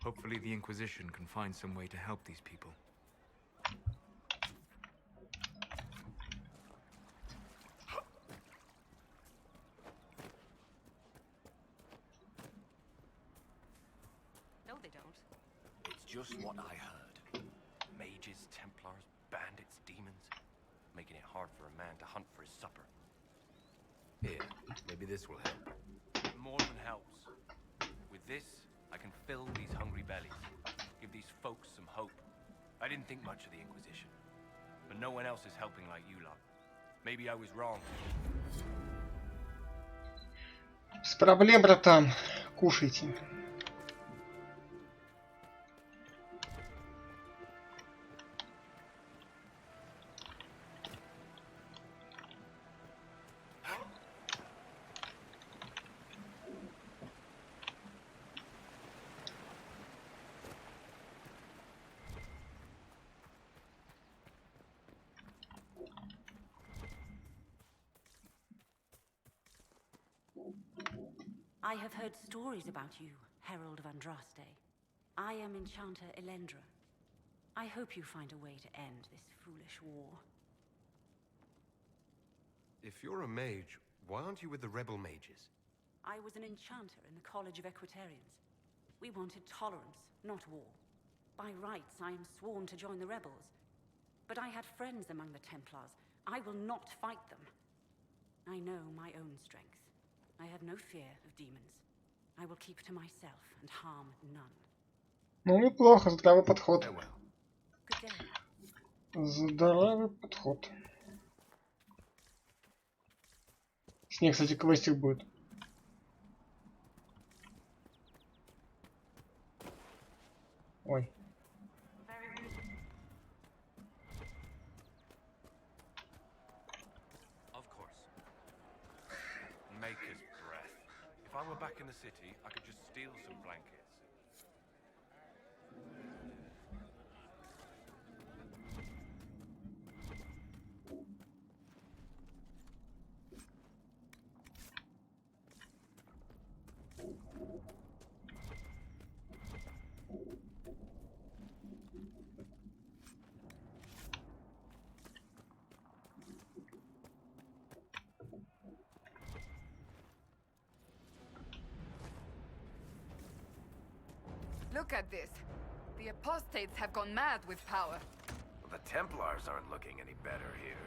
Hopefully the Inquisition can find some way to help these people. No, they don't. It's just what I heard. Mages, Templars, bandits, demons. Making it hard for a man to hunt for his supper. Here, maybe this will help. It more than helps. With this, I can fill these hungry bellies. Give these folks some hope. I didn't think much of the Inquisition. But no one else is helping like you lot. Maybe I was wrong. Без проблем, братан. Кушайте. I have heard stories about you, Herald of Andraste. I am Enchanter Elendra. I hope you find a way to end this foolish war. If you're a mage, why aren't you with the rebel mages? I was an enchanter in the College of Equitarians. We wanted tolerance, not war. By rights, I am sworn to join the rebels. But I had friends among the Templars. I will not fight them. I know my own strength. I have no fear of demons. I will keep to myself and harm none. Ну, неплохо, здравый подход. Good day. Здоровый подход. С ней, кстати, квестик будет. Ой. Of course. Maker's breath. If I were back in the city, I could just steal some blankets. Look at this. The apostates have gone mad with power. The Templars aren't looking any better here.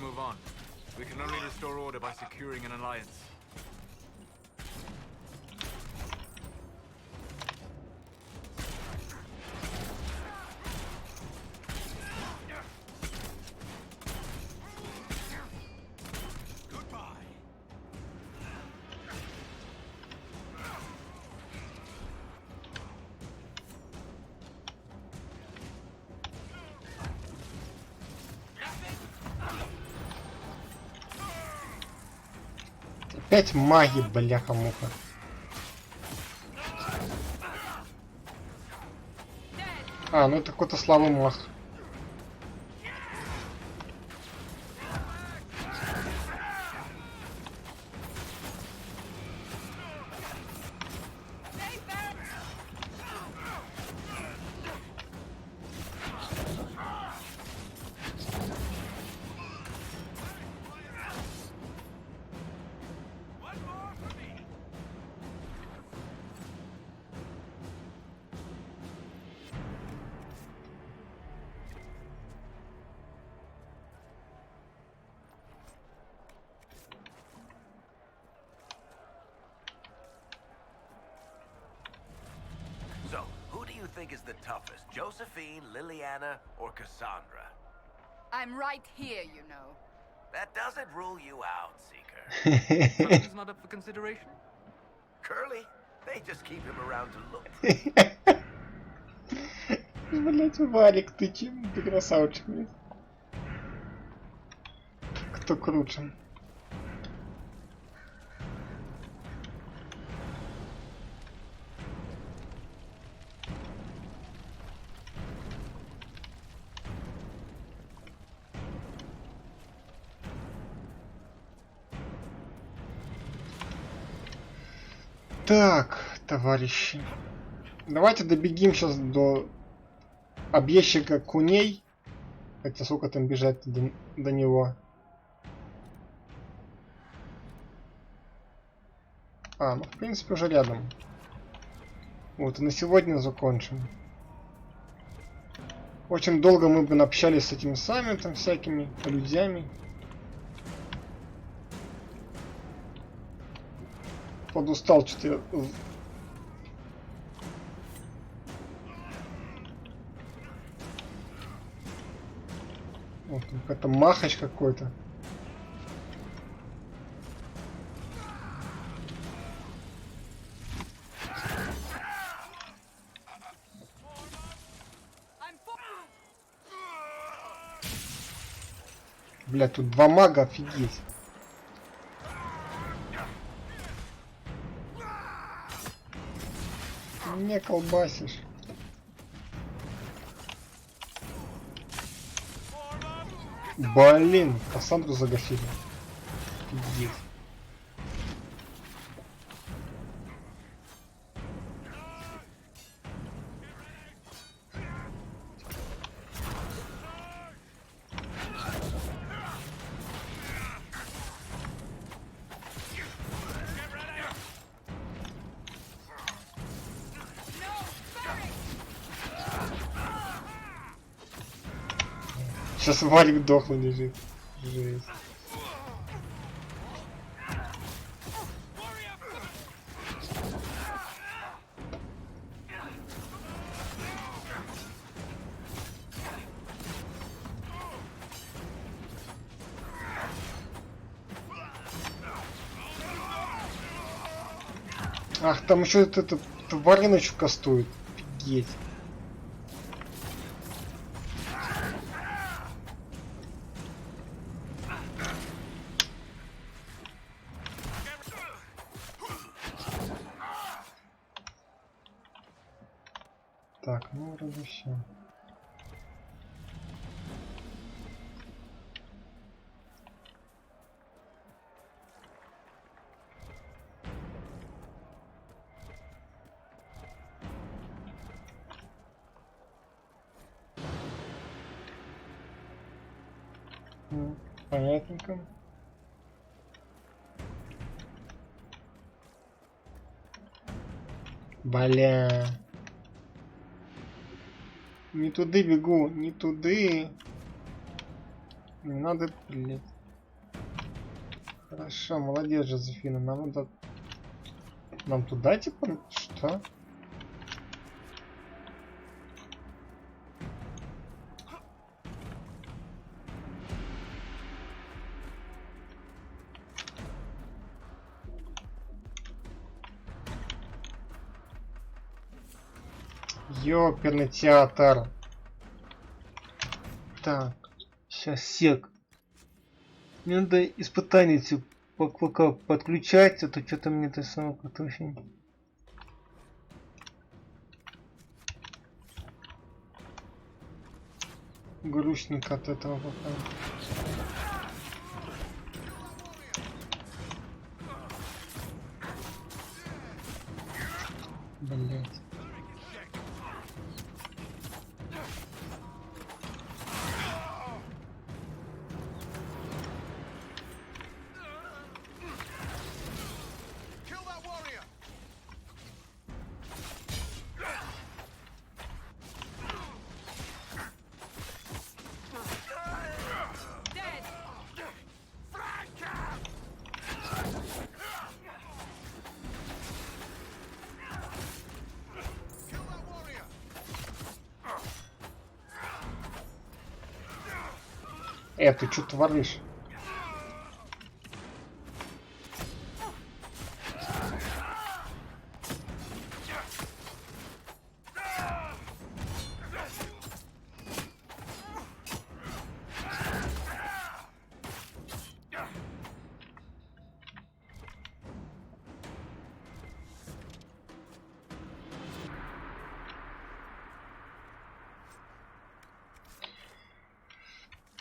Move on. We can only restore order by securing an alliance. Опять маги, бляха-муха. А, ну это какой-то слабый маг. think is the toughest, Josephine, Liliana, or Cassandra? I'm right here, you know. That doesn't rule you out, Seeker. Something's not up for consideration? Curly, they just keep him around to look. Блять, Валик, ты чем? Ты красавчик, блядь. Кто круче? Так, товарищи. Давайте добегим сейчас до объездчика куней. Хотя сколько там бежать до него. А, ну в принципе уже рядом. Вот, и на сегодня закончим. Очень долго мы бы общались с этими самими там всякими людьми. Подустал что-то. Вот какой-то махач какой-то. Бля, тут два мага, офигеть. Не колбасишь. Блин, Кассандру загасили. Офигеть. Сейчас Валик дохлый лежит. Жесть. Ах, там еще эта твариночку кастует. Офигеть. Так, ну вроде все. Понятненько. Бля. Не туды бегу, не туды. Не надо, блядь. Хорошо, молодец, Жозефина. Нам надо... Нам туда, типа? Что? Ёперный театр. Так, сейчас сек. Мне надо испытание эти пока подключать, а то что-то мне это самое как-то вообще... Грустненько от этого пока. Блять. Ты что творишь?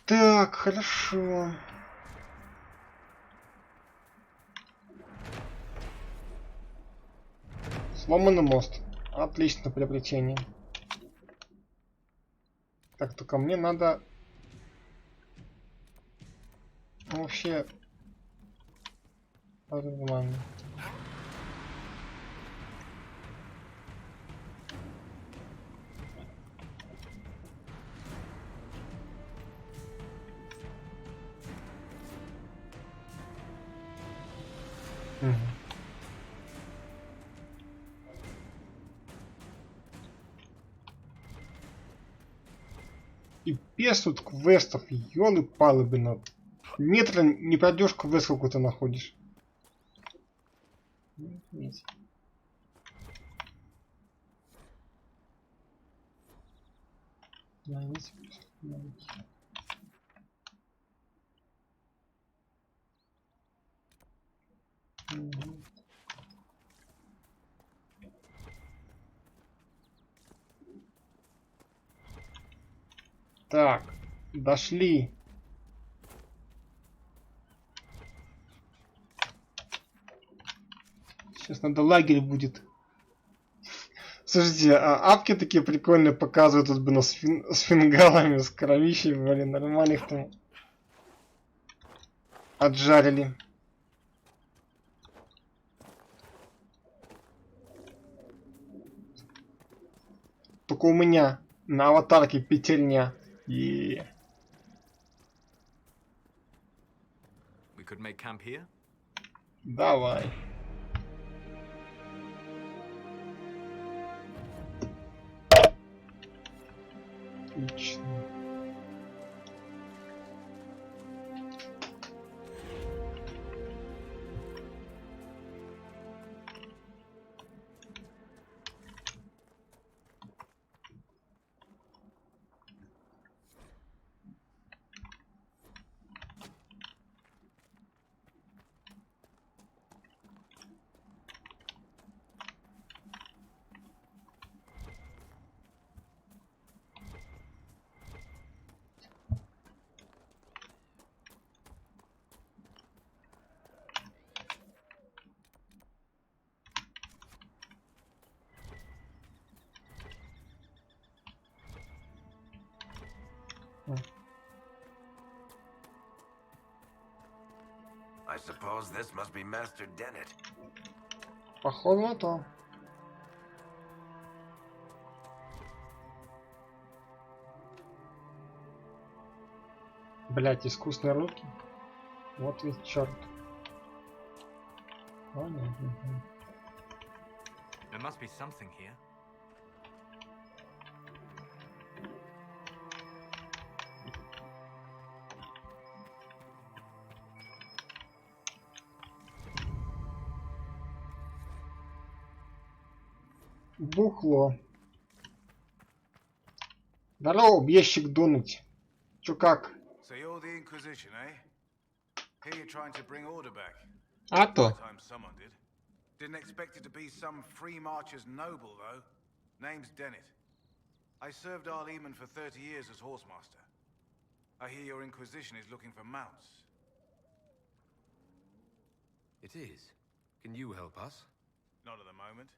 Так, хорошо. Сломанный мост. Отлично, приобретение. Так, только мне надо... вообще... Нормально. Пипец тут квестов, ёлы-палы, блин. Метра не пройдешь, квест какой-то находишь. Нет. Так, дошли. Сейчас надо лагерь будет. Слушайте, апки такие прикольные показывают тут, блин, с фингалами, с кровищей, блин, нормально их там отжарили. Только у меня на аватарке петельня. We could make camp here? Давай. Отлично. I suppose this must be Master Dennett. Похоже на то. Блять, искусные руки. Вот ведь черт. There must be something here. Бухло. Здорово, объездчик Дунуть. Чё как? So you're the Inquisition, eh? Here you're trying to bring order back. А то. Time someone did. Didn't expect it to be some free marcher's noble, though. Name's Dennett. I served our Lehman for 30 years as horsemaster. I hear your Inquisition is looking for mounts. It is. Can you help us? Not at the moment.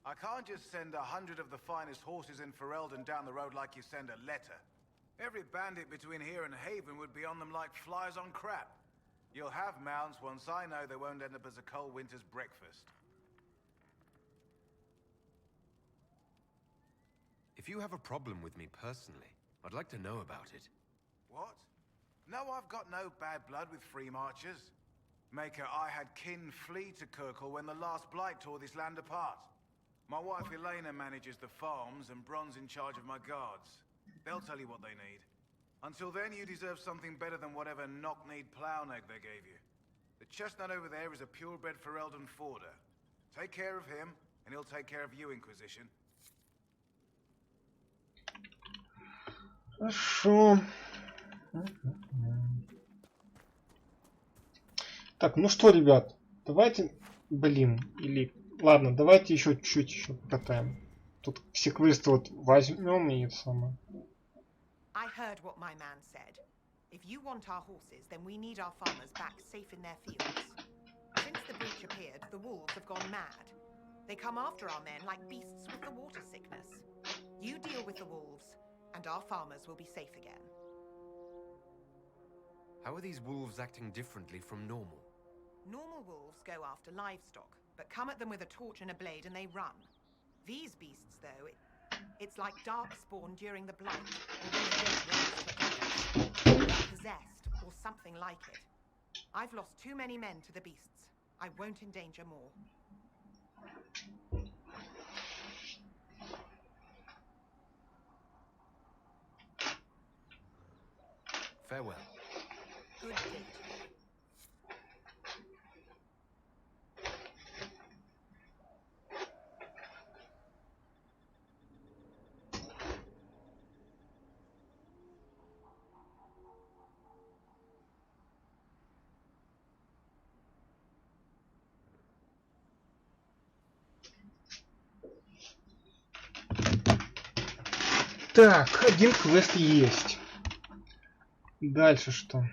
I can't just send 100 of the finest horses in Ferelden down the road like you send a letter. Every bandit between here and Haven would be on them like flies on crap. You'll have mounts once I know they won't end up as a cold winter's breakfast. If you have a problem with me personally, I'd like to know about it. What? No, I've got no bad blood with free marchers. Maker, I had kin flee to Kirkle when the last blight tore this land apart. My wife Elena manages the farms and Bron's in charge of my guards. They'll tell you what they need. Until then, you deserve something better than whatever knock-kneed plow-neck they gave you. The chestnut over there is a purebred Ferelden Forder. Take care of him, and he'll take care of you, Inquisition. Хорошо. Так, ну что, ребят, давайте, блин, или, ладно, давайте еще чуть-чуть еще покатаем. Тут все квесты вот возьмем и это самое. I heard what my man said. If you want our horses, then we need our farmers back safe in their fields. Since the breach appeared, the wolves have gone mad. They come after our men like beasts with the water sickness. You deal with the wolves, and our farmers will be safe again. How are these wolves acting differently from normal? Normal wolves go after livestock, but come at them with a torch and a blade and they run. These beasts, though, it's like darkspawn during the Blight, or when the dead rise to attack. They're possessed, or something like it. I've lost too many men to the beasts. I won't endanger more. Farewell. Good day. Так, один квест есть. Дальше что?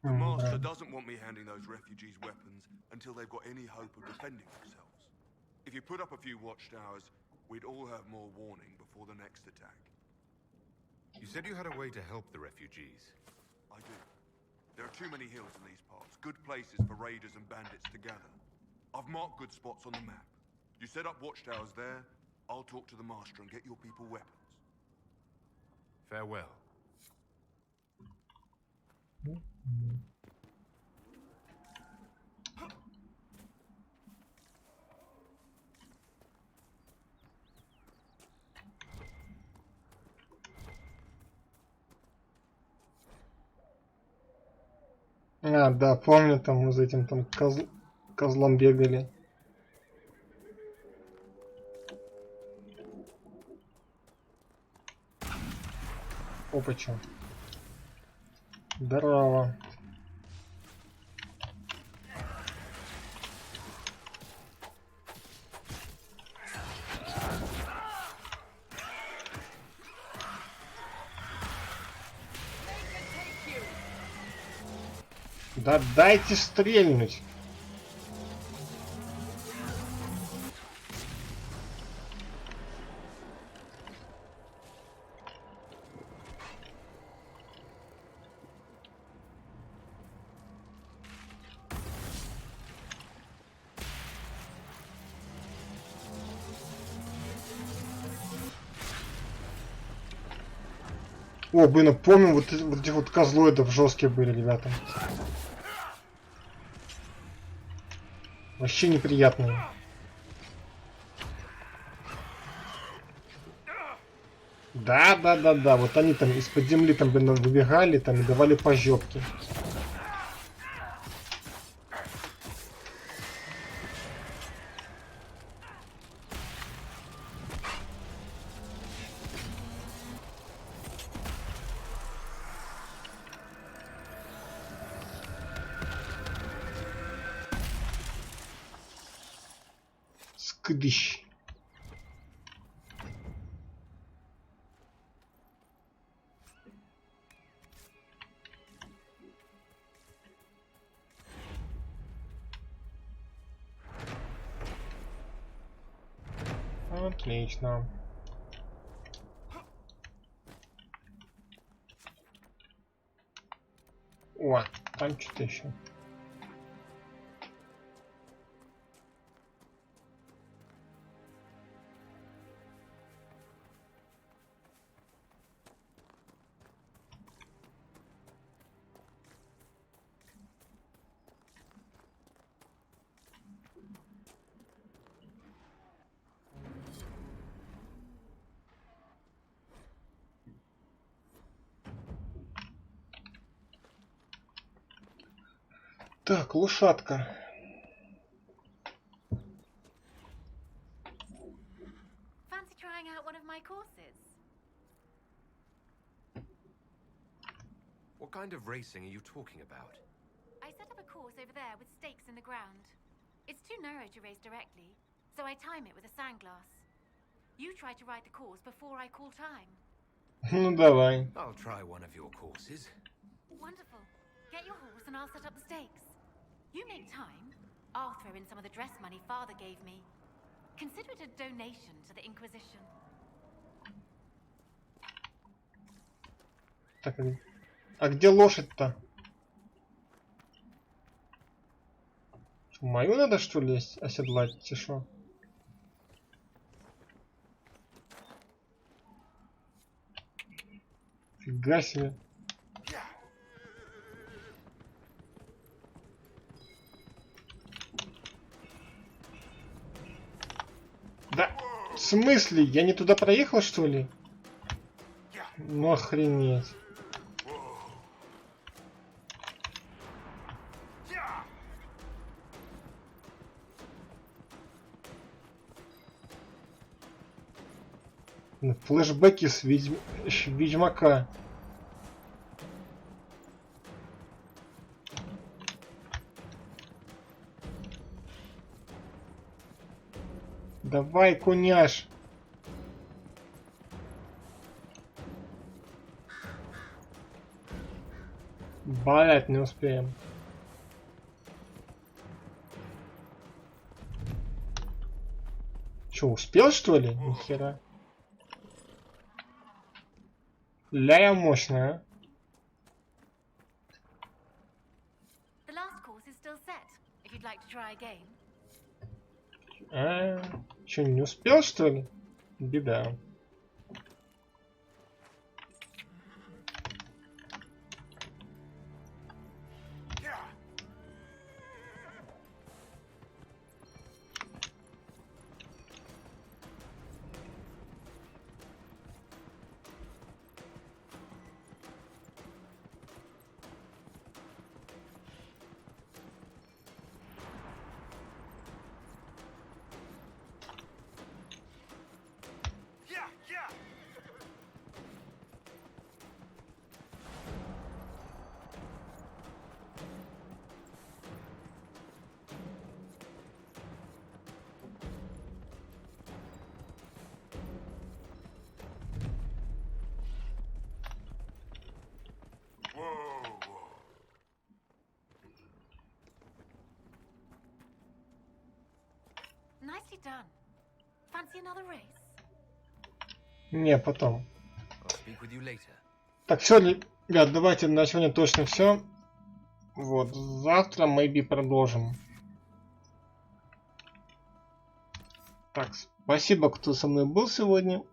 The Master doesn't want me handing those refugees weapons until they've got any hope of defending themselves. If you put up a few watchtowers, we'd all have more warning before the next attack. You said you had a way to help the refugees. I do. There are too many hills in these parts, good places for raiders and bandits to gather. I've marked good spots on the map. You set up watchtowers there, I'll talk to the Master and get your people weapons. Farewell. А, да, помню, там мы за этим там козлом бегали. Опача. Здорово. Да дайте стрельнуть. О, блин, помню, вот эти вот козлоидов жесткие были, ребята. Вообще неприятные. Да, вот они там из-под земли там, блин, выбегали там и давали по жопке. Скдыщ. Отлично. О, там что-то еще. Так, лошадка. Fancy trying out one of my courses? What kind of racing are you talking about? I set up a course over there with stakes in the ground. It's too narrow to race directly, so I time it with a sandglass. You try to ride the course before I call time. Ну давай. I'll try one of your courses. Wonderful. Get your horse and I'll set up the stakes. You make time, I'll throw in some of the dress money Father gave me. Consider it a donation to the Inquisition. Так, а где лошадь-то? Мою надо, что ли, оседлать? Тише. Фига себе. Да, в смысле? Я не туда проехал, что ли? Ну охренеть. Флэшбэки с Ведьмака. Давай, куняш. Блять, не успеем. Че, успел, что ли? Нихера. Ля я мощная. The last course is still set, if you'd like to try again. Че, не успел, что ли? Беда. Nicely done. Fancy another race? Не, потом. I'll speak with you later. Так, все, ребят, давайте на сегодня точно все. Вот, завтра maybe продолжим. Так, спасибо, кто со мной был сегодня.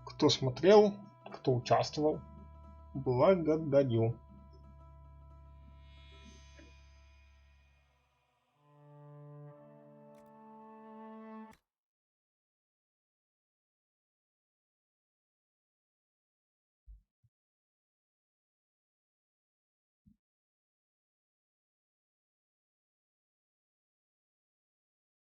Кто смотрел, кто участвовал. Благодарю.